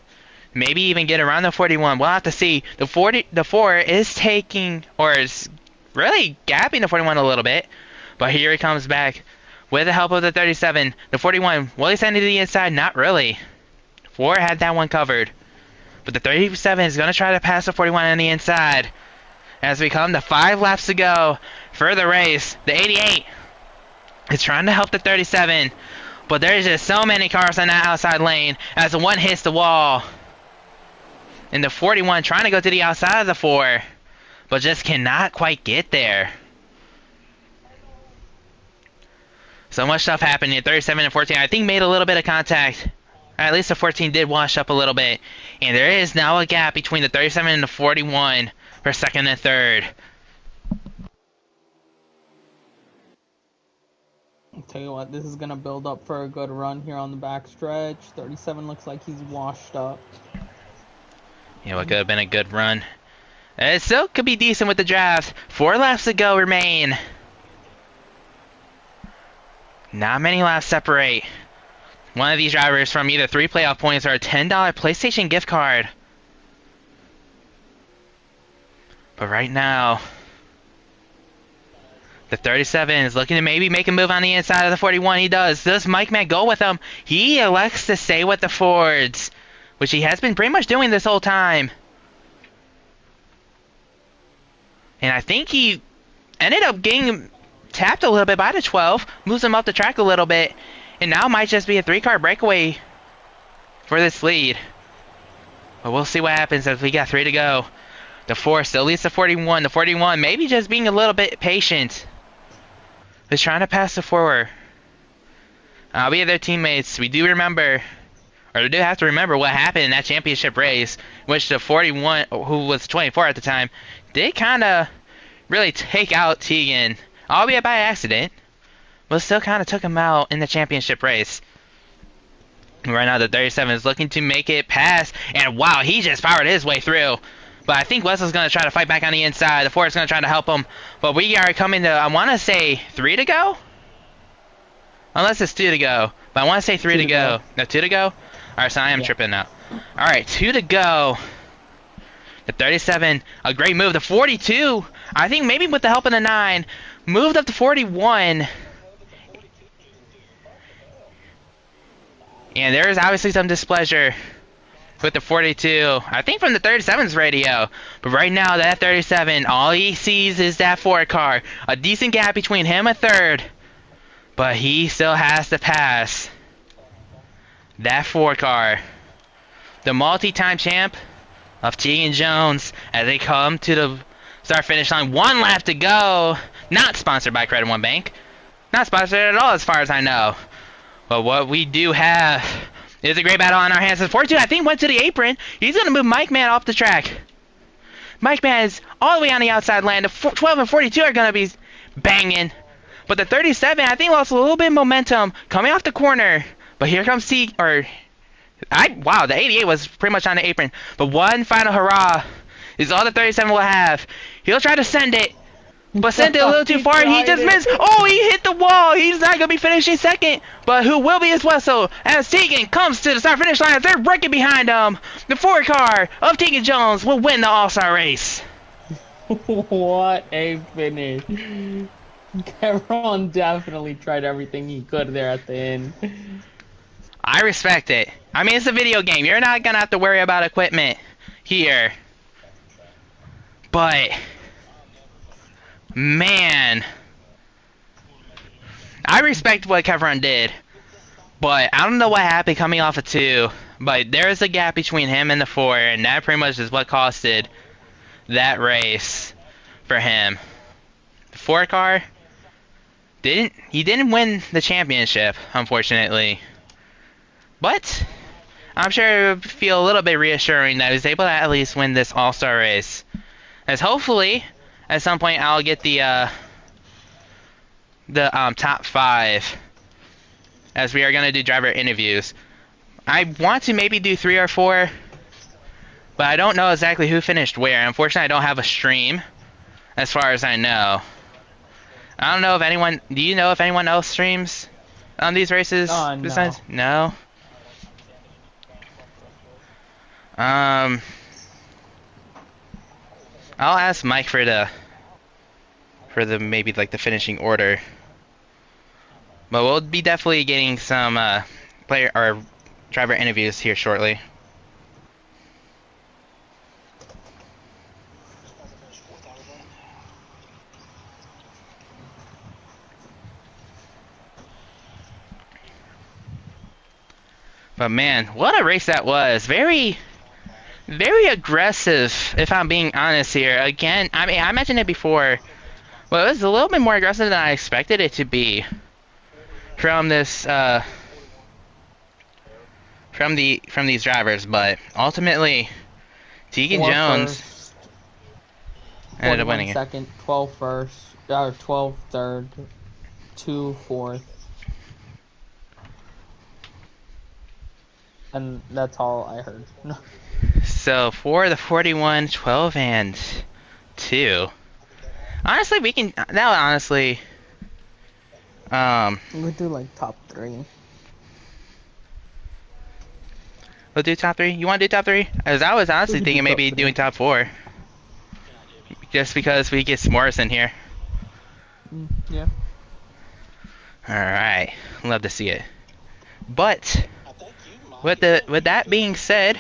Maybe even get around the 41. We'll have to see. The 4 is taking, or is really gapping the 41 a little bit. But here he comes back with the help of the 37. The 41, will he send it to the inside? Not really. 4 had that one covered. But the 37 is going to try to pass the 41 on the inside. As we come to 5 laps to go for the race. The 88 is trying to help the 37. But there's just so many cars on that outside lane as the 1 hits the wall. And the 41 trying to go to the outside of the 4. But just cannot quite get there. So much stuff happening. 37 and 14, I think, made a little bit of contact. Or at least the 14 did wash up a little bit. And there is now a gap between the 37 and the 41 for second and third. I'll tell you what, this is going to build up for a good run here on the back stretch. 37 looks like he's washed up. Yeah, what could have been a good run. It still could be decent with the draft. 4 laps to go remain. Not many laps separate one of these drivers from either 3 playoff points or a $10 PlayStation gift card. But right now, the 37 is looking to maybe make a move on the inside of the 41. He does. Does Mike Mack go with him? He elects to stay with the Fords, which he has been pretty much doing this whole time. And I think he ended up getting tapped a little bit by the 12, moves him up the track a little bit, and now might just be a 3-car breakaway for this lead. But we'll see what happens as we got 3 to go. The 4 still leads the 41. The 41 maybe just being a little bit patient. He's trying to pass the 4. We have their teammates. We do remember, or we do have to remember what happened in that championship race, which the 41, who was 24 at the time, did kind of really take out Tegan, albeit by accident, but still kind of took him out in the championship race. Right now the 37 is looking to make it pass, and wow, he just powered his way through. But I think Wesley's going to try to fight back on the inside. The 4 is going to try to help him. But we are coming to, I want to say, 3 to go? Unless it's 2 to go. But I want to say 3 to go. No, 2 to go? Alright, so I am tripping now. Alright, 2 to go. The 37, a great move. The 42, I think maybe with the help of the 9, moved up to 41. And there is obviously some displeasure with the 42. I think from the 37's radio. But right now, that 37, all he sees is that 4 car. A decent gap between him and 3rd. But he still has to pass that 4 car. The multi-time champ of Tegan Jones as they come to the start-finish line. 1 lap to go. Not sponsored by Credit One Bank. Not sponsored at all as far as I know. But what we do have is a great battle on our hands. The 42, I think, went to the apron. He's going to move Mike Man off the track. Mike Man is all the way on the outside lane. The 12 and 42 are going to be banging. But the 37, I think, lost a little bit of momentum coming off the corner. But here comes wow, the 88 was pretty much on the apron. But one final hurrah is all the 37 will have. He'll try to send it. But sent it a little too far. He just missed. Oh, he hit the wall. He's not going to be finishing second. But who will be as well? So as Tegan comes to the start-finish line, they're breaking behind him. The 4 car of Tegan Jones will win the All-Star race. What a finish. Cameron definitely tried everything he could there at the end. I respect it. I mean, it's a video game. You're not going to have to worry about equipment here. But Man, I respect what Kevron did, but I don't know what happened coming off of 2. But there is a gap between him and the 4, and that pretty much is what costed that race for him. The 4 car didn't win the championship, unfortunately. But I'm sure it would feel a little bit reassuring that he was able to at least win this all-star race. As hopefully, at some point, I'll get the top 5, as we are going to do driver interviews. I want to maybe do 3 or 4, but I don't know exactly who finished where. Unfortunately, I don't have a stream, as far as I know. I don't know if anyone... Do you know if anyone else streams on these races? No. Besides? No? I'll ask Mike for the maybe like the finishing order. But we'll be definitely getting some player or driver interviews here shortly. But man, what a race that was. Very, very aggressive, if I'm being honest here. Again, I mean, I mentioned it before, but it was a little bit more aggressive than I expected it to be from this from these drivers. But ultimately, Tegan Jones First, ended up winning it. second, 12 first, or 12 third, 2 fourth. And that's all I heard. So for the 41, 12, and 2. Honestly, we can now. Honestly, We'll do like top 3. we'll do top 3. You want to do top 3? As I was honestly We can do thinking maybe top 3. doing top 4, just because we get Morris in here. Yeah. All right, love to see it. But with that being said,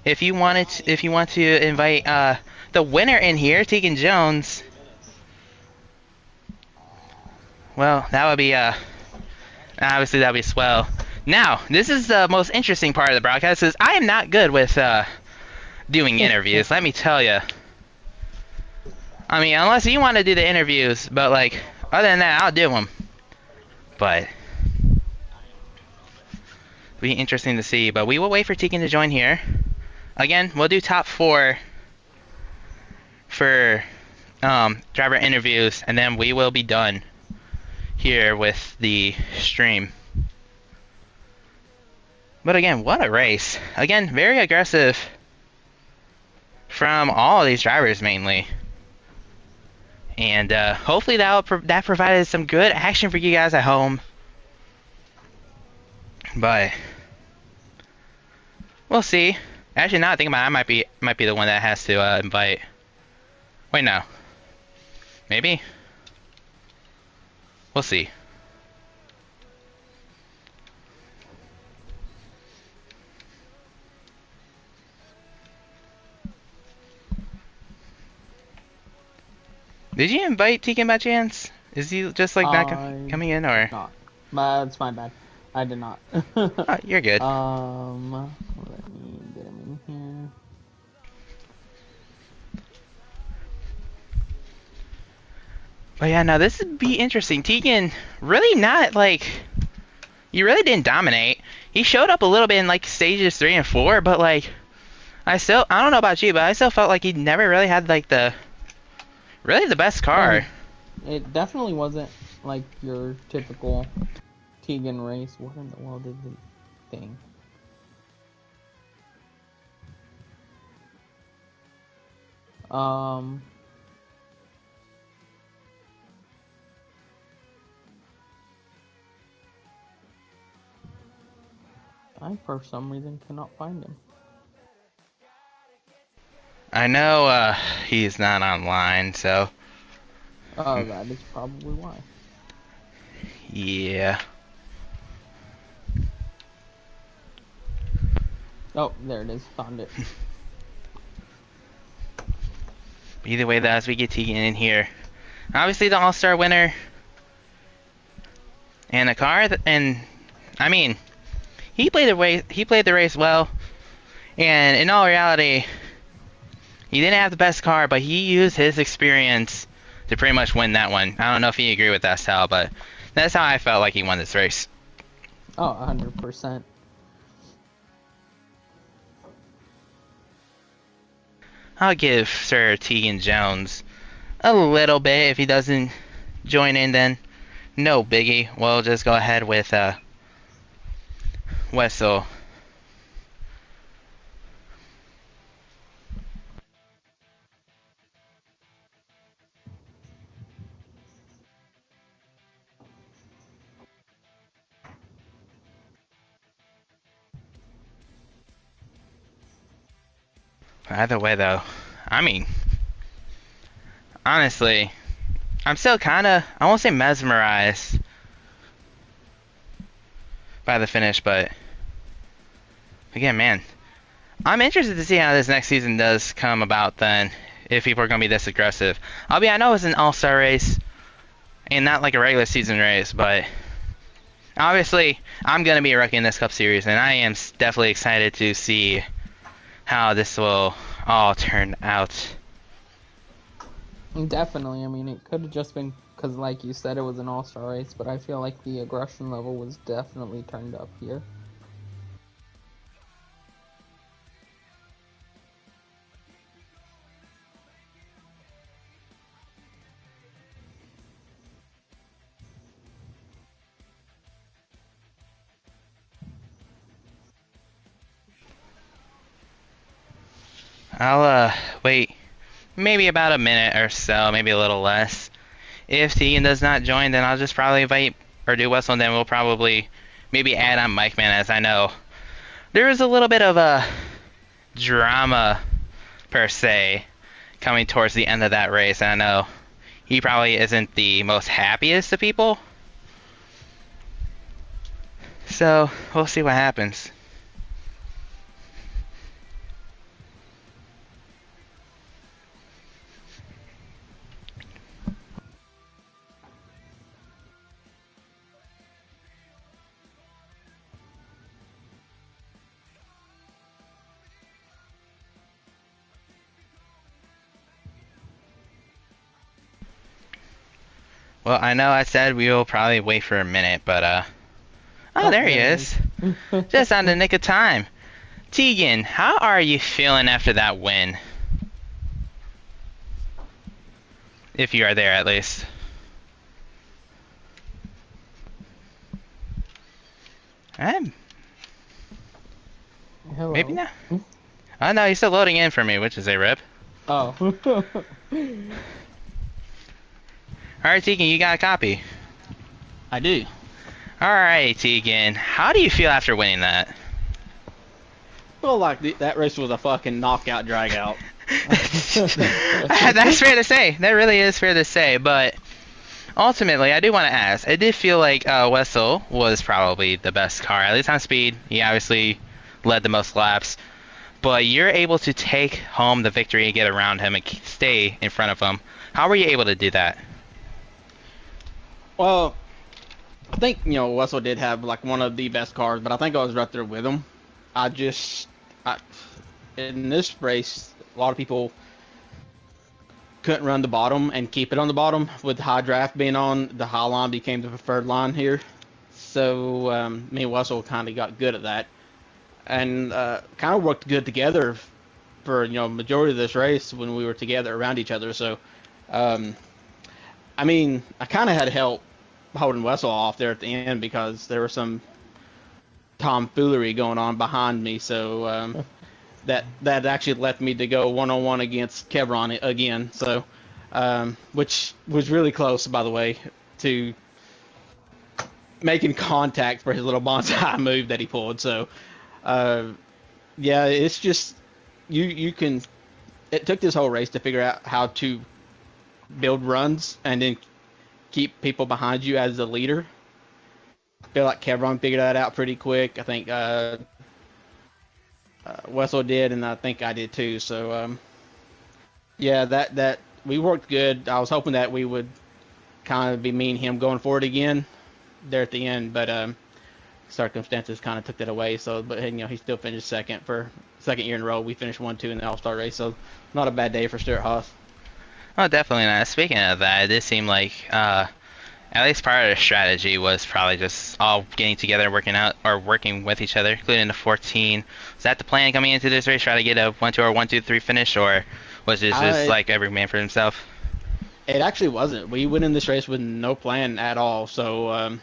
if you want to invite the winner in here, Tegan Jones, well, that would be obviously that would be swell. Now, this is the most interesting part of the broadcast, is I am not good with doing interviews. Let me tell you. I mean, unless you want to do the interviews, but like other than that, I'll do them. But be interesting to see. But we will wait for Tegan to join here. Again, we'll do top 4 for driver interviews, and then we will be done here with the stream. But again, what a race. Again, very aggressive from all of these drivers mainly. And hopefully that provided some good action for you guys at home. But we'll see. Actually, now I think about it, I might be the one that has to invite. Wait, no. Maybe? We'll see. Did you invite Tegan by chance? Is he just like not coming in, or? Not. That's my bad. I did not. Oh, you're good. Let me get him in here. But yeah, now this would be interesting. Tegan, really not like, you really didn't dominate. He showed up a little bit in like stages 3 and 4, but like, I don't know about you, but I still felt like he never really had like the best car. It definitely wasn't like your typical Tegan race. What in the world is the thing? I for some reason cannot find him. I know he's not online, so Oh, that is probably why. yeah. Oh, there it is. Found it. Either way, though, as we get Tegan in here, Obviously, the All-Star winner and a car, and I mean, he played the race well, and in all reality, he didn't have the best car, but he used his experience to pretty much win that one. I don't know if you agree with that, Sal, but that's how I felt like he won this race. Oh, 100%. I'll give Sir Tegan Jones a little bit. If he doesn't join in, then no biggie. We'll just go ahead with Wessel. Either way, though, I mean, honestly, I'm still kind of, I won't say mesmerized by the finish, but again, man, I'm interested to see how this next season does come about then, if people are going to be this aggressive. I know it's an all-star race, and not like a regular season race, but obviously, I'm going to be a rookie in this Cup Series, and I am definitely excited to see how this will all turn out. Definitely. I mean, it could have just been because, like you said, it was an all-star race, but I feel like the aggression level was definitely turned up here. I'll wait maybe about a minute or so, maybe a little less. If Tegan does not join, then I'll just probably invite or do Wessel, and then we'll probably maybe add on Mike Man, as I know there is a little bit of a drama per se coming towards the end of that race, and I know he probably isn't the most happiest of people. So we'll see what happens. Well, I know I said we will probably wait for a minute, but oh, there he is. Just on the nick of time. Tegan, how are you feeling after that win? If you are there, at least. Hello. Maybe not. Oh no, he's still loading in for me, which is a rip. Oh. Alright, Tegan, you got a copy. I do. Alright, Tegan, how do you feel after winning that? Well, like that race was a fucking knockout drag out. That's fair to say. That really is fair to say, but ultimately, I do want to ask. I did feel like Wessel was probably the best car, at least on speed. He obviously led the most laps, but you're able to take home the victory and get around him and stay in front of him. How were you able to do that? Well, I think Wessel did have like one of the best cars, but I think I was right there with him. In this race, a lot of people couldn't run the bottom and keep it on the bottom. With high draft being on, the high line became the preferred line here. So me and Wessel kind of got good at that, and kind of worked good together for majority of this race when we were together around each other. So I mean, I kind of had help holding Wessel off there at the end because there was some tomfoolery going on behind me. So that actually left me to go one-on-one against Kevron again. So which was really close, by the way, to making contact for his little bonsai move that he pulled. So yeah, it's just you can. It took this whole race to figure out how to build runs and then keep people behind you as the leader. I feel like Kevron figured that out pretty quick. I think Wessel did, and I think I did too. So yeah, that we worked good. I was hoping that we would kind of be me and him going forward again there at the end, but circumstances kind of took that away. So, but he still finished second for second year in a row. We finished 1-2 in the All-Star race, so not a bad day for Stuart Haas. Oh, definitely not. Speaking of that, it did seem like at least part of the strategy was probably just all getting together, working out, or working with each other, including the 14. Was that the plan coming into this race, try to get a 1-2 or 1-2-3 finish, or was it just like every man for himself? It actually wasn't. We went in this race with no plan at all, so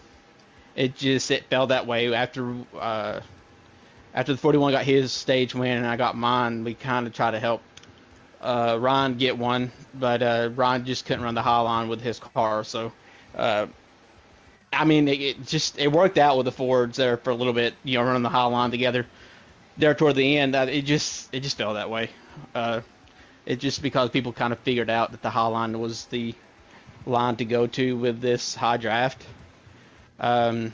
it fell that way after the 41 got his stage win and I got mine. We kind of tried to help Ron get one, but Ron just couldn't run the high line with his car. So, I mean, it worked out with the Fords there for a little bit, running the high line together. There toward the end, it just fell that way. It just because people kind of figured out that the high line was the line to go to with this high draft. To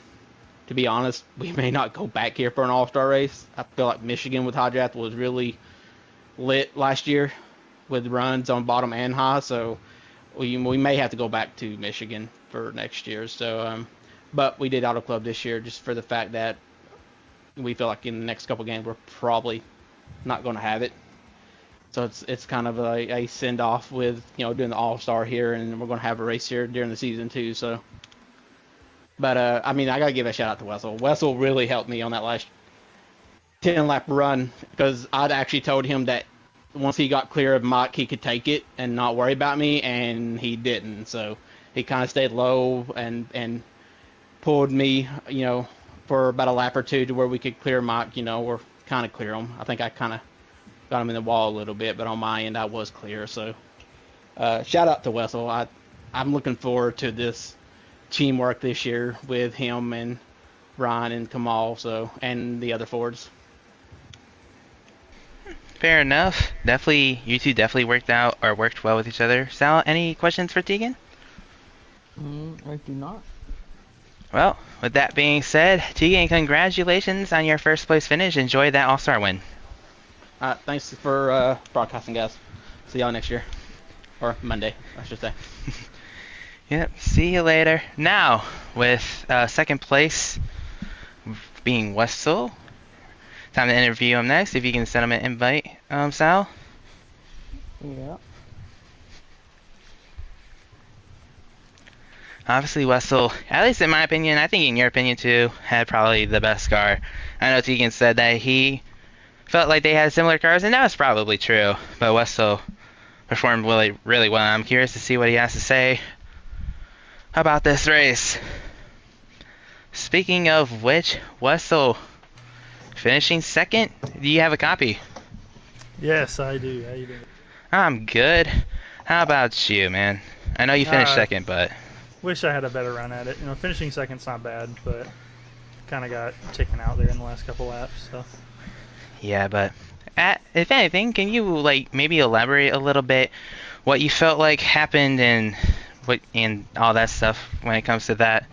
be honest, we may not go back here for an all-star race. I feel like Michigan with high draft was really lit last year with runs on bottom and high, so we may have to go back to Michigan for next year. So, but we did Auto Club this year just for the fact that we feel like in the next couple games we're probably not going to have it. So it's kind of a send off with doing the all-star here, and we're going to have a race here during the season too. So. But, I mean, I got to give a shout-out to Wessel. Wessel really helped me on that last 10-lap run because I'd actually told him that once he got clear of Mike, he could take it and not worry about me, and he didn't. So he kind of stayed low and pulled me, for about a lap or two to where we could clear Mike, or kind of clear him. I think I kind of got him in the wall a little bit, but on my end, I was clear. So shout-out to Wessel. I'm looking forward to this teamwork this year with him and Ryan and Kamal, and the other Fords. Fair enough. Definitely, you two definitely worked well with each other. Sal, any questions for Tegan? I do not. Well, with that being said, Tegan, congratulations on your first place finish. Enjoy that All-Star win. Thanks for broadcasting, guys. See y'all next year. Or Monday, I should say. Yep, see you later. Now, with second place being Wessel, time to interview him next. If you can send him an invite, Sal. Yeah. Obviously, Wessel, at least in my opinion, I think in your opinion too, had probably the best car. I know Tegan said that he felt like they had similar cars, and that was probably true. But Wessel performed really well. I'm curious to see what he has to say about this race. Speaking of which, Wessel finishing second. Do you have a copy? Yes, I do. How you doing? I'm good. How about you, man? I know you finished second, but Wish I had a better run at it. Finishing second's not bad, but kind of got taken out there in the last couple laps. So. Yeah, but if anything, can you maybe elaborate a little bit what you felt like happened and all that stuff when it comes to that?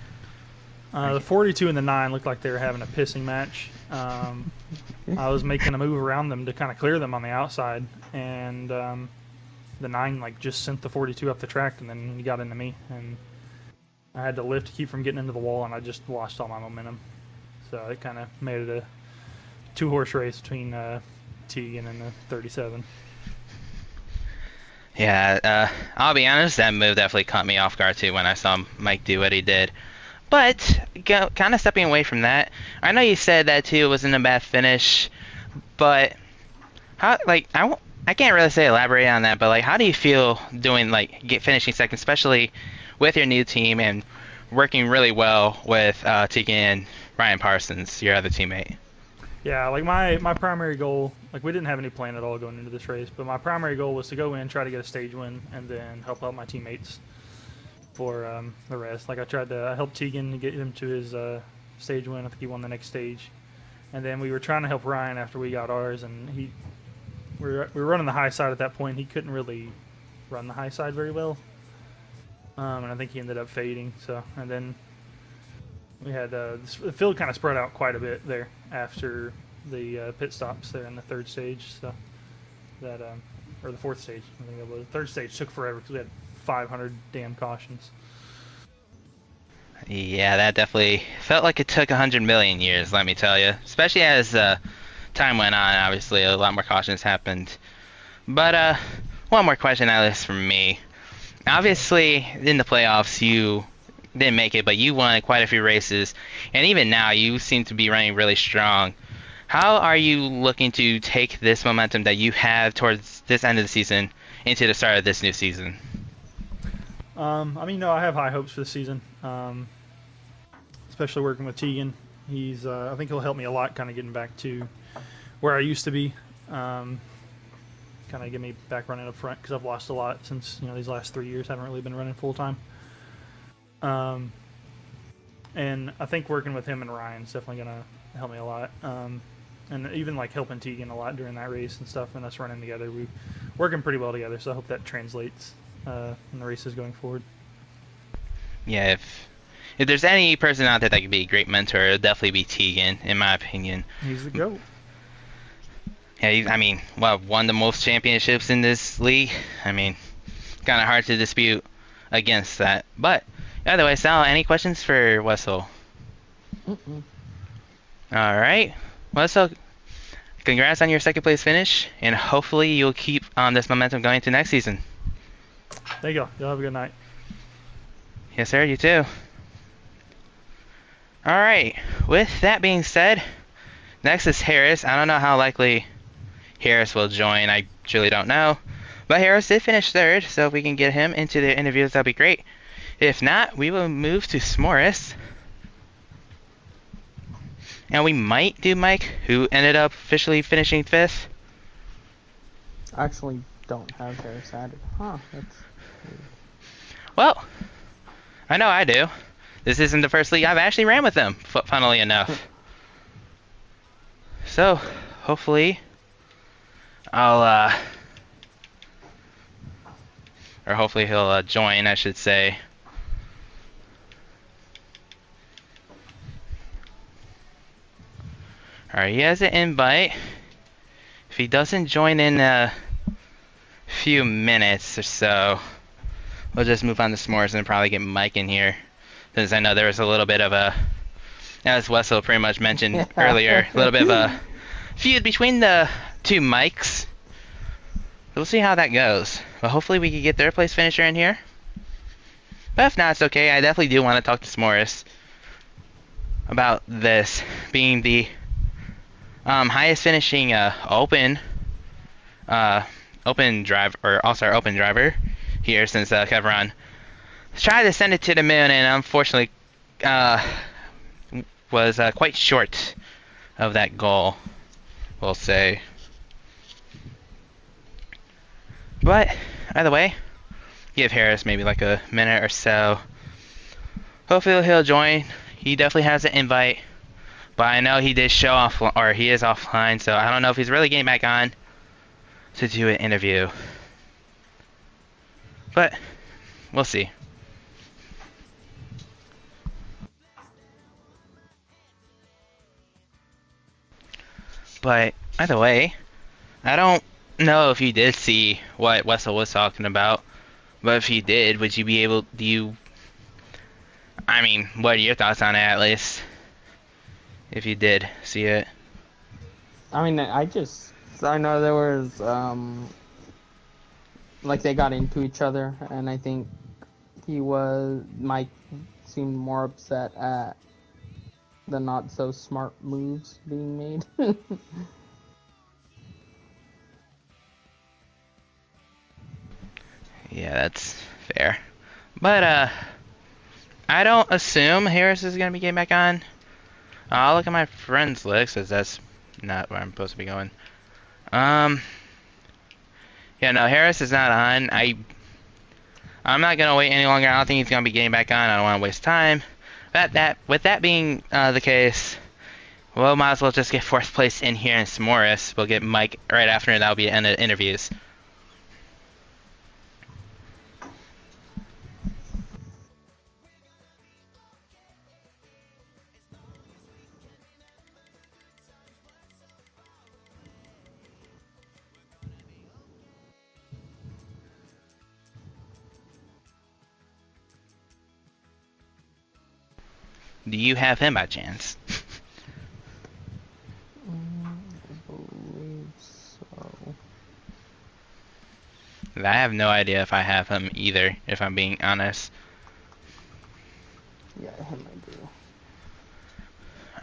The 42 and the 9 looked like they were having a pissing match. I was making a move around them to kind of clear them on the outside, and the 9 just sent the 42 up the track, and then he got into me, and I had to lift to keep from getting into the wall, and I just lost all my momentum. So it kind of made it a two-horse race between Tegan and the 37. Yeah, I'll be honest, that move definitely caught me off guard too when I saw Mike do what he did. But kind of stepping away from that, I know you said that too, it wasn't a bad finish, but how I can't really say elaborate on that, but how do you feel doing finishing second, especially with your new team and working really well with Tegan and Ryan Parsons, your other teammate? Yeah, my primary goal, we didn't have any plan at all going into this race, but my primary goal was to go in, try to get a stage win, and then help out my teammates for the rest. I helped Tegan get him to his stage win. I think he won the next stage. And then we were trying to help Ryan after we got ours, and we were running the high side at that point. He couldn't really run the high side very well, and I think he ended up fading. And then we had the field kind of spread out quite a bit there after the pit stops there in the third stage. So that or the fourth stage, I think it was. The third stage took forever because we had 500 damn cautions. Yeah, that definitely felt like it took 100 million years, let me tell you. Especially as time went on, obviously, a lot more cautions happened. But one more question at least from me. Obviously, in the playoffs, you didn't make it, but you won quite a few races, and even now, you seem to be running really strong. How are you looking to take this momentum that you have towards this end of the season into the start of this new season? I mean, I have high hopes for the season, especially working with Tegan. I think he'll help me a lot, kind of getting back to where I used to be. Kind of get me back running up front because I've lost a lot since these last 3 years. Haven't really been running full time. And I think working with him and Ryan's definitely gonna help me a lot. And even like helping Tegan a lot during that race and stuff, and us running together, we working pretty well together. So I hope that translates in the races going forward. Yeah, if there's any person out there that could be a great mentor, it'll definitely be Tegan, in my opinion. He's the GOAT. Yeah, I mean, well, won the most championships in this league. I mean, kind of hard to dispute against that. But either way, Sal, any questions for Wessel? Mm-mm. All right, Wessel, congrats on your second place finish, and hopefully you'll keep this momentum going into next season. There you go. You'll have a good night. Yes, sir. You too. All right. With that being said, next is Harris. I don't know how likely Harris will join. I truly don't know. But Harris did finish third, so if we can get him into the interviews, that'll be great. If not, we will move to S'mores. And we might do Mike, who ended up officially finishing fifth. I actually don't have Harris added. Huh, that's Well, I know I do. This isn't the first league I've actually ran with him, funnily enough. So, hopefully, I'll, or hopefully he'll join, I should say. Alright, he has an invite. If he doesn't join in a few minutes or so, we'll just move on to S'mores and probably get Mike in here. Since I know there was a little bit of a, as Wessel pretty much mentioned earlier, a little bit of a feud between the two Mikes. We'll see how that goes. But hopefully we can get their place finisher in here. But if not, it's okay. I definitely do want to talk to S'mores about this being the highest finishing open drive or all-star open driver here since Kevron tried to send it to the moon and unfortunately was quite short of that goal, we'll say. But either way, give Harris maybe like a minute or so. Hopefully he'll join. He definitely has an invite, but I know he did show off, or he is offline, so I don't know if he's really getting back on to do an interview. But we'll see. But either way, I don't know if you did see what Wessel was talking about, but if you did, would you be able, I mean, what are your thoughts on it at least? If you did see it. I mean, I know there was, like they got into each other, and I think Mike seemed more upset at the not so smart moves being made. Yeah, that's fair. But I don't assume Harris is gonna be getting back on. I'll look at my friends list, as that's not where I'm supposed to be going. Yeah, no, Harris is not on. I'm not gonna wait any longer. I don't think he's gonna be getting back on. I don't want to waste time. With that being the case, well, might as well just get fourth place in here in S'mores. We'll get Mike right after, and that'll be the end of the interviews. Do you have him by chance? I believe so. I have no idea if I have him either, if I'm being honest. Yeah, him I do.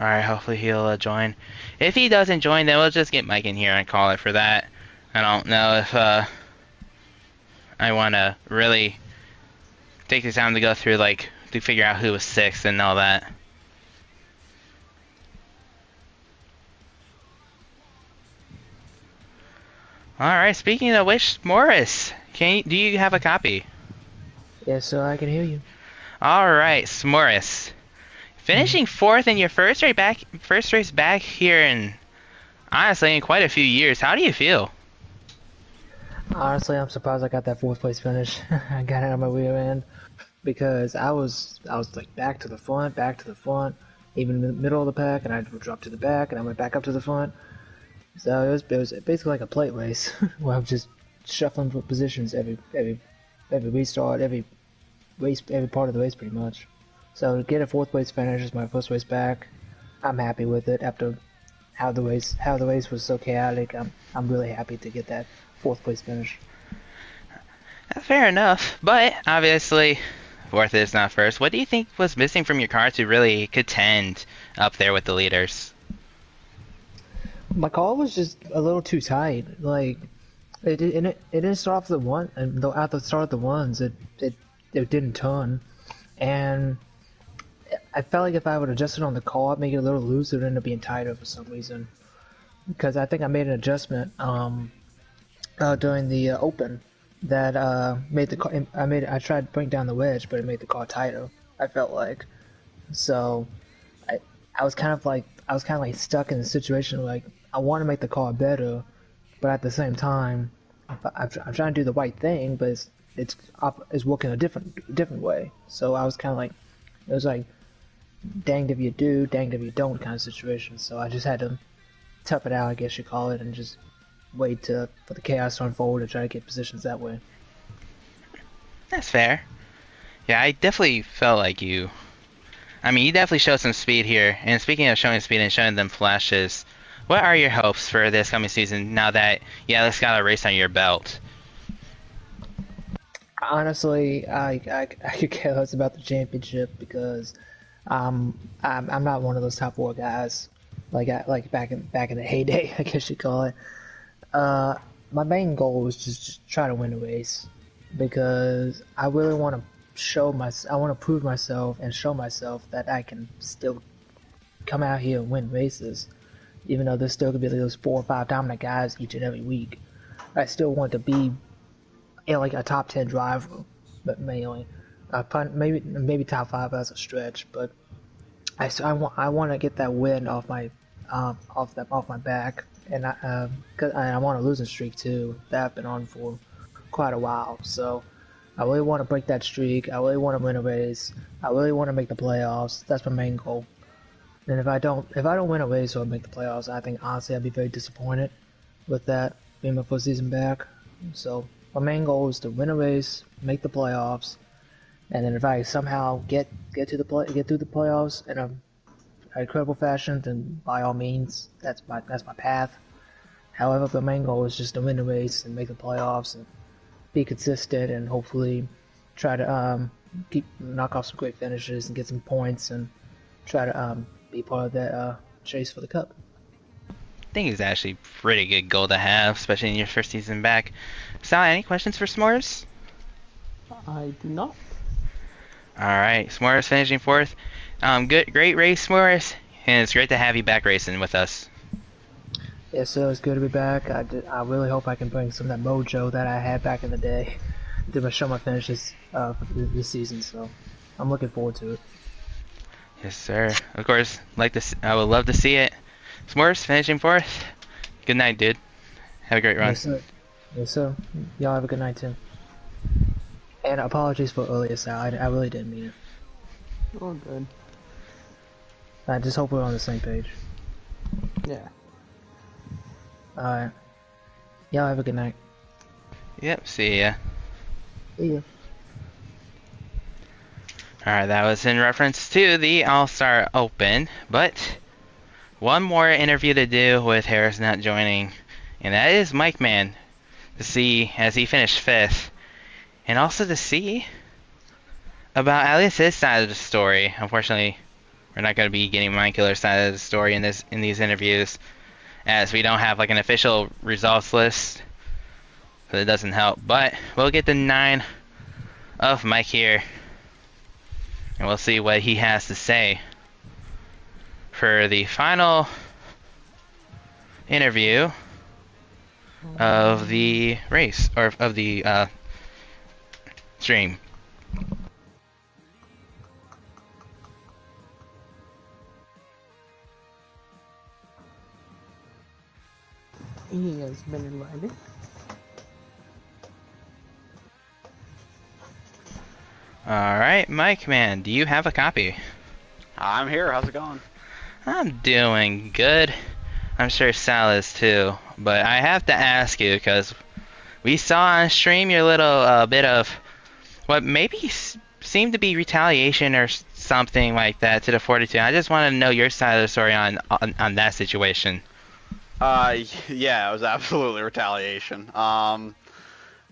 Alright, hopefully he'll join. If he doesn't join, then we'll just get Mike in here and call it for that. I don't know if I want to really take the time to go through, like, to figure out who was sixth and all that. Alright, speaking of which, Morris, do you have a copy? Yes, sir, I can hear you. Alright, Morris. Finishing fourth in your first race back here in, honestly, in quite a few years. How do you feel? Honestly, I'm surprised I got that fourth place finish. I got it on my rear end because I was like back to the front, even in the middle of the pack, and I dropped to the back, and I went back up to the front. So it was basically like a plate race where I'm just shuffling for positions every restart, every race, every part of the race pretty much. So to get a fourth place finish is my first race back. I'm happy with it after how the race was so chaotic. I'm really happy to get that fourth place finish. Fair enough, but obviously, fourth is not first. What do you think was missing from your car to really contend up there with the leaders? My car was just a little too tight. Like it didn't start off the one, and though at the start of the ones, it didn't turn, and I felt like if I would adjust it on the car, make it a little loose, it would end up being tighter for some reason. Because I think I made an adjustment during the open that made the car. I tried to bring down the wedge, but it made the car tighter. I felt like so. I was kind of like stuck in a situation like I want to make the car better, but at the same time, I'm trying to do the right thing, but it's working a different way. So I was kind of like it was like danged if you do, danged if you don't kind of situation. So I just had to tough it out, I guess you call it, and just wait for the chaos to unfold and try to get positions that way. That's fair. Yeah, I definitely felt like you. I mean, you definitely showed some speed here. And speaking of showing speed and showing them flashes, what are your hopes for this coming season now that you at least got a race on your belt? Honestly, I could care less about the championship because I'm not one of those top four guys like back in the heyday, I guess you call it. My main goal was just try to win a race because I really want to I want to prove myself and show myself that I can still come out here and win races, even though there's still gonna be those 4 or 5 dominant guys each and every week. I still want to be like a top 10 driver, but mainly, maybe top 5 as a stretch. But I want to get that win off my off my back, and I want a losing streak too that I've been on for quite a while. So I really want to break that streak. I really want to win a race. I really want to make the playoffs. That's my main goal. And if I don't win a race or make the playoffs, I think honestly I'd be very disappointed with that being my first season back. So my main goal is to win a race, make the playoffs, and then if I somehow get through the playoffs in an incredible fashion, then by all means, that's my path. However, the main goal is just to win the race and make the playoffs and be consistent and hopefully try to knock off some great finishes and get some points and try to be part of that chase for the cup. I think it's actually a pretty good goal to have, especially in your first season back. Sal, any questions for S'mores? I do not. Alright, S'mores finishing fourth. Great race, S'mores, and it's great to have you back racing with us. Yeah, so it's good to be back. I really hope I can bring some of that mojo that I had back in the day to show my finishes for this season. So I'm looking forward to it. Yes, sir. Of course, I would love to see it. S'mores finishing fourth. Good night, dude. Have a great run. Yes, sir. Yes, sir. Y'all have a good night too. And apologies for earlier, Sal. I really didn't mean it. All good. I just hope we're on the same page. Yeah. Alright. Y'all have a good night. Yep, see ya. See ya. Alright, that was in reference to the All-Star Open, but one more interview to do with Harris not joining, and that is Mike Man, to see as he finished 5th, and also to see about at least his side of the story. Unfortunately, we're not going to be getting Mind Killer's side of the story in these interviews, as we don't have like an official results list, so it doesn't help. But we'll get the 9 of Mike here, and we'll see what he has to say for the final interview of the race, or of the stream. He has been invited. Alright, Mike Man, do you have a copy? I'm here. How's it going? I'm doing good. I'm sure Sal is too. But I have to ask you, because we saw on stream your little bit of what maybe seemed to be retaliation or something like that to the 42. I just want to know your side of the story on that situation. Yeah, it was absolutely retaliation.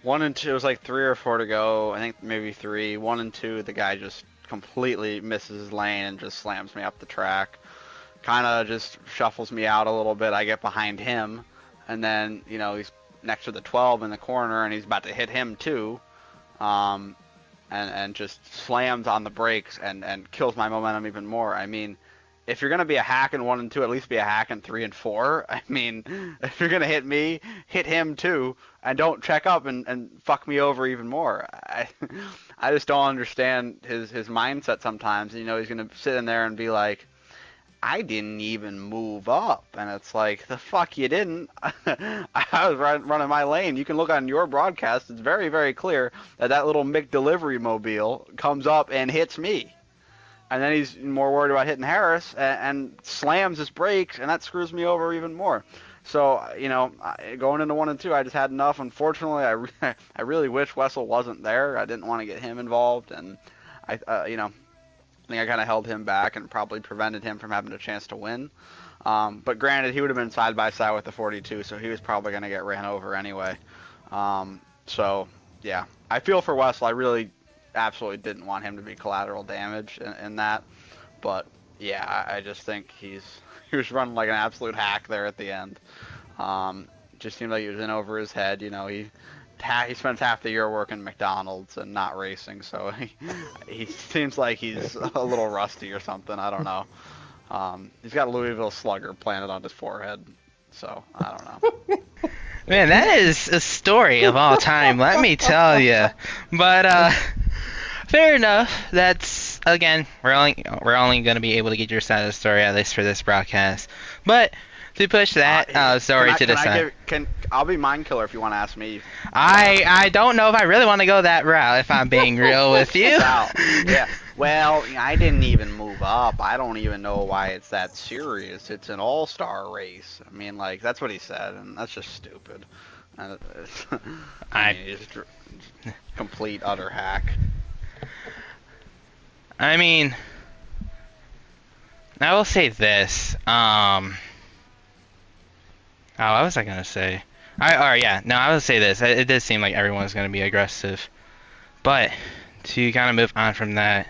1 and 2, it was like 3 or 4 to go. I think maybe 3. 1 and 2, the guy just completely misses his lane and just slams me up the track. Kind of just shuffles me out a little bit. I get behind him, and then, you know, he's next to the 12 in the corner, and he's about to hit him too. And just slams on the brakes and kills my momentum even more. I mean, if you're going to be a hack in 1 and 2, at least be a hack in 3 and 4. I mean, if you're going to hit me, hit him too, and don't check up and fuck me over even more. I just don't understand his mindset sometimes. You know, he's going to sit in there and be like, I didn't even move up. And it's like, the fuck you didn't. I was running my lane. You can look on your broadcast. It's very, very clear that little McDelivery mobile comes up and hits me. And then he's more worried about hitting Harris and slams his brakes, and that screws me over even more. So, you know, going into 1 and 2, I just had enough. Unfortunately, I really wish Wessel wasn't there. I didn't want to get him involved, and you know, I think I kind of held him back and probably prevented him from having a chance to win. But granted, he would have been side by side with the 42, so he was probably going to get ran over anyway. So, yeah, I feel for Wessel. I really absolutely didn't want him to be collateral damage in that. But, yeah, I just think he was running like an absolute hack there at the end. Just seemed like he was in over his head. You know, he spends half the year working McDonald's and not racing, so he seems like he's a little rusty or something. I don't know. He's got a Louisville Slugger planted on his forehead, so I don't know. Man, that is a story of all time, let me tell you. But fair enough. That's, again, we're only going to be able to get your side of the story, at least for this broadcast. But to push that story to the side. I'll be Mind Killer if you want to ask me. I don't know if I really want to go that route, if I'm being real with you. Yeah. Well, I didn't even move up. I don't even know why it's that serious. It's an all-star race. I mean, like, that's what he said, and that's just stupid. I mean, he's a complete, utter hack. I mean, I will say this. Oh, what was I gonna say? I would say this. It did seem like everyone's gonna be aggressive, but to kind of move on from that,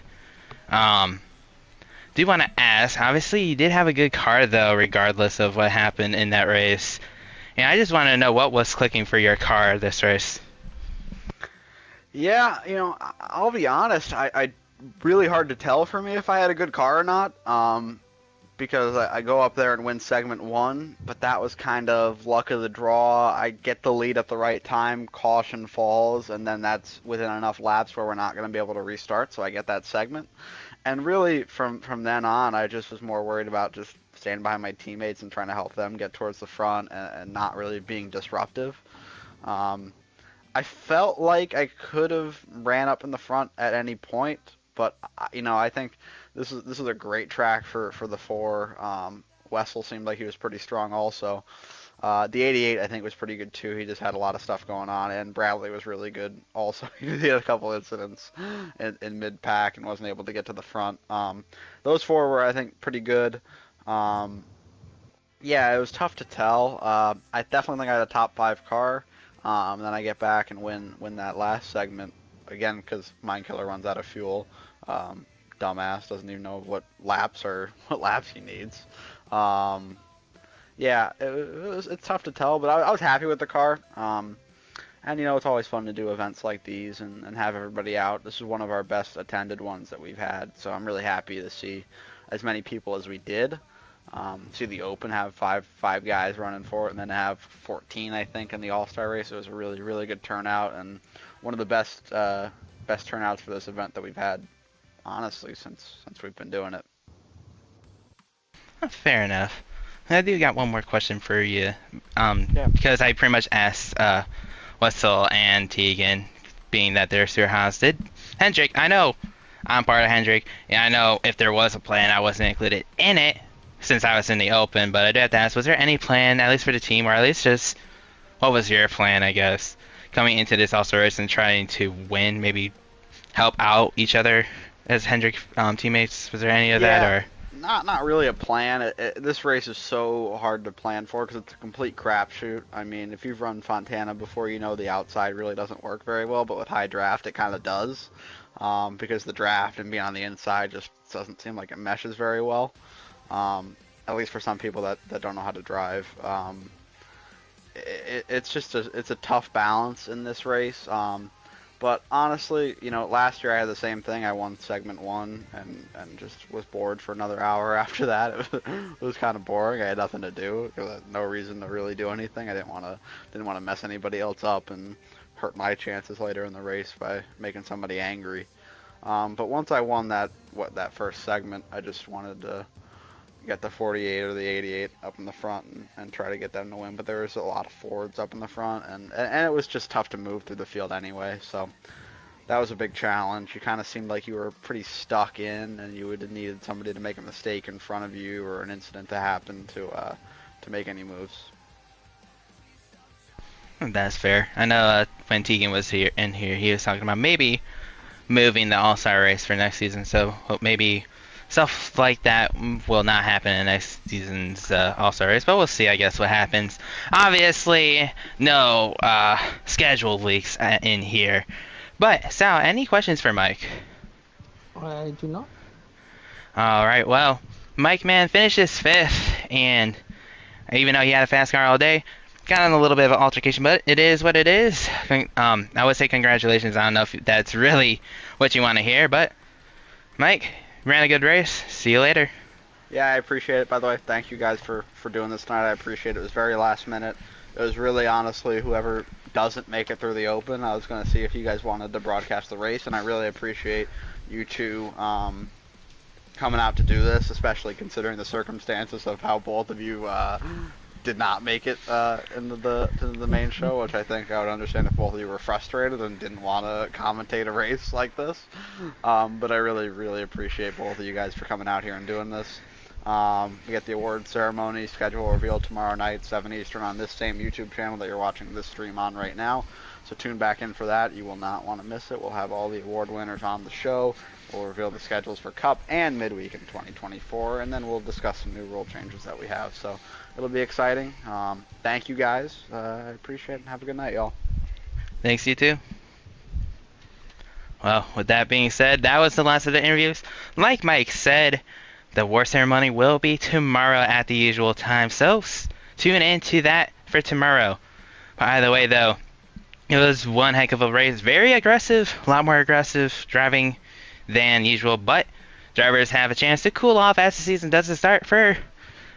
do want to ask. Obviously, you did have a good car though, regardless of what happened in that race. And I just want to know what was clicking for your car this race. Yeah, you know, I'll be honest. I really hard to tell for me if I had a good car or not. Because I go up there and win segment 1, but that was kind of luck of the draw. I get the lead at the right time, caution falls, and then that's within enough laps where we're not going to be able to restart, so I get that segment. And really, from then on, I just was more worried about just standing behind my teammates and trying to help them get towards the front and not really being disruptive. I felt like I could have ran up in the front at any point, but, you know, I think this is a great track for the 4. Wessel seemed like he was pretty strong also. The 88 I think was pretty good too. He just had a lot of stuff going on, and Bradley was really good also. He had a couple incidents in mid pack and wasn't able to get to the front. Those four were I think pretty good. Um, yeah, it was tough to tell. I definitely think I had a top five car. Then I get back and win that last segment again because Mind Killer runs out of fuel. Dumbass doesn't even know what laps he needs. Um, yeah, it's tough to tell, but I was happy with the car. And it's always fun to do events like these and have everybody out. This is one of our best attended ones that we've had, so I'm really happy to see as many people as we did. See the Open have five guys running for it, and then have 14 I think in the All-Star race. It was a really really good turnout, and one of the best turnouts for this event that we've had, honestly, since we've been doing it. Fair enough. I do got one more question for you. Yeah. Because I pretty much asked Wessel and Tegan, being that they're Sir Did Hendrick, I know I'm part of Hendrick, and I know if there was a plan, I wasn't included in it since I was in the Open, but I do have to ask, was there any plan, at least for the team, or at least just, what was your plan, I guess, coming into this All-Star race and trying to win, maybe help out each other as Hendrick teammates? Was there any of that, or? Not really a plan. This race is so hard to plan for because it's a complete crapshoot. I mean, if you've run Fontana before, the outside really doesn't work very well, but with high draft, it kind of does, because the draft and being on the inside just doesn't seem like it meshes very well, at least for some people that don't know how to drive. It's a tough balance in this race. But honestly, last year I had the same thing. I won segment 1 and just was bored for another hour after that. It was kind of boring. I had nothing to do. There was no reason to really do anything. I didn't want to mess anybody else up and hurt my chances later in the race by making somebody angry. But once I won that first segment, I just wanted to get the 48 or the 88 up in the front and try to get them to win. But there was a lot of Fords up in the front, and it was just tough to move through the field anyway. So that was a big challenge. You kind of seemed like you were pretty stuck in, and you would have needed somebody to make a mistake in front of you or an incident to happen to make any moves. That's fair. I know when Tegan was here, he was talking about maybe moving the All-Star race for next season, so maybe stuff like that will not happen in next season's All-Star race, but we'll see, I guess, what happens. Obviously, no schedule leaks in here. But, Sal, any questions for Mike? I do not. Alright, well, Mike, man, finished his 5th, and even though he had a fast car all day, got in a little bit of an altercation, but it is what it is. I would say congratulations. I don't know if that's really what you want to hear, but Mike, ran a good race. See you later. Yeah, I appreciate it. By the way, thank you guys for doing this tonight. I appreciate it. It was very last minute. It was really, honestly, whoever doesn't make it through the Open, I was going to see if you guys wanted to broadcast the race, and I really appreciate you two coming out to do this, especially considering the circumstances of how both of you did not make it into the main show, which I think I would understand if both of you were frustrated and didn't want to commentate a race like this. But I really, really appreciate both of you guys for coming out here and doing this. We get the award ceremony schedule revealed tomorrow night, 7 Eastern, on this same YouTube channel that you're watching this stream on right now. So tune back in for that. You will not want to miss it. We'll have all the award winners on the show. We'll reveal the schedules for Cup and Midweek in 2024, and then we'll discuss some new rule changes that we have. So it'll be exciting. Thank you guys. I appreciate it, and have a good night, y'all. Thanks, you too. Well, with that being said, that was the last of the interviews. Like Mike said, the award ceremony will be tomorrow at the usual time, so tune into that for tomorrow. By the way, though, it was one heck of a race. Very aggressive, a lot more aggressive driving than usual, but drivers have a chance to cool off as the season doesn't start for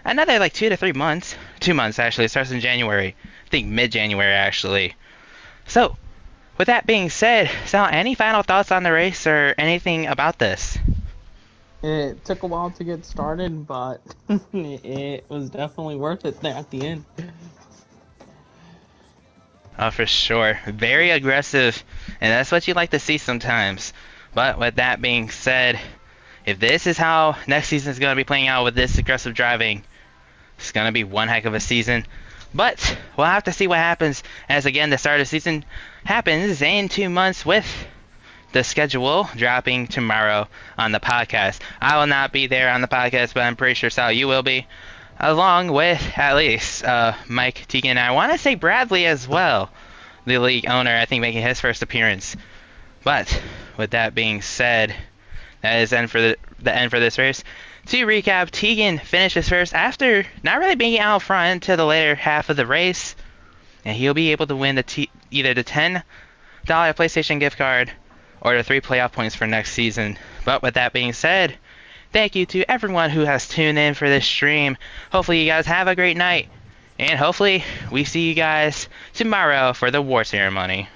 another like 2 to 3 months. 2 months, actually. It starts in January. I think mid-January, actually. So, with that being said, Sal, any final thoughts on the race or anything about this? It took a while to get started, but it was definitely worth it there at the end. Oh, for sure. Very aggressive, and that's what you like to see sometimes. But with that being said, if this is how next season is going to be playing out with this aggressive driving, it's going to be one heck of a season. But we'll have to see what happens as, again, the start of the season happens in 2 months with the schedule dropping tomorrow on the podcast. I will not be there on the podcast, but I'm pretty sure, Sal, you will be, along with at least Mike, Tegan, and I want to say Bradley as well, the league owner, I think, making his first appearance. But with that being said, that is the end for this race. To recap, Tegan finishes first after not really being out front until the later half of the race, and he'll be able to win either the $10 PlayStation gift card or the 3 playoff points for next season. But with that being said, thank you to everyone who has tuned in for this stream. Hopefully you guys have a great night, and hopefully we see you guys tomorrow for the war ceremony.